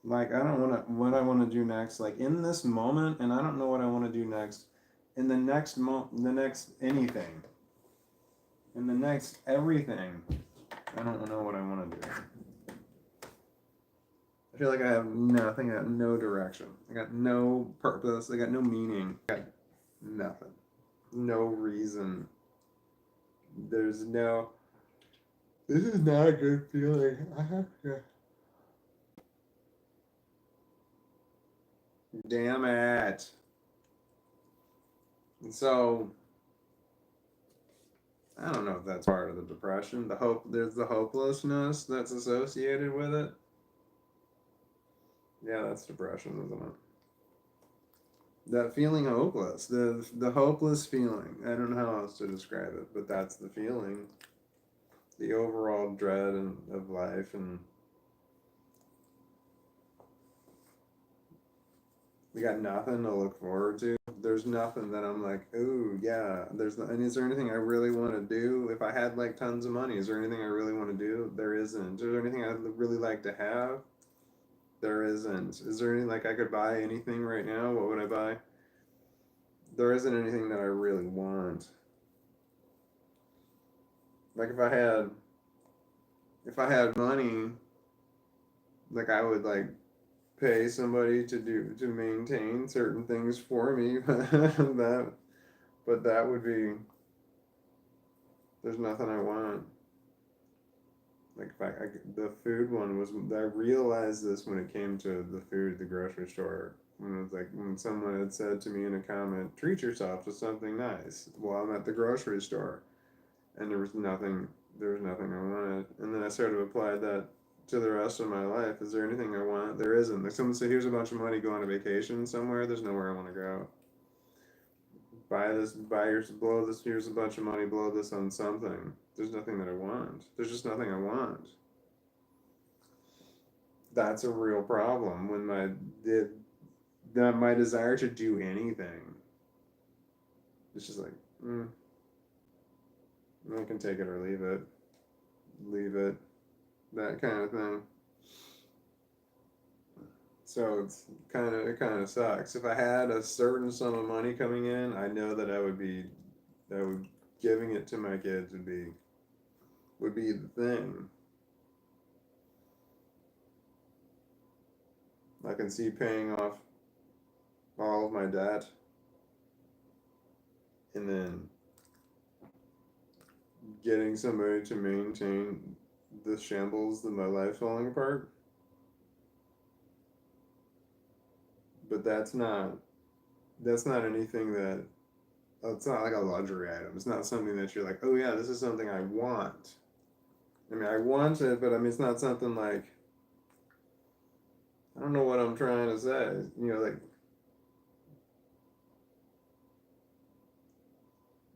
Like, I don't want to, what I want to do next, like in this moment, and I don't know what I want to do next. In the next the next anything. In the next everything. I don't know what I want to do. I feel like I have nothing. I got no direction. I got no purpose. I got no meaning. I got nothing. No reason. There's no. This is not a good feeling. I have to. Damn it. And so, I don't know if that's part of the depression. There's the hopelessness that's associated with it. Yeah, that's depression, isn't it? That feeling hopeless, the hopeless feeling. I don't know how else to describe it, but that's the feeling. The overall dread of life, and we got nothing to look forward to. There's nothing that I'm like, ooh, yeah. And is there anything I really want to do? If I had like tons of money, is there anything I really want to do? There isn't. Is there anything I'd really like to have? There isn't. Is there any, like, I could buy anything right now? What would I buy? There isn't anything that I really want. Like if I had money, like I would like pay somebody to maintain certain things for me. But that would be, there's nothing I want. Like if the food one was, I realized this when it came to the food at the grocery store. When it was like, when someone had said to me in a comment, treat yourself to something nice while I'm at the grocery store. And there was nothing I wanted. And then I sort of applied that to the rest of my life. Is there anything I want? There isn't. Like someone said, here's a bunch of money, go on a vacation somewhere. There's nowhere I want to go. Blow this, here's a bunch of money, blow this on something. There's nothing that I want. There's just nothing I want. That's a real problem when my desire to do anything. It's just like, I can take it or leave it, that kind of thing. So it kind of sucks. If I had a certain sum of money coming in, I know that giving it to my kids would be the thing. I can see paying off all of my debt and then getting somebody to maintain the shambles of my life falling apart. But that's not anything that, it's not like a luxury item. It's not something that you're like, oh yeah, this is something I want. I mean, I want it, but I mean, it's not something like, I don't know what I'm trying to say. You know, like,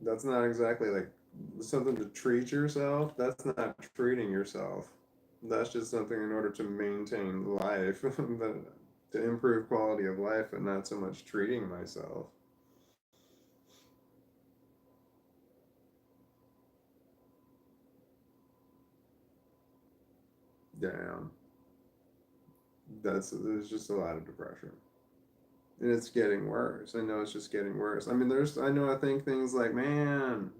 that's not exactly like something to treat yourself. That's not treating yourself. That's just something in order to maintain life, to improve quality of life, but not so much treating myself. Damn. There's just a lot of depression. And it's getting worse. I know it's just getting worse. I mean, I think things like, man,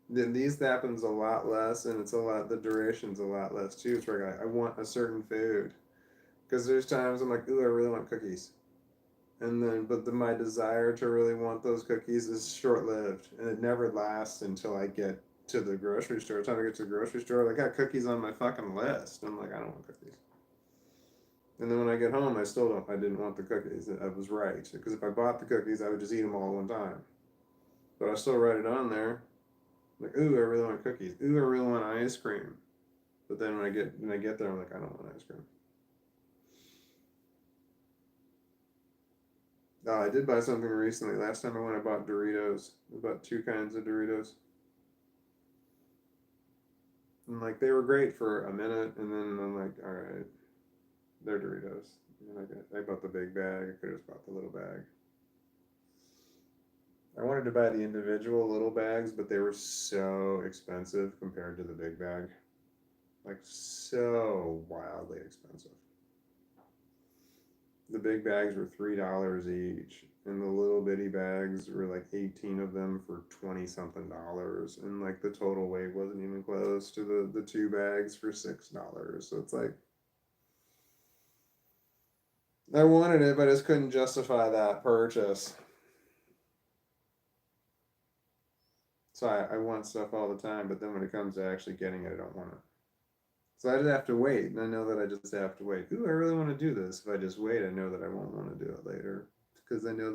these happens a lot less, and the duration's a lot less too. It's where I want a certain food. Because there's times I'm like, ooh, I really want cookies. my desire to really want those cookies is short-lived, and it never lasts until I get to the grocery store. By the time I get to the grocery store, I got cookies on my fucking list. I'm like, I don't want cookies. And then when I get home, I still don't. I didn't want the cookies. I was right, because if I bought the cookies, I would just eat them all at one time. But I still write it on there, like, ooh, I really want cookies. Ooh, I really want ice cream. But then when I get there, I'm like, I don't want ice cream. Oh, I did buy something recently. Last time I went, I bought Doritos. I bought 2 kinds of Doritos. And like they were great for a minute, and then I'm like, all right, they're Doritos. And I bought the big bag. I could have just bought the little bag. I wanted to buy the individual little bags, but they were so expensive compared to the big bag. Like so wildly expensive. The big bags were $3 each, and the little bitty bags were like 18 of them for 20 something dollars, and like the total weight wasn't even close to the 2 bags for $6. So it's like I wanted it, but I just couldn't justify that purchase. So I want stuff all the time, but then when it comes to actually getting it, I don't want it. So I just have to wait, and I know that I just have to wait. Ooh, I really want to do this. If I just wait, I know that I won't want to do it later, because I know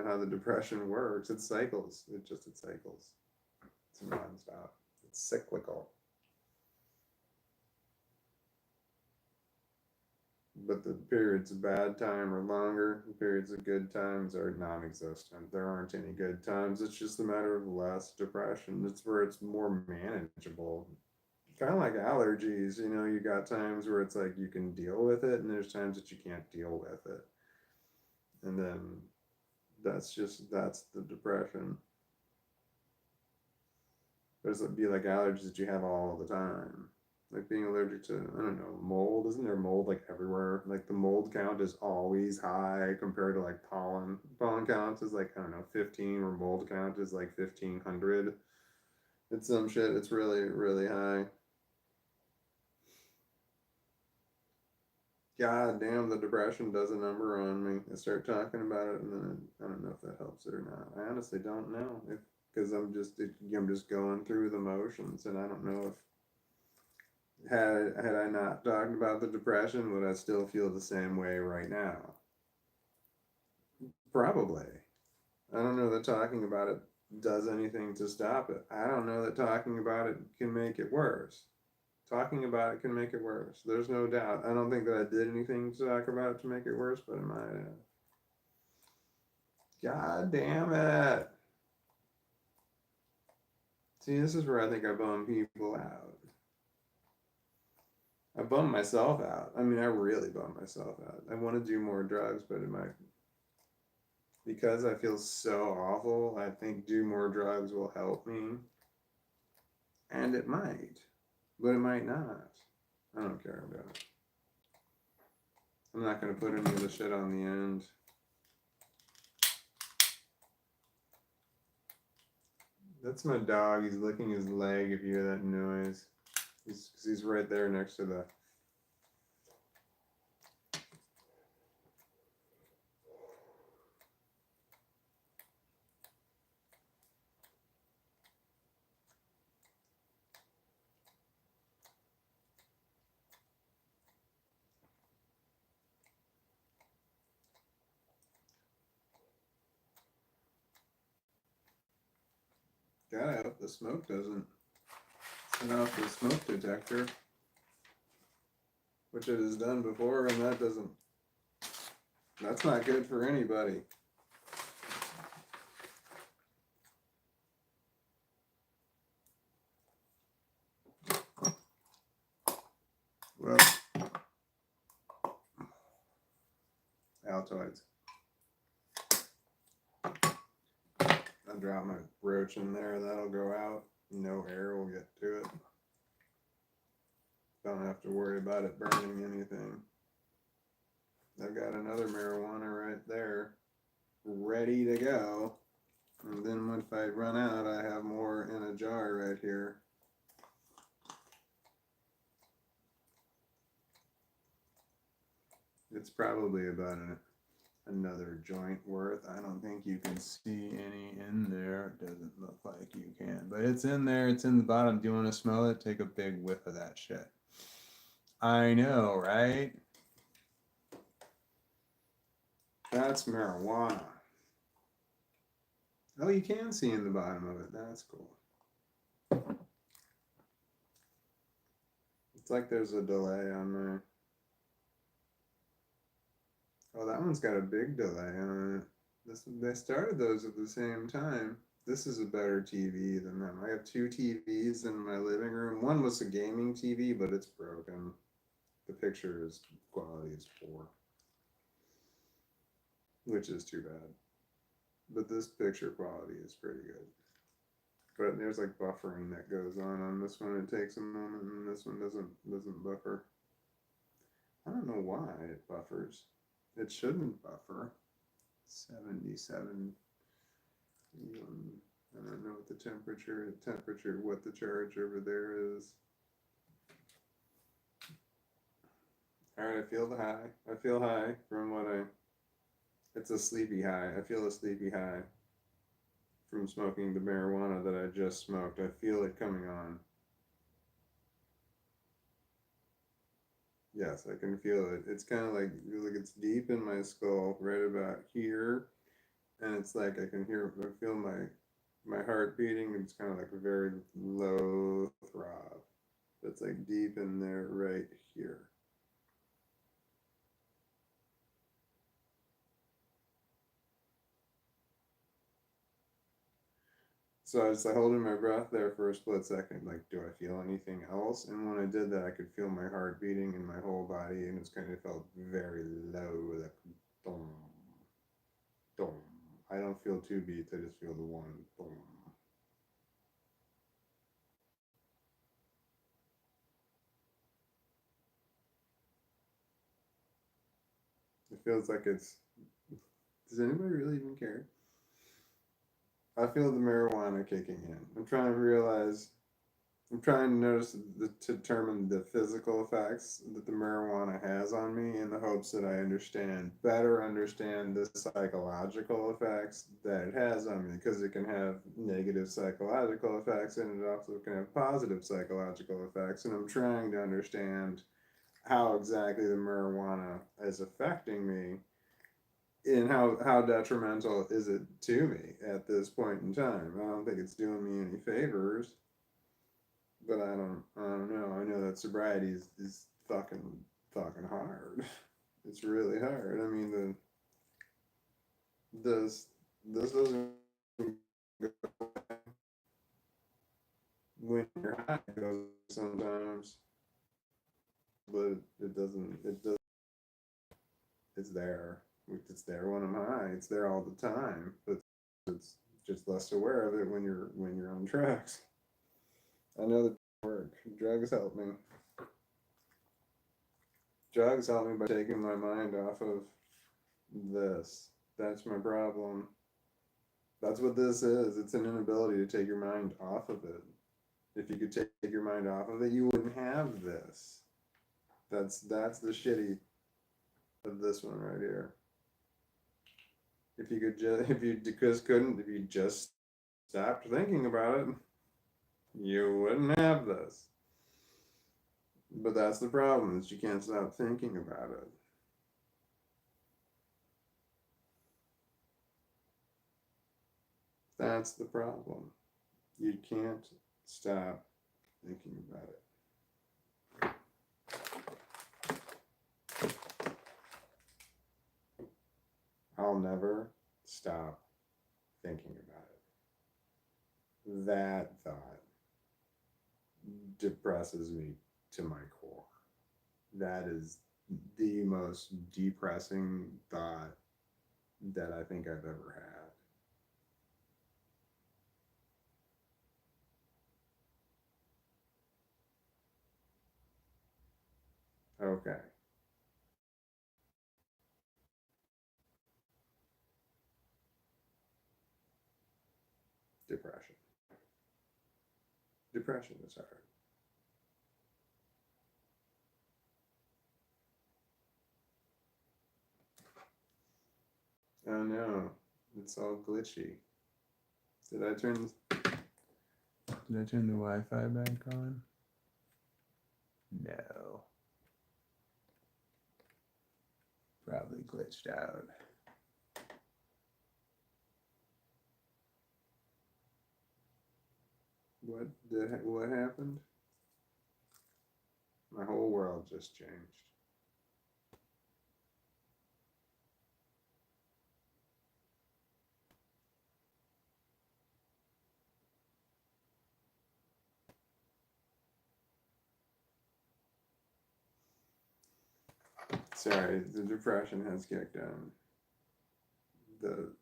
how the depression works. It cycles. It cycles. It's nonstop. It's cyclical. But the periods of bad time are longer. The periods of good times are non-existent. There aren't any good times. It's just a matter of less depression. It's where it's more manageable. Kind of like allergies, you got times where it's like you can deal with it, and there's times that you can't deal with it. And then that's the depression. But it'd be like allergies that you have all the time. Like being allergic to, I don't know, mold. Isn't there mold like everywhere? Like the mold count is always high compared to like pollen. Pollen count is like, I don't know, 15, where mold count is like 1,500. It's some shit. It's really, really high. God damn, the depression does a number on me. I start talking about it, and then I don't know if that helps it or not. I honestly don't know, if because I'm just going through the motions, and I don't know if had I not talked about the depression, would I still feel the same way right now? Probably. I don't know that talking about it does anything to stop it. I don't know that talking about it can make it worse. Talking about it can make it worse. There's no doubt. I don't think that I did anything to talk about it to make it worse, but I might have. God damn it. See, this is where I think I bum people out. I bum myself out. I mean, I really bum myself out. I want to do more drugs, but because I feel so awful, I think do more drugs will help me. And it might, but it might not. I don't care about it. I'm not going to put any of the shit on the end. That's my dog. He's licking his leg if you hear that noise. He's right there next to the... God, I hope the smoke doesn't send off the smoke detector, which it has done before, and that's not good for anybody. Well, Altoids. I drop my roach in there, that'll go out. No air will get to it. Don't have to worry about it burning anything. I've got another marijuana right there, ready to go. And then if I run out, I have more in a jar right here. It's probably about Another joint worth. I don't think you can see any in there. It doesn't look like you can, but it's in there. It's in the bottom. Do you want to smell it? Take a big whiff of that shit. I know, right? That's marijuana. Oh, you can see in the bottom of it. That's cool. It's like there's a delay on my. Oh, that one's got a big delay on it. They started those at the same time. This is a better TV than them. I have two TVs in my living room. One was a gaming TV, but it's broken. The picture quality is poor, which is too bad. But this picture quality is pretty good. But there's like buffering that goes on this one. It takes a moment, and this one doesn't buffer. I don't know why it buffers. It shouldn't buffer. 77. I don't know what the temperature, what the charge over there is. All right, I feel the high. I feel high from it's a sleepy high. I feel a sleepy high from smoking the marijuana that I just smoked. I feel it coming on. Yes, I can feel it. It's kind of like it's deep in my skull, right about here, and it's like I feel my heart beating. It's kind of like a very low throb. It's like deep in there, right here. So I was like holding my breath there for a split second, like, do I feel anything else? And when I did that, I could feel my heart beating in my whole body, and it kind of felt very low, like boom, boom. I don't feel two beats, I just feel the one, boom. It feels like it's. Does anybody really even care? I feel the marijuana kicking in. I'm trying to to determine the physical effects that the marijuana has on me in the hopes that I better understand the psychological effects that it has on me, because it can have negative psychological effects and it also can have positive psychological effects. And I'm trying to understand how exactly the marijuana is affecting me and how detrimental is it to me at this point in time. I don't think it's doing me any favors, but I don't know. I know that sobriety is fucking hard. It's really hard. I mean, this doesn't go when you're high. It goes sometimes, but it doesn't. It does. It's there. It's there when I'm high. It's there all the time, but it's just less aware of it when you're on drugs. I know that work. Drugs help me. Drugs help me by taking my mind off of this. That's my problem. That's what this is. It's an inability to take your mind off of it. If you could take your mind off of it, you wouldn't have this. That's the shitty of this one right here. If you could just if you just stopped thinking about it, you wouldn't have this. But that's the problem, is you can't stop thinking about it. That's the problem. You can't stop thinking about it. I'll never stop thinking about it. That thought depresses me to my core. That is the most depressing thought that I think I've ever had. Okay. Depression. Depression is hard. Oh no, it's all glitchy. Did I turn? Did I turn the Wi-Fi back on? No. Probably glitched out. What happened? My whole world just changed. Sorry, the depression has kicked in. The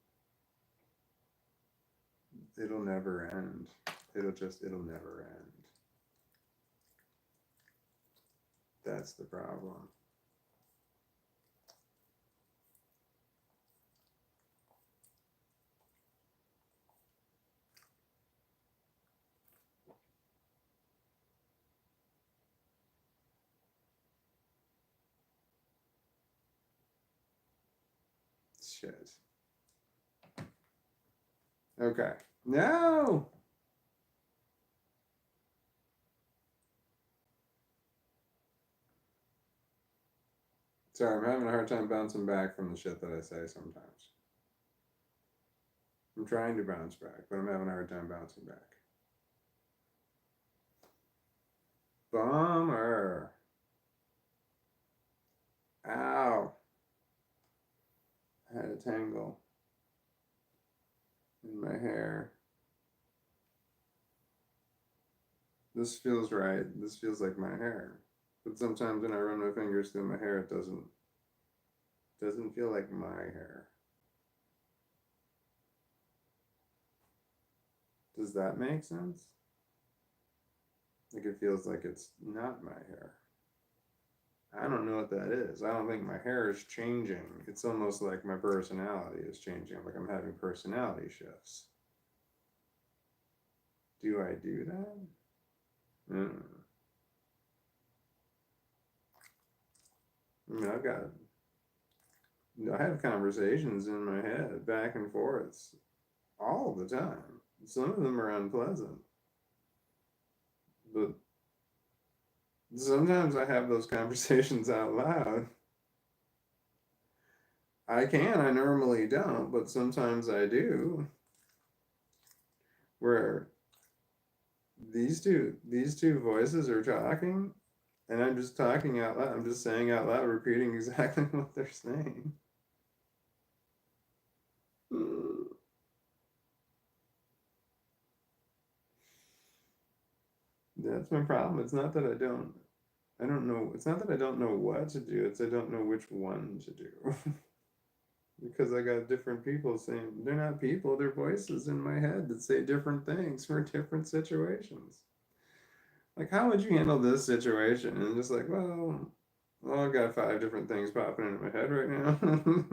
It'll never end. It'll never end. That's the problem. Shit. Okay. No! Sorry, I'm having a hard time bouncing back from the shit that I say sometimes. I'm trying to bounce back, but I'm having a hard time bouncing back. Bummer. Ow. I had a tangle in my hair. This feels right. This feels like my hair. But sometimes when I run my fingers through my hair, it doesn't feel like my hair. Does that make sense? Like it feels like it's not my hair. I don't know what that is. I don't think my hair is changing. It's almost like my personality is changing. Like I'm having personality shifts. Do I do that? Mm. I mean, I have conversations in my head back and forths all the time. Some of them are unpleasant, but sometimes I have those conversations out loud. I normally don't, but sometimes I do. Where these two voices are talking, and I'm just talking out loud. I'm just saying out loud, repeating exactly what they're saying. That's my problem. It's not that I don't know. It's not that I don't know what to do. It's I don't know which one to do. Because I got different people saying they're not people, they're voices in my head that say different things for different situations. Like, how would you handle this situation? And just like, well, I've got five different things popping into my head right now.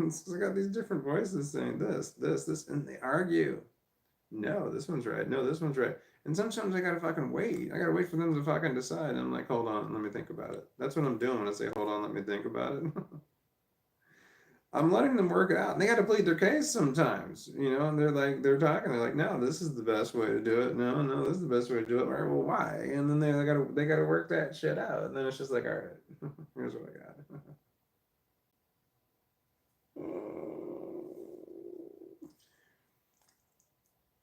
So I got these different voices saying this, and they argue. No, this one's right. No, this one's right. And sometimes I gotta fucking wait. I gotta wait for them to fucking decide. And I'm like, hold on, let me think about it. That's what I'm doing when I say, hold on, let me think about it. I'm letting them work it out. And they got to plead their case sometimes, and they're talking. They're like, no, this is the best way to do it. No, no, this is the best way to do it. All right, well, why? And then they got to work that shit out. And then it's just like, all right, here's what I got.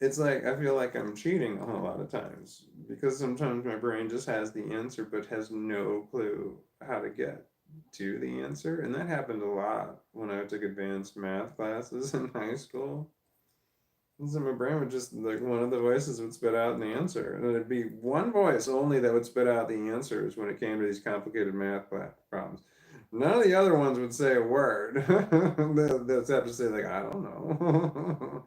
It's like I feel like I'm cheating a whole lot of times because sometimes my brain just has the answer but has no clue how to get to the answer. And that happened a lot when I took advanced math classes in high school. And so my brain would just, like, one of the voices would spit out an answer. And it'd be one voice only that would spit out the answers when it came to these complicated math problems. None of the other ones would say a word. They'd have to say, like, I don't know.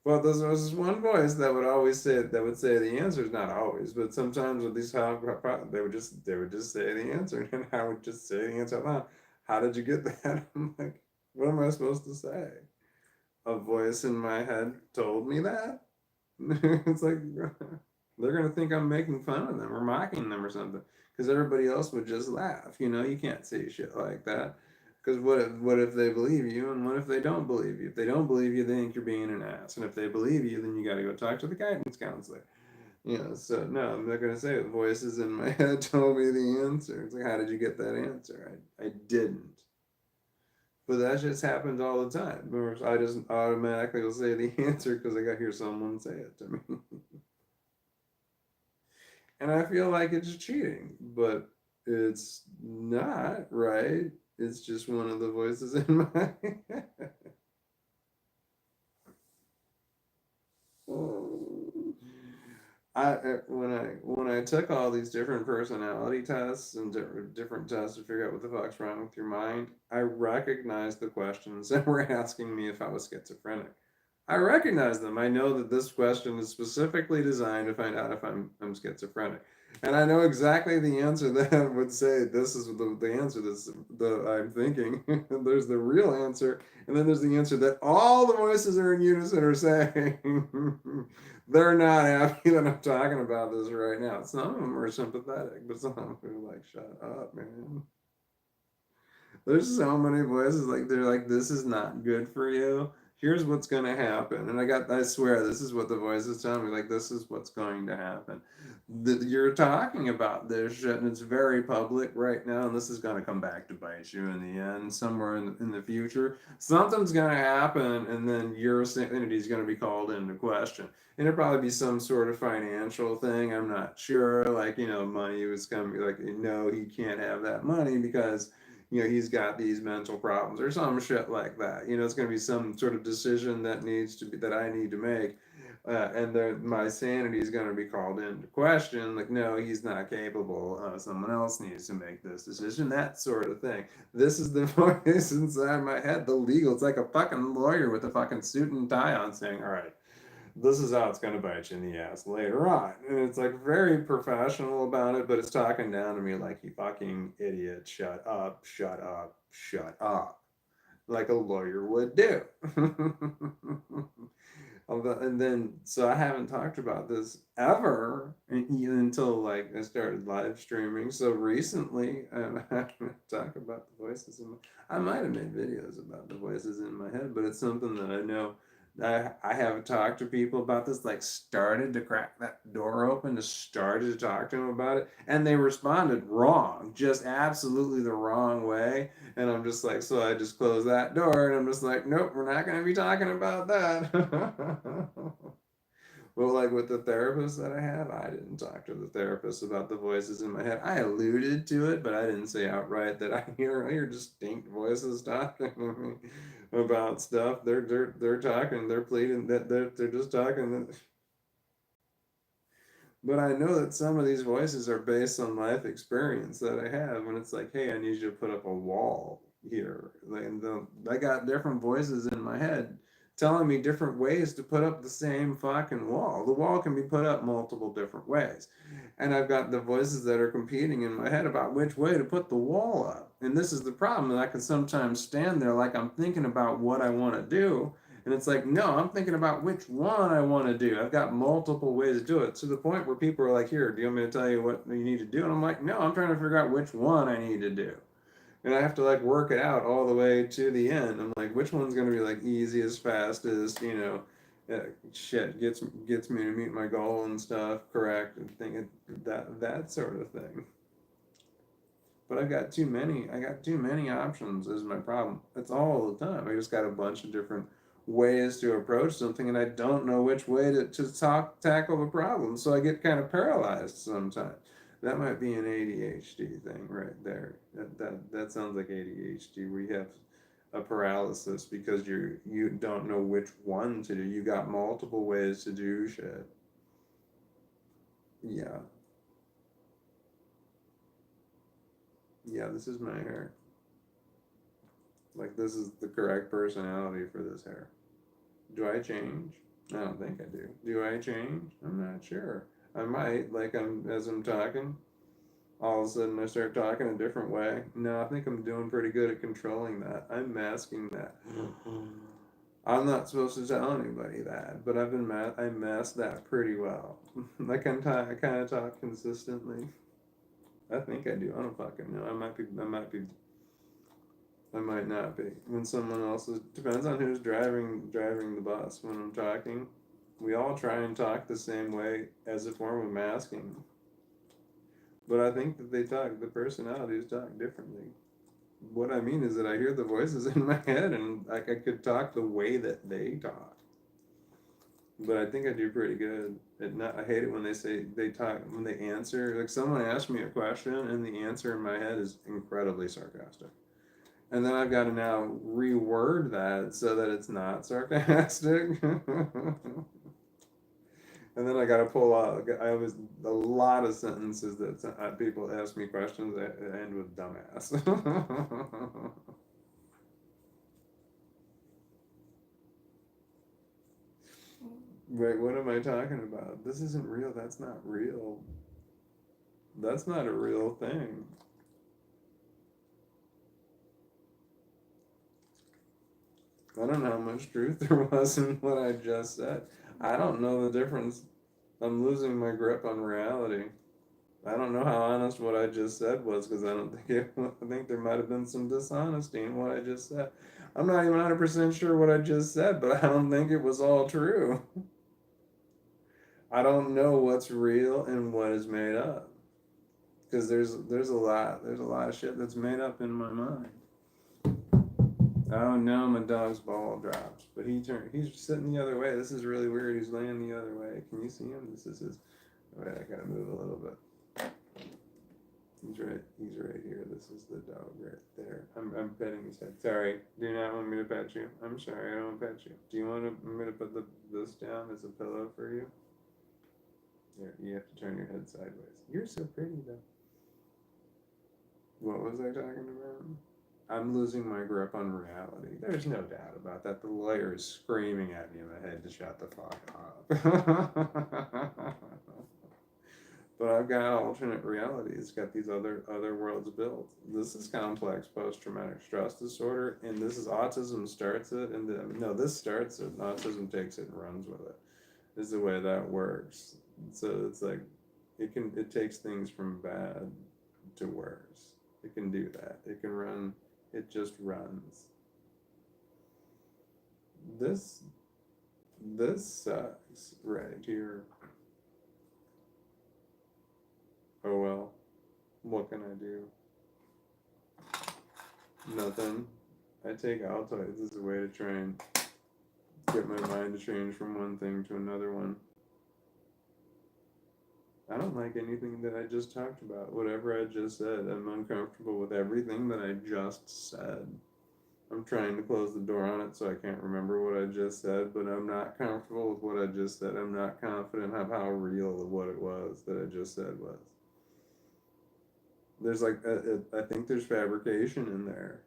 But there was this one voice that would always say the answers, not always, but sometimes with these they would just say the answer, and I would just say the answer out loud. How did you get that? I'm like, what am I supposed to say? A voice in my head told me that. It's like they're gonna think I'm making fun of them or mocking them or something, because everybody else would just laugh. You can't say shit like that. Because what if they believe you, and what if they don't believe you? If they don't believe you, they think you're being an ass, and if they believe you, then you got to go talk to the guidance counselor. So no, I'm not gonna say it. Voices in my head told me the answer. It's like, how did you get that answer? I didn't. But that just happens all the time. I just automatically will say the answer because I got to hear someone say it to me. And I feel like it's cheating, but it's not, right? It's just one of the voices in my head. When I took all these different personality tests and different tests to figure out what the fuck's wrong with your mind, I recognized the questions that were asking me if I was schizophrenic. I recognize them. I know that this question is specifically designed to find out if I'm schizophrenic. And I know exactly the answer that would say this is the answer that's the I'm thinking. There's the real answer, and then there's the answer that all the voices are in unison are saying. They're not happy that I'm talking about this right now. Some of them are sympathetic, but some of them are like, shut up, man. There's so many voices like they're like, this is not good for you. Here's what's gonna happen. And I swear, this is what the voices tell me. Like, this is what's going to happen. You're talking about this shit, and it's very public right now, and this is gonna come back to bite you in the end, somewhere in the future. Something's gonna happen, and then your sanity is gonna be called into question. And it'll probably be some sort of financial thing. I'm not sure. Like, money was coming. Like, no, he can't have that money because he's got these mental problems or some shit like that. It's going to be some sort of decision that I need to make. And my sanity is going to be called into question. Like, no, he's not capable. Someone else needs to make this decision, that sort of thing. This is the voice inside my head, the legal. It's like a fucking lawyer with a fucking suit and tie on saying, all right, this is how it's going to bite you in the ass later on. And it's like very professional about it, but it's talking down to me like, you fucking idiot, shut up, shut up, shut up. Like a lawyer would do. And then, so I haven't talked about this ever until like I started live streaming. So recently, I'm going to talk about the voices I might have made videos about the voices in my head, but it's something that I know I have talked to people about this, like started to crack that door open, just started to talk to them about it, and they responded wrong, just absolutely the wrong way. And I'm just like, so I just closed that door, and I'm just like, nope, we're not going to be talking about that. Well, like with the therapist that I have, I didn't talk to the therapist about the voices in my head. I alluded to it, but I didn't say outright that I hear distinct voices talking to me about stuff. They're talking. They're pleading that they're just talking. But I know that some of these voices are based on life experience that I have. When it's like, hey, I need you to put up a wall here. I got different voices in my head telling me different ways to put up the same fucking wall. The wall can be put up multiple different ways. And I've got the voices that are competing in my head about which way to put the wall up. And this is the problem, that I can sometimes stand there like I'm thinking about what I want to do, and it's like, no, I'm thinking about which one I want to do. I've got multiple ways to do it, to the point where people are like, here, do you want me to tell you what you need to do? And I'm like, no, I'm trying to figure out which one I need to do. And I have to like work it out all the way to the end. I'm like, which one's going to be like easiest, fastest, shit, gets me to meet my goal and stuff, correct, and thinking that sort of thing. But I got too many options is my problem. That's all the time. I just got a bunch of different ways to approach something, and I don't know which way to tackle the problem. So I get kind of paralyzed sometimes. That might be an ADHD thing right there. That sounds like ADHD, where you have a paralysis because you don't know which one to do. You got multiple ways to do shit. Yeah. Yeah, this is my hair. Like, this is the correct personality for this hair. Do I change? I don't think I do. Do I change? I'm not sure. I might, like as I'm talking, all of a sudden I start talking a different way. No, I think I'm doing pretty good at controlling that. I'm masking that. I'm not supposed to tell anybody that, but I masked that pretty well. I kind of talk consistently. I think I do. I don't fucking know. I might be I might not be. When someone else is, depends on who's driving the bus. When I'm talking, we all try and talk the same way as a form of masking. But I think that the personalities talk differently. What I mean is that I hear the voices in my head and like I could talk the way that they talk. But I think I do pretty good at not. I hate it when they say they talk when they answer. Like someone asked me a question and the answer in my head is incredibly sarcastic, and then I've got to now reword that so that it's not sarcastic. And then I got to pull out. I always a lot of sentences that people ask me questions that end with dumbass. Wait, what am I talking about? This isn't real. That's not real. That's not a real thing. I don't know how much truth there was in what I just said. I don't know the difference. I'm losing my grip on reality. I don't know how honest what I just said was because I don't think I think there might have been some dishonesty in what I just said. I'm not even 100% sure what I just said, but I don't think it was all true. I don't know what's real and what is made up because there's a lot of shit that's made up in my mind. Oh no, my dog's ball dropped. But he's sitting the other way. This is really weird. He's laying the other way. Can you see him? This is his. Wait, I gotta move a little bit. He's right here. This is the dog right there. I'm petting his head. Sorry. Do you not want me to pet you? I'm sorry, I don't want to pet you. Do you want me to put this down as a pillow for you? Here, you have to turn your head sideways. You're so pretty though. What was I talking about? I'm losing my grip on reality. There's no doubt about that. The lawyer is screaming at me in the head to shut the fuck up. But I've got alternate realities. It's got these other worlds built. This is complex post-traumatic stress disorder, and this is autism starts it, and this starts it. And autism takes it and runs with it. Is the way that works. So it's like it takes things from bad to worse. It can do that. It can run. It just runs. This sucks right here. Oh well. What can I do? Nothing. I take Altoids as a way to try and get my mind to change from one thing to another one. I don't like anything that I just talked about. Whatever I just said, I'm uncomfortable with everything that I just said. I'm trying to close the door on it so I can't remember what I just said, but I'm not comfortable with what I just said. I'm not confident of how real what it was that I just said was. There's I think there's fabrication in there.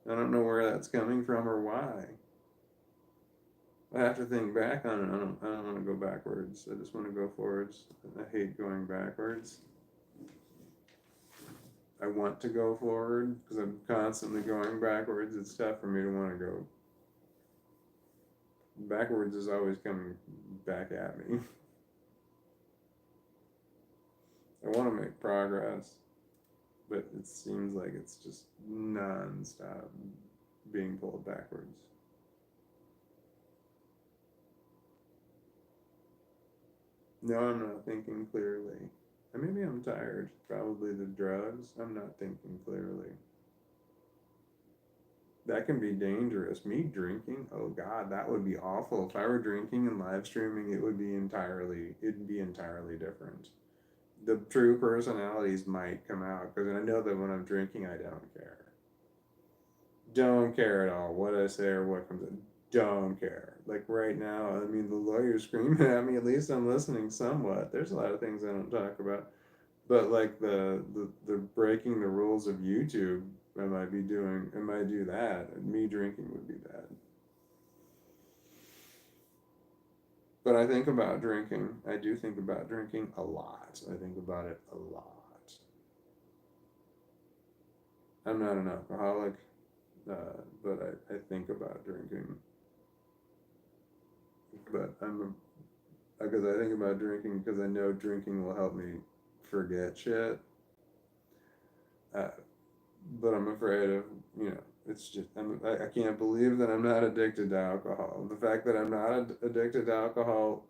I don't know where that's coming from or why. I have to think back on it. I don't want to go backwards. I just want to go forwards. I hate going backwards. I want to go forward because I'm constantly going backwards. It's tough for me to want to go backwards. Is always coming back at me. I want to make progress, but it seems like it's just non-stop being pulled backwards. No, I'm not thinking clearly. Maybe I'm tired. Probably the drugs. I'm not thinking clearly. That can be dangerous. Me drinking, oh God, that would be awful. If I were drinking and live streaming, it'd be entirely different. The true personalities might come out because I know that when I'm drinking, I don't care. Don't care at all what I say or what comes in. Don't care. Like right now, I mean, the lawyer's screaming at me. At least I'm listening somewhat. There's a lot of things I don't talk about, but like the breaking the rules of YouTube, I might do that. Me drinking would be bad. But I think about drinking. I do think about drinking a lot. I think about it a lot. I'm not an alcoholic, but I think about drinking. But because I think about drinking because I know drinking will help me forget shit. Uh, but I'm afraid of, It's just I can't believe that I'm not addicted to alcohol. The fact that I'm not addicted to alcohol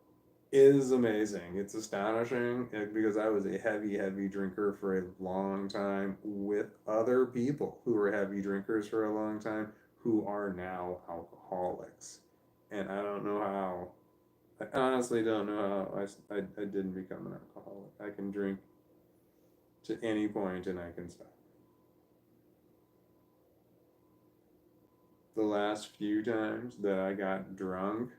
is amazing. It's astonishing because I was a heavy drinker for a long time with other people who were heavy drinkers for a long time who are now alcoholics. And I don't know how. I honestly don't know how I didn't become an alcoholic. I can drink to any point and I can stop. The last few times that I got drunk,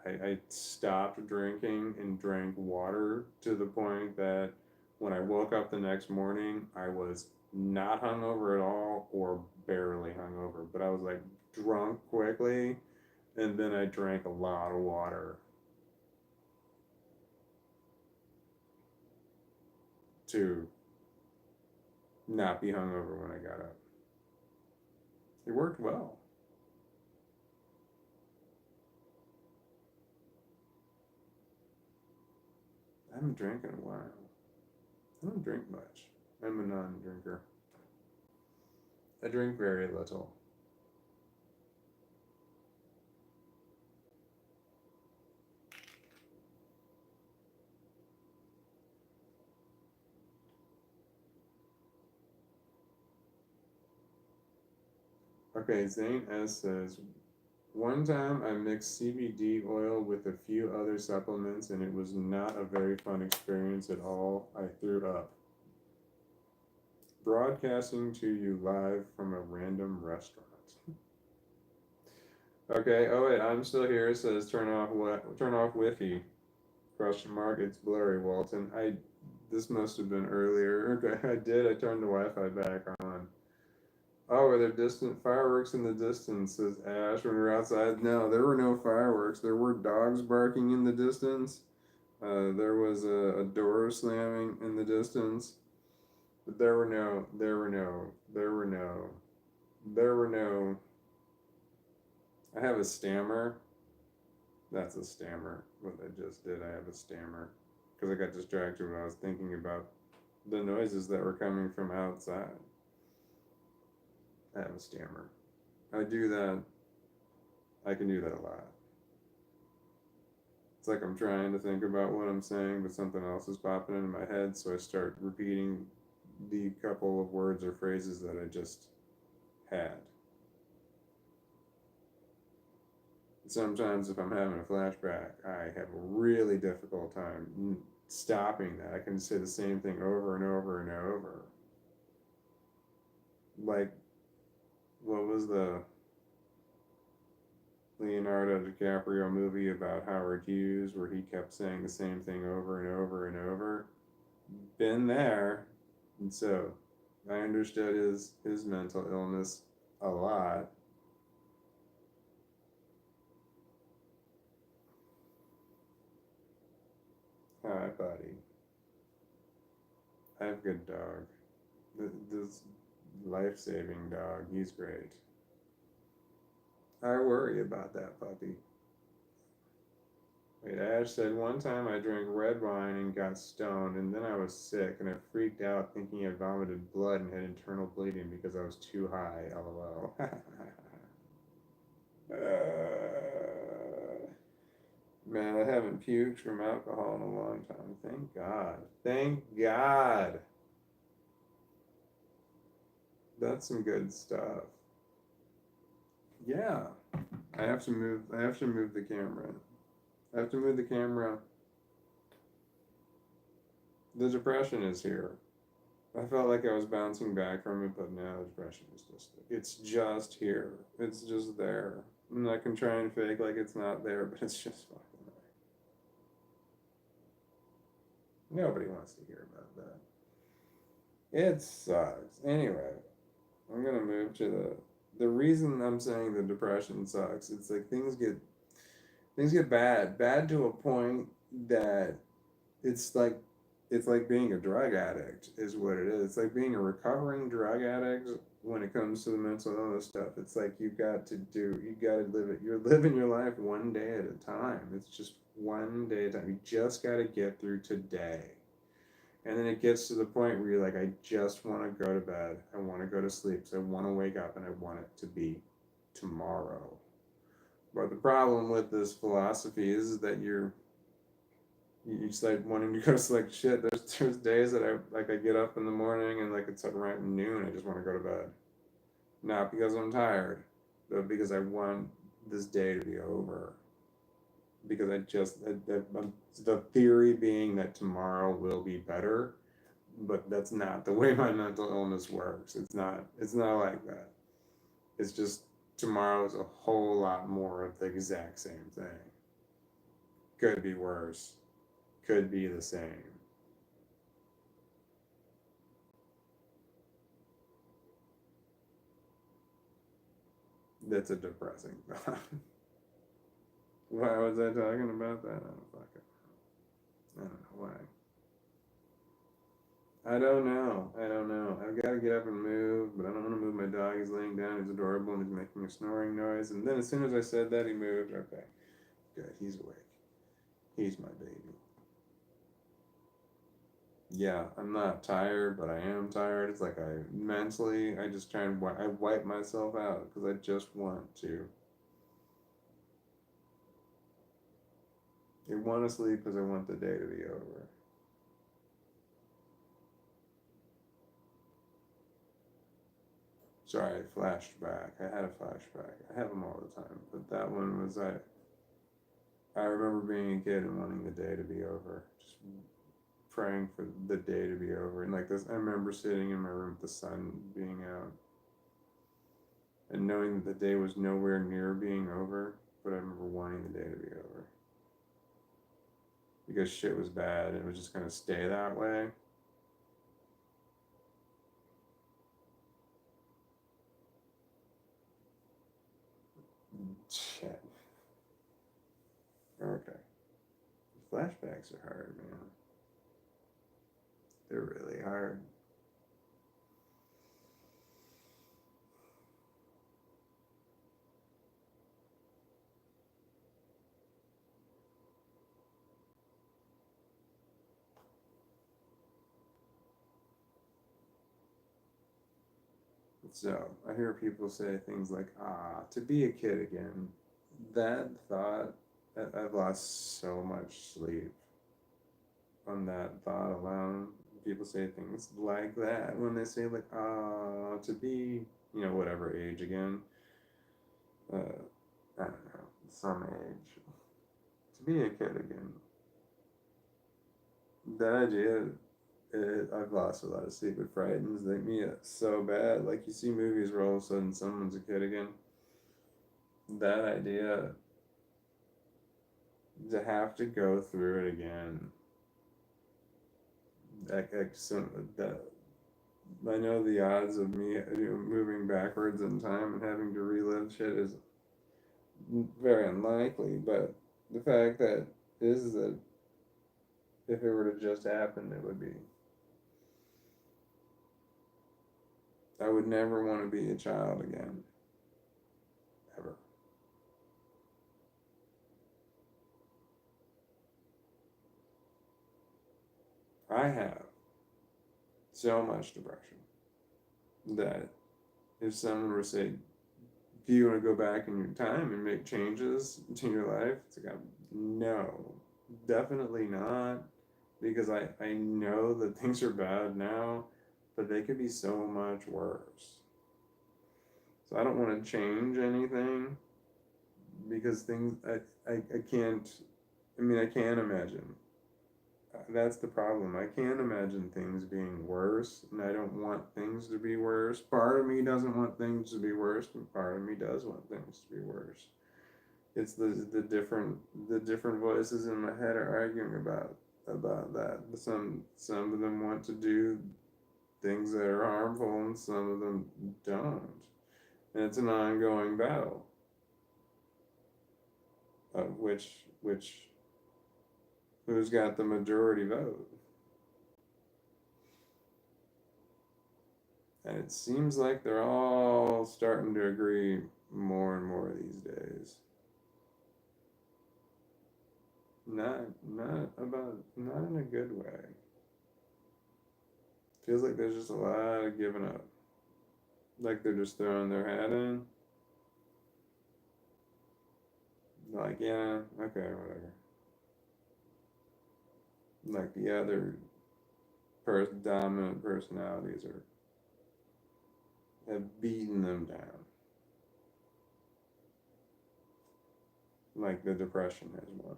I stopped drinking and drank water to the point that when I woke up the next morning, I was not hungover at all or barely hungover, but I was like drunk quickly, and then I drank a lot of water to not be hungover when I got up. It worked well. I haven't drank in a while. I don't drink much. I'm a non drinker. I drink very little. Okay, Zane S says, one time I mixed CBD oil with a few other supplements and it was not a very fun experience at all. I threw up. Broadcasting to you live from a random restaurant. Okay, oh wait, I'm still here. It says turn off what? Turn off Wi-Fi. Question mark. It's blurry, Walton. This must have been earlier. Okay, I did. I turned the Wi-Fi back on. Oh, are there distant fireworks in the distance? Says Ash when we're outside. No, there were no fireworks. There were dogs barking in the distance. There was a door slamming in the distance. But there were no. I have a stammer. That's a stammer. What I just did, I have a stammer. Because I got distracted when I was thinking about the noises that were coming from outside. I have a stammer. I do that. I can do that a lot. It's like I'm trying to think about what I'm saying, but something else is popping into my head, so I start repeating the couple of words or phrases that I just had. Sometimes, if I'm having a flashback, I have a really difficult time stopping that. I can say the same thing over and over and over. Like, what was the Leonardo DiCaprio movie about Howard Hughes where he kept saying the same thing over and over and over? Been there. And so I understood his mental illness a lot. Hi, buddy. I have a good dog. This life-saving dog. He's great. I worry about that puppy. Wait, Ash said, one time I drank red wine and got stoned, and then I was sick, and I freaked out thinking I vomited blood and had internal bleeding because I was too high. LOL. Man, I haven't puked from alcohol in a long time. Thank God. Thank God. That's some good stuff. Yeah. I have to move the camera. I have to move the camera. The depression is here. I felt like I was bouncing back from it, but now the depression is it's just here. It's just there. And I can try and fake like it's not there, but it's just fucking there. Nobody wants to hear about that. It sucks. Anyway, I'm gonna move to the reason I'm saying the depression sucks. It's like things get bad to a point that it's like it's like being a drug addict is what it is. It's like being a recovering drug addict when it comes to the mental illness stuff. It's like you got to live it. You're living your life one day at a time. It's just one day at a time. You just got to get through today. And then it gets to the point where you're like, I just want to go to bed. I want to go to sleep. So I want to wake up and I want it to be tomorrow. But the problem with this philosophy is that you just like wanting to go to sleep. Like shit. There's days that I get up in the morning and like it's like around noon. I just want to go to bed. Not because I'm tired, but because I want this day to be over. Because the theory being that tomorrow will be better, but that's not the way my mental illness works. It's not like that. It's just tomorrow is a whole lot more of the exact same thing. Could be worse, could be the same. That's a depressing thought. Why was I talking about that? I don't know why. I don't know. I don't know. I've got to get up and move, but I don't want to move my dog. He's laying down. He's adorable and he's making a snoring noise. And then as soon as I said that, he moved. Okay, good. He's awake. He's my baby. Yeah, I'm not tired, but I am tired. It's like I just try and I wipe myself out because I just want to. I want to sleep because I want the day to be over. Sorry, I flashed back. I had a flashback. I have them all the time, but that one was I remember being a kid and wanting the day to be over, just praying for the day to be over. And like this, I remember sitting in my room with the sun being out and knowing that the day was nowhere near being over, but I remember wanting the day to be over because shit was bad and it was just gonna stay that way. Shit. Okay. Flashbacks are hard, man. They're really hard. So I hear people say things like, to be a kid again. That thought, I've lost so much sleep on that thought alone. People say things like that when they say, like, to be, whatever age again. Uh, I don't know, some age. To be a kid again. That idea, I've lost a lot of sleep. It frightens me so bad. Like, you see movies where all of a sudden someone's a kid again. That idea, to have to go through it again. So that I know the odds of me moving backwards in time and having to relive shit is very unlikely, but the fact that is that if it were to just happen, it would be. I would never want to be a child again, ever. I have so much depression that if someone were to say, do you want to go back in your time and make changes to your life? It's like, no, definitely not. Because I know that things are bad now, but they could be so much worse. So I don't want to change anything because I can't, I can imagine. That's the problem. I can't imagine things being worse, and I don't want things to be worse. Part of me doesn't want things to be worse, but part of me does want things to be worse. It's the different voices in my head are arguing about that. Some of them want to do things that are harmful, and some of them don't. And it's an ongoing battle of which who's got the majority vote. And it seems like they're all starting to agree more and more these days. Not in a good way. Feels like there's just a lot of giving up. Like they're just throwing their hat in. Like, yeah, okay, whatever. Like the other dominant personalities have beaten them down. Like the depression has won.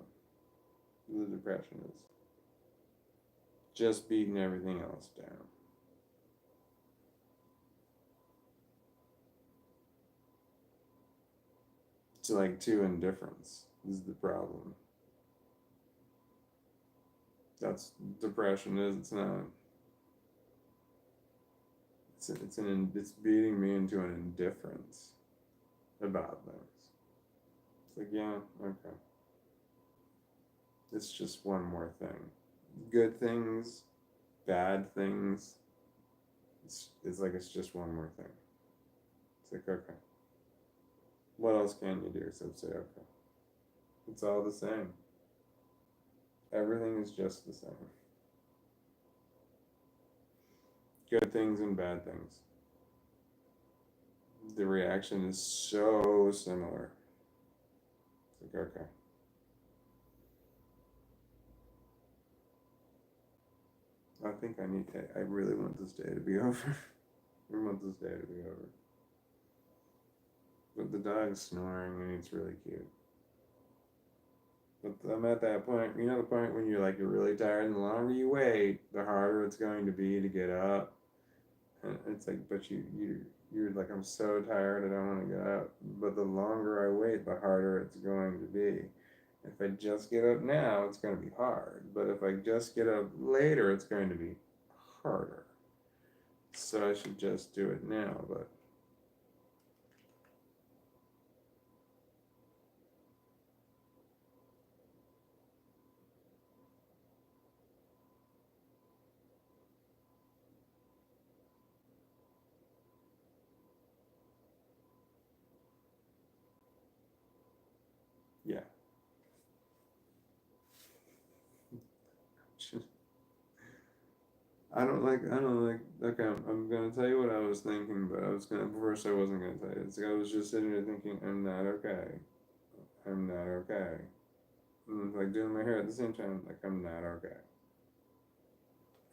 The depression is just beating everything else down. It's like to indifference is the problem. That's depression is. It's not. It's beating me into an indifference about things. It's like, yeah, okay. It's just one more thing. Good things, bad things. It's like it's just one more thing. It's like, okay. What else can you do except say okay? It's all the same. Everything is just the same. Good things and bad things. The reaction is so similar. It's like, okay. I think I really want this day to be over. I want this day to be over. But the dog's snoring and it's really cute. But I'm at that point, you know, the point when you're really tired, and the longer you wait, the harder it's going to be to get up. And it's like, but you're like, I'm so tired, I don't want to get up. But the longer I wait, the harder it's going to be. If I just get up now, it's going to be hard. But if I just get up later, it's going to be harder. So I should just do it now, but yeah. Okay, I'm gonna tell you what I was thinking, but first I wasn't gonna tell you. It's like I was just sitting there thinking, I'm not okay. I'm not okay. And like doing my hair at the same time, like I'm not okay.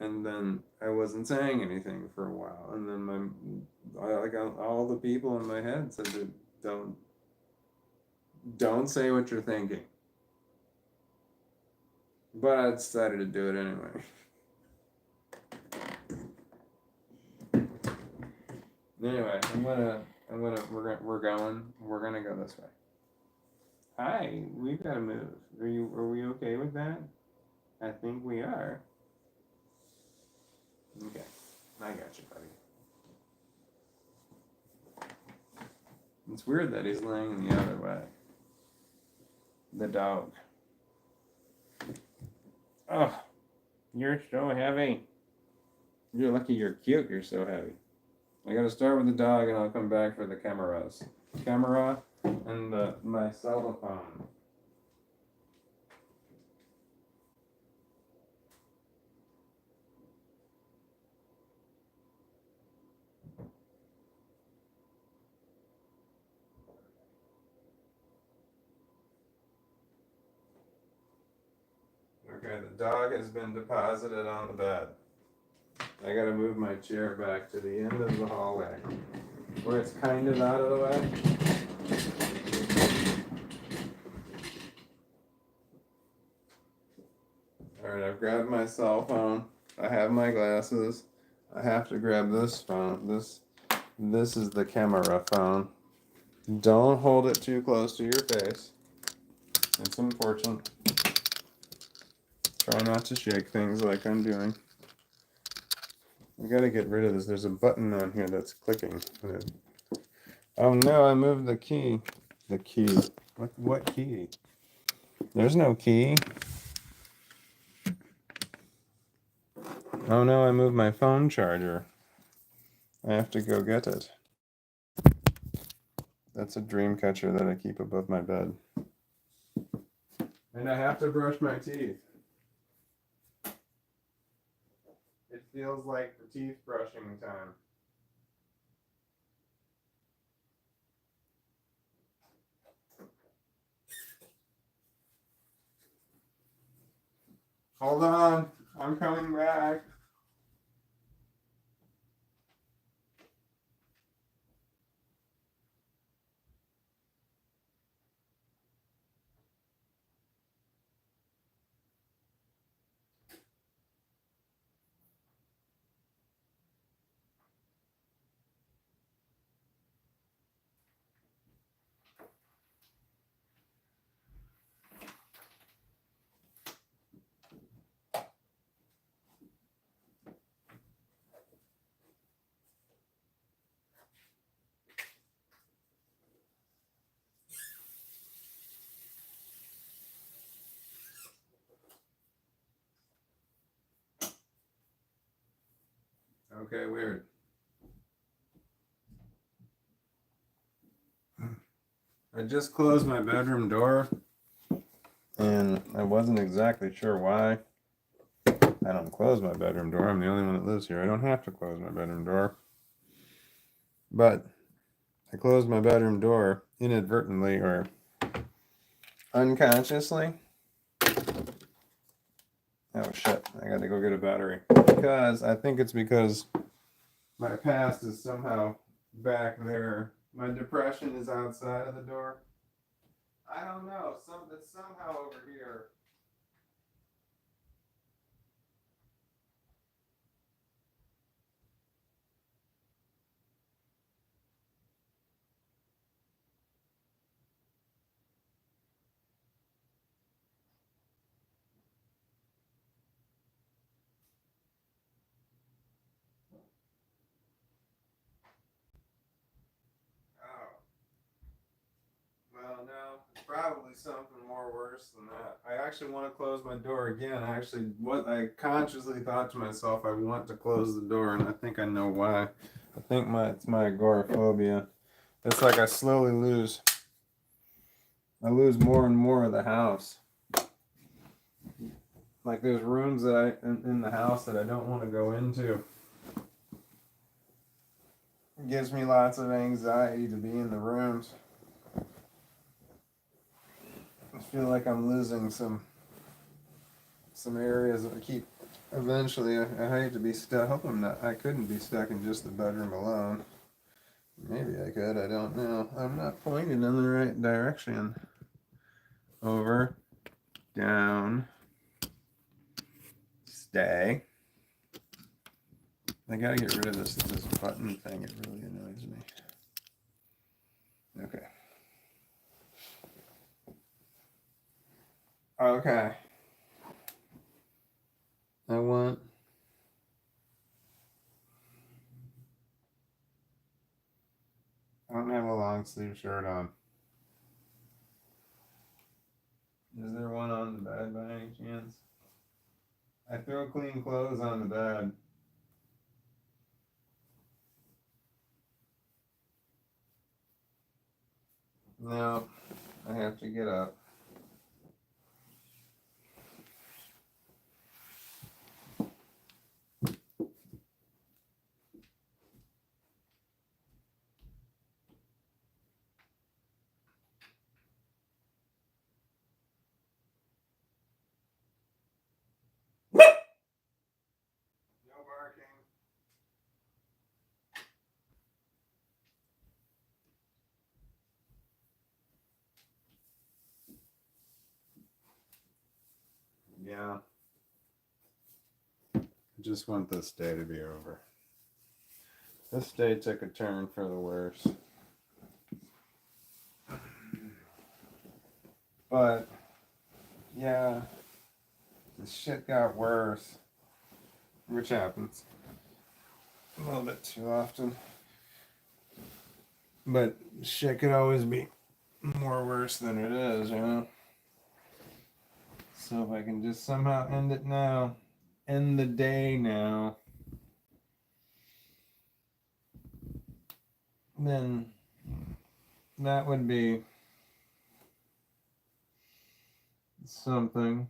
And then I wasn't saying anything for a while, and then all the people in my head said that don't say what you're thinking. But I decided to do it anyway. Anyway, we're gonna go this way. Hi, we've got to move. Are we okay with that? I think we are. Okay, I got you, buddy. It's weird that he's laying the other way. The dog. Oh, you're so heavy. You're lucky you're cute, you're so heavy. I gotta start with the dog and I'll come back for the cameras. Camera and my cell phone. Okay, the dog has been deposited on the bed. I gotta move my chair back to the end of the hallway, where it's kind of out of the way. Alright, I've grabbed my cell phone. I have my glasses. I have to grab this phone. This is the camera phone. Don't hold it too close to your face. It's important. Try not to shake things like I'm doing. I gotta get rid of this. There's a button on here that's clicking. Oh no, I moved the key. The key. What key? There's no key. Oh no, I moved my phone charger. I have to go get it. That's a dream catcher that I keep above my bed. And I have to brush my teeth. It feels like the teeth brushing time. Hold on, I'm coming back. Okay, weird. I just closed my bedroom door, and I wasn't exactly sure why. I don't close my bedroom door. I'm the only one that lives here. I don't have to close my bedroom door. But I closed my bedroom door inadvertently or unconsciously. Oh shit, I gotta go get a battery. Because I think it's because my past is somehow back there. My depression is outside of the door. I don't know. It's somehow over here. Oh. Well, no, it's probably something more worse than that. I actually want to close my door again. I consciously thought to myself, I want to close the door, and I think I know why. I think it's my agoraphobia. It's like I lose more and more of the house. Like there's rooms in the house that I don't want to go into. It gives me lots of anxiety to be in the rooms. I feel like I'm losing some areas that I keep. Eventually, I hate to be stuck. I hope I couldn't be stuck in just the bedroom alone. Maybe I could. I don't know. I'm not pointing in the right direction. Over, down, stay. I gotta get rid of this button thing. It really annoys me. Okay. Okay. I don't have a long sleeve shirt on. Is there one on the bed by any chance? I throw clean clothes on the bed. No, I have to get up. No barking. Yeah. I just want this day to be over. This day took a turn for the worse. But, yeah, the shit got worse. Which happens a little bit too often. But shit could always be more worse than it is, you know? So if I can just somehow end it now, end the day now, then that would be something.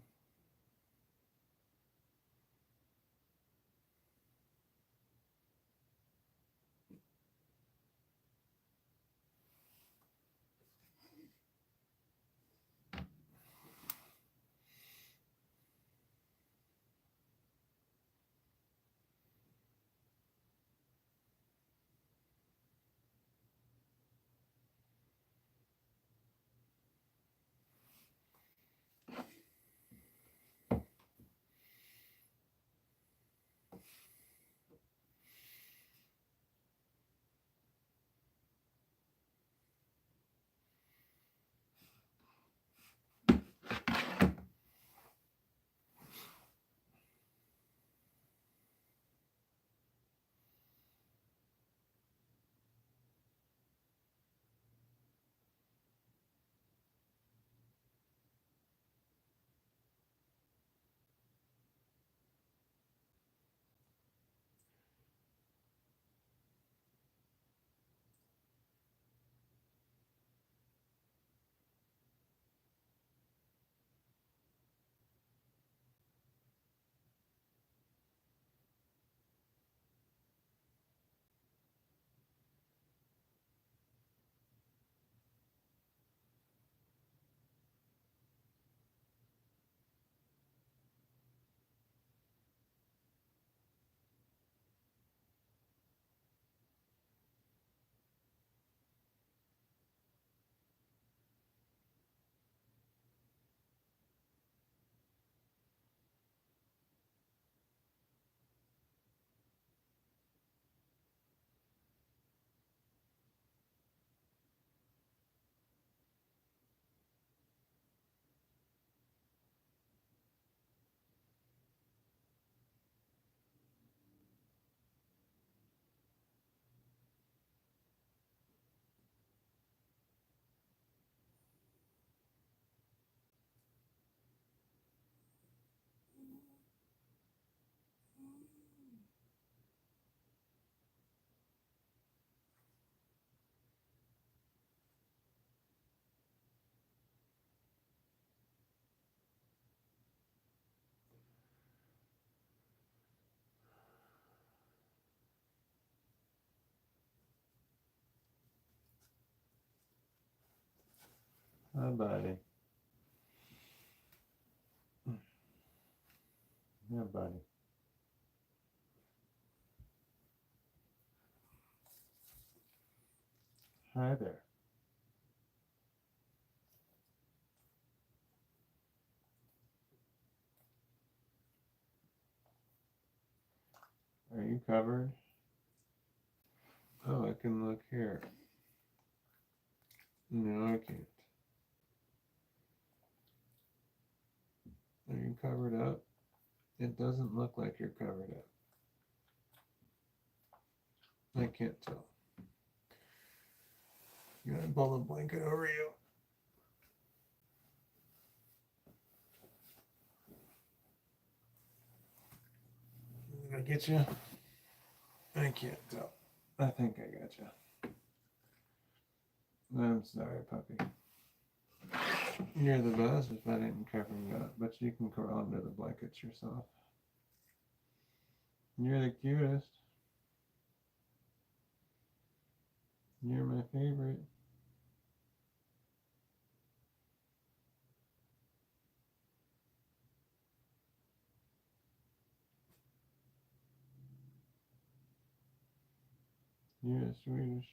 Hi, buddy. Yeah, buddy. Hi there. Are you covered? Oh, I can look here. No, I can't. Are you covered up? It doesn't look like you're covered up. I can't tell. You gotta pull the blanket over you. Did I get you? I can't tell. I think I got you. I'm sorry, puppy. You're the best if I didn't cover you up, but you can crawl under the blankets yourself. You're the cutest. You're my favorite. You're the sweetest.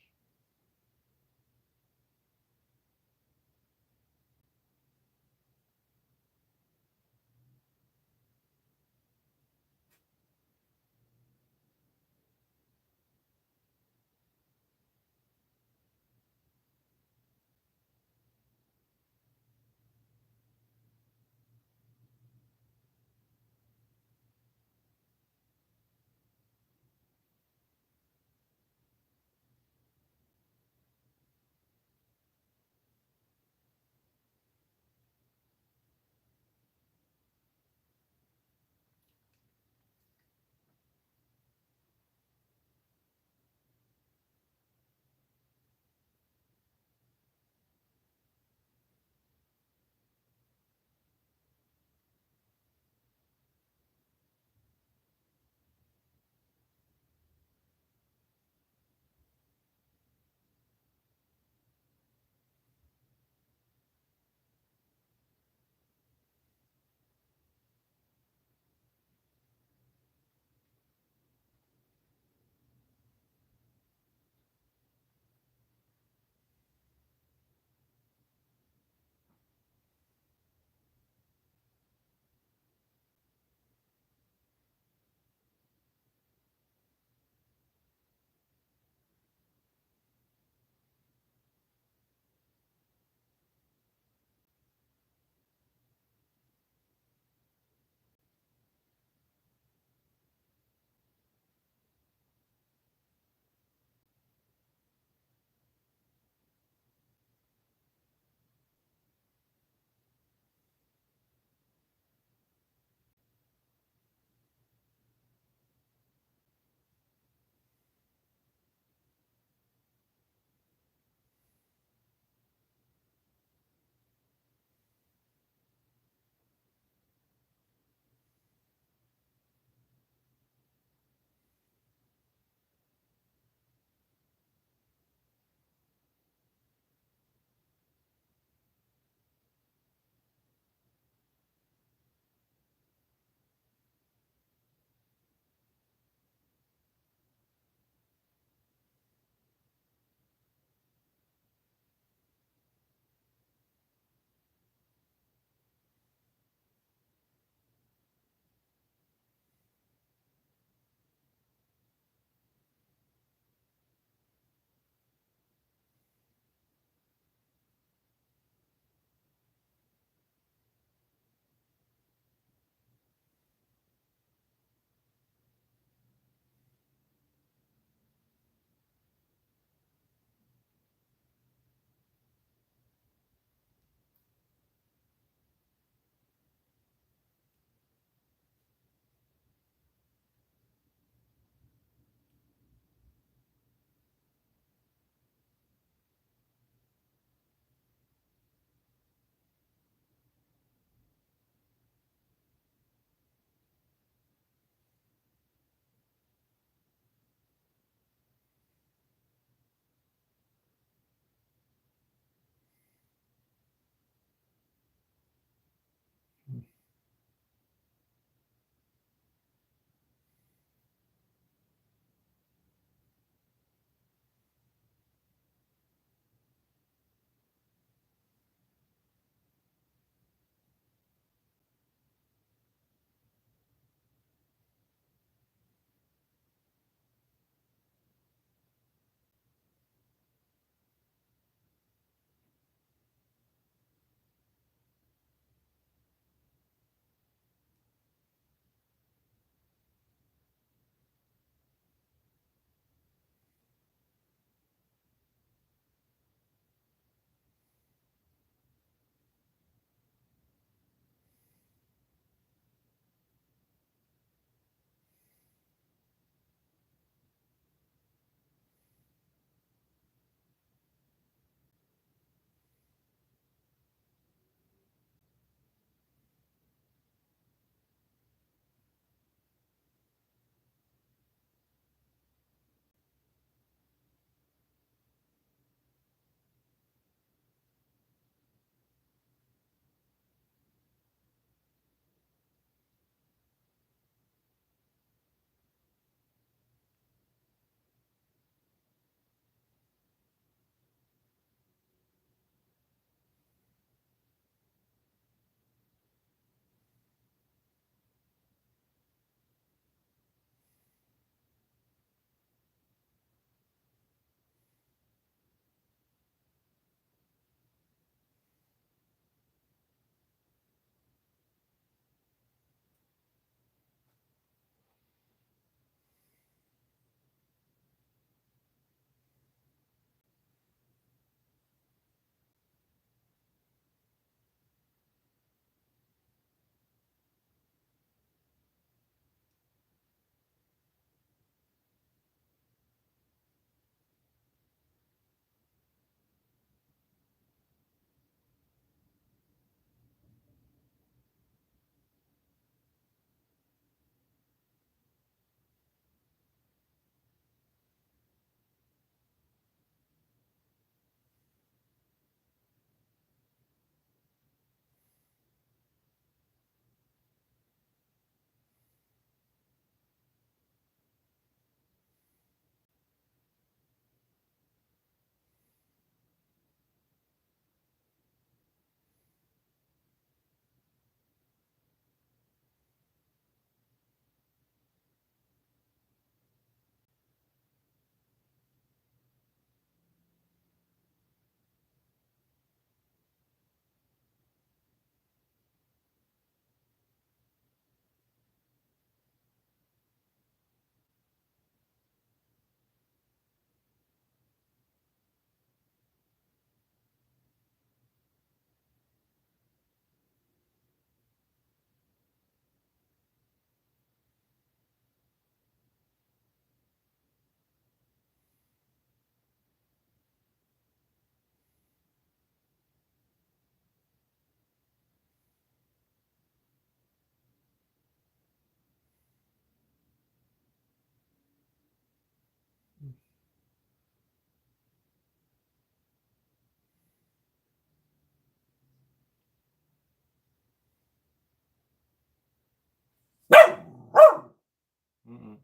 Mm-mm.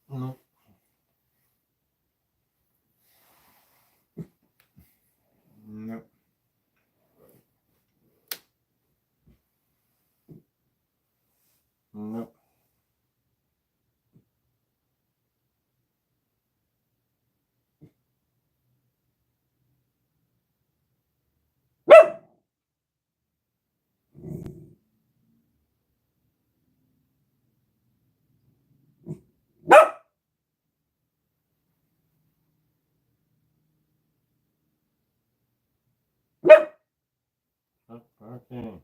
Nope. Nope. Nope. Stop barking.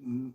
Mm.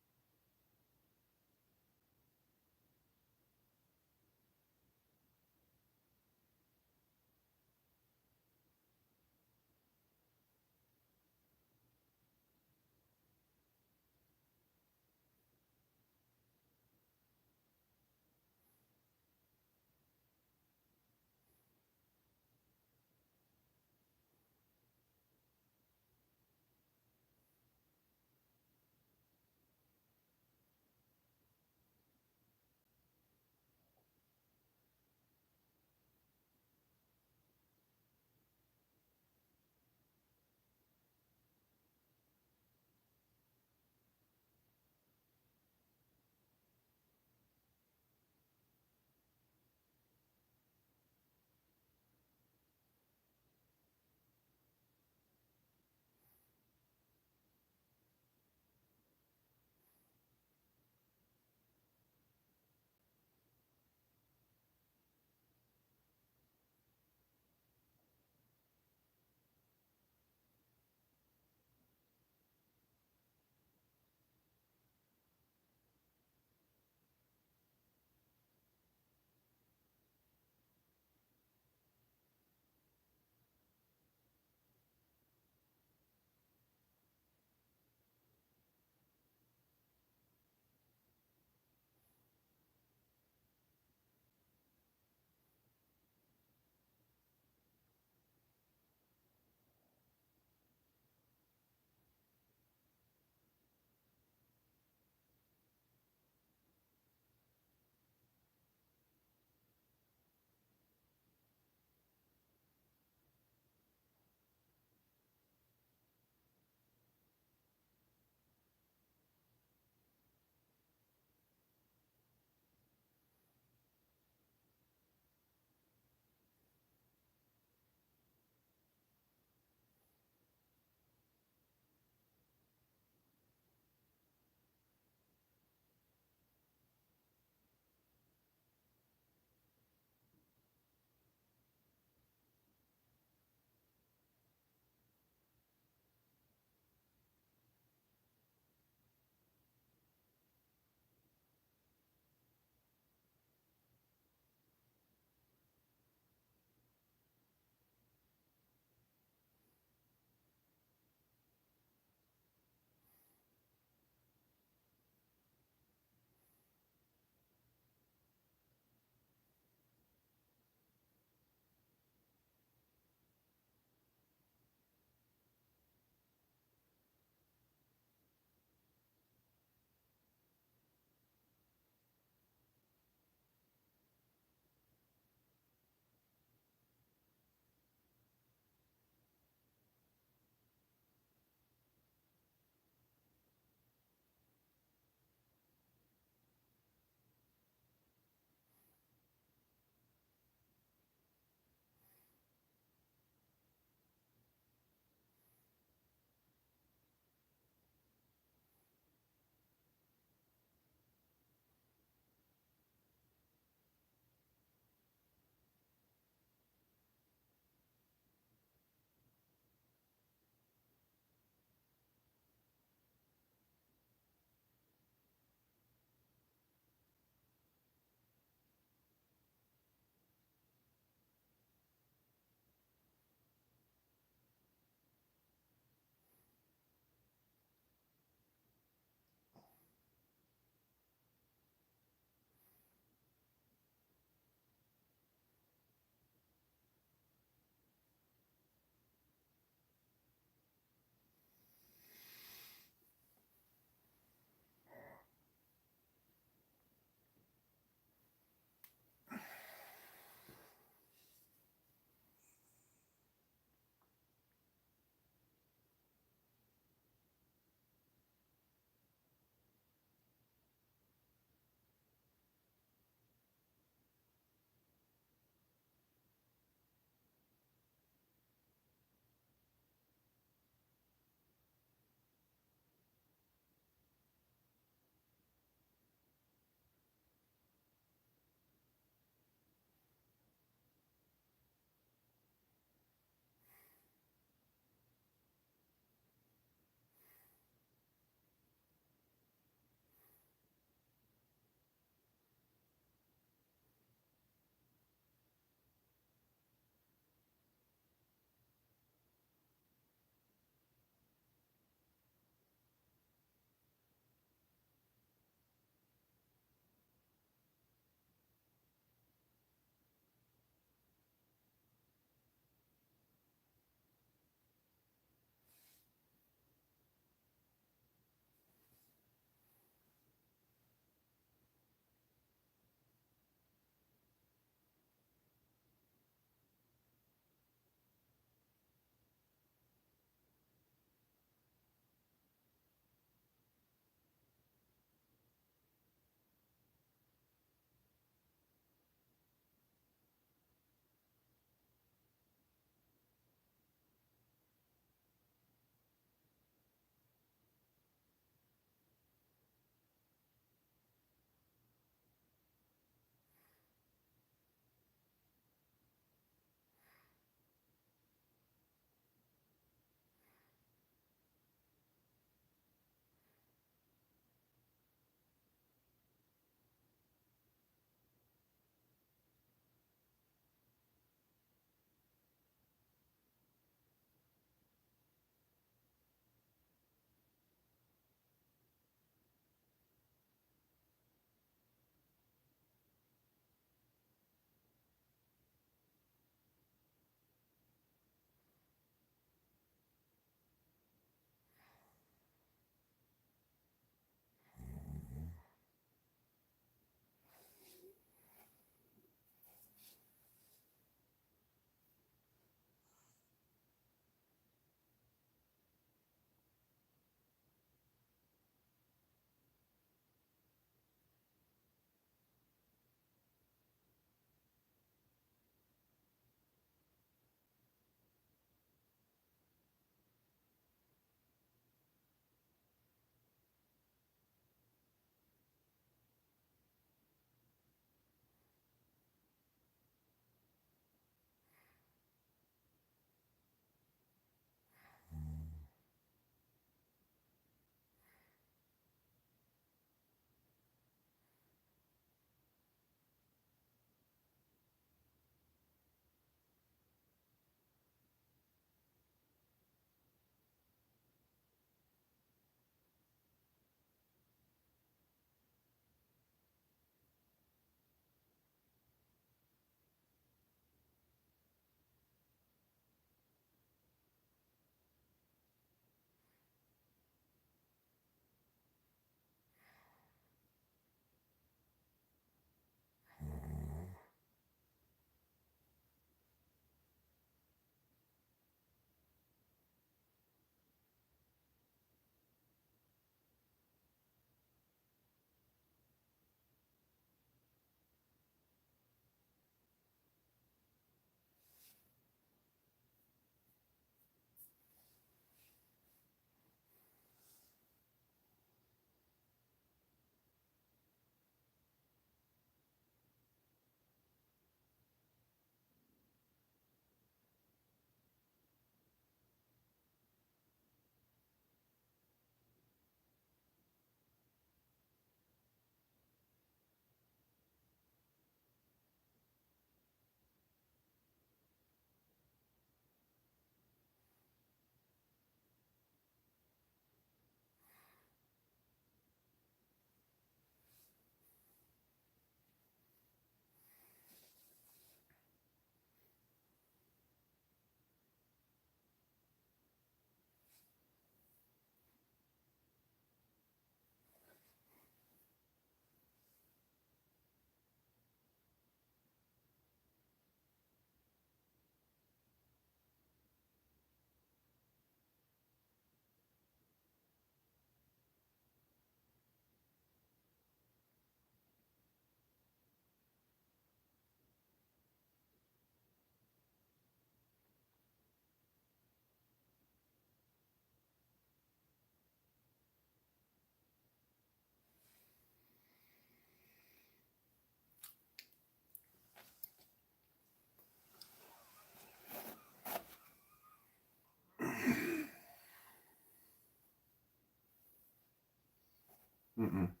Mm-mm.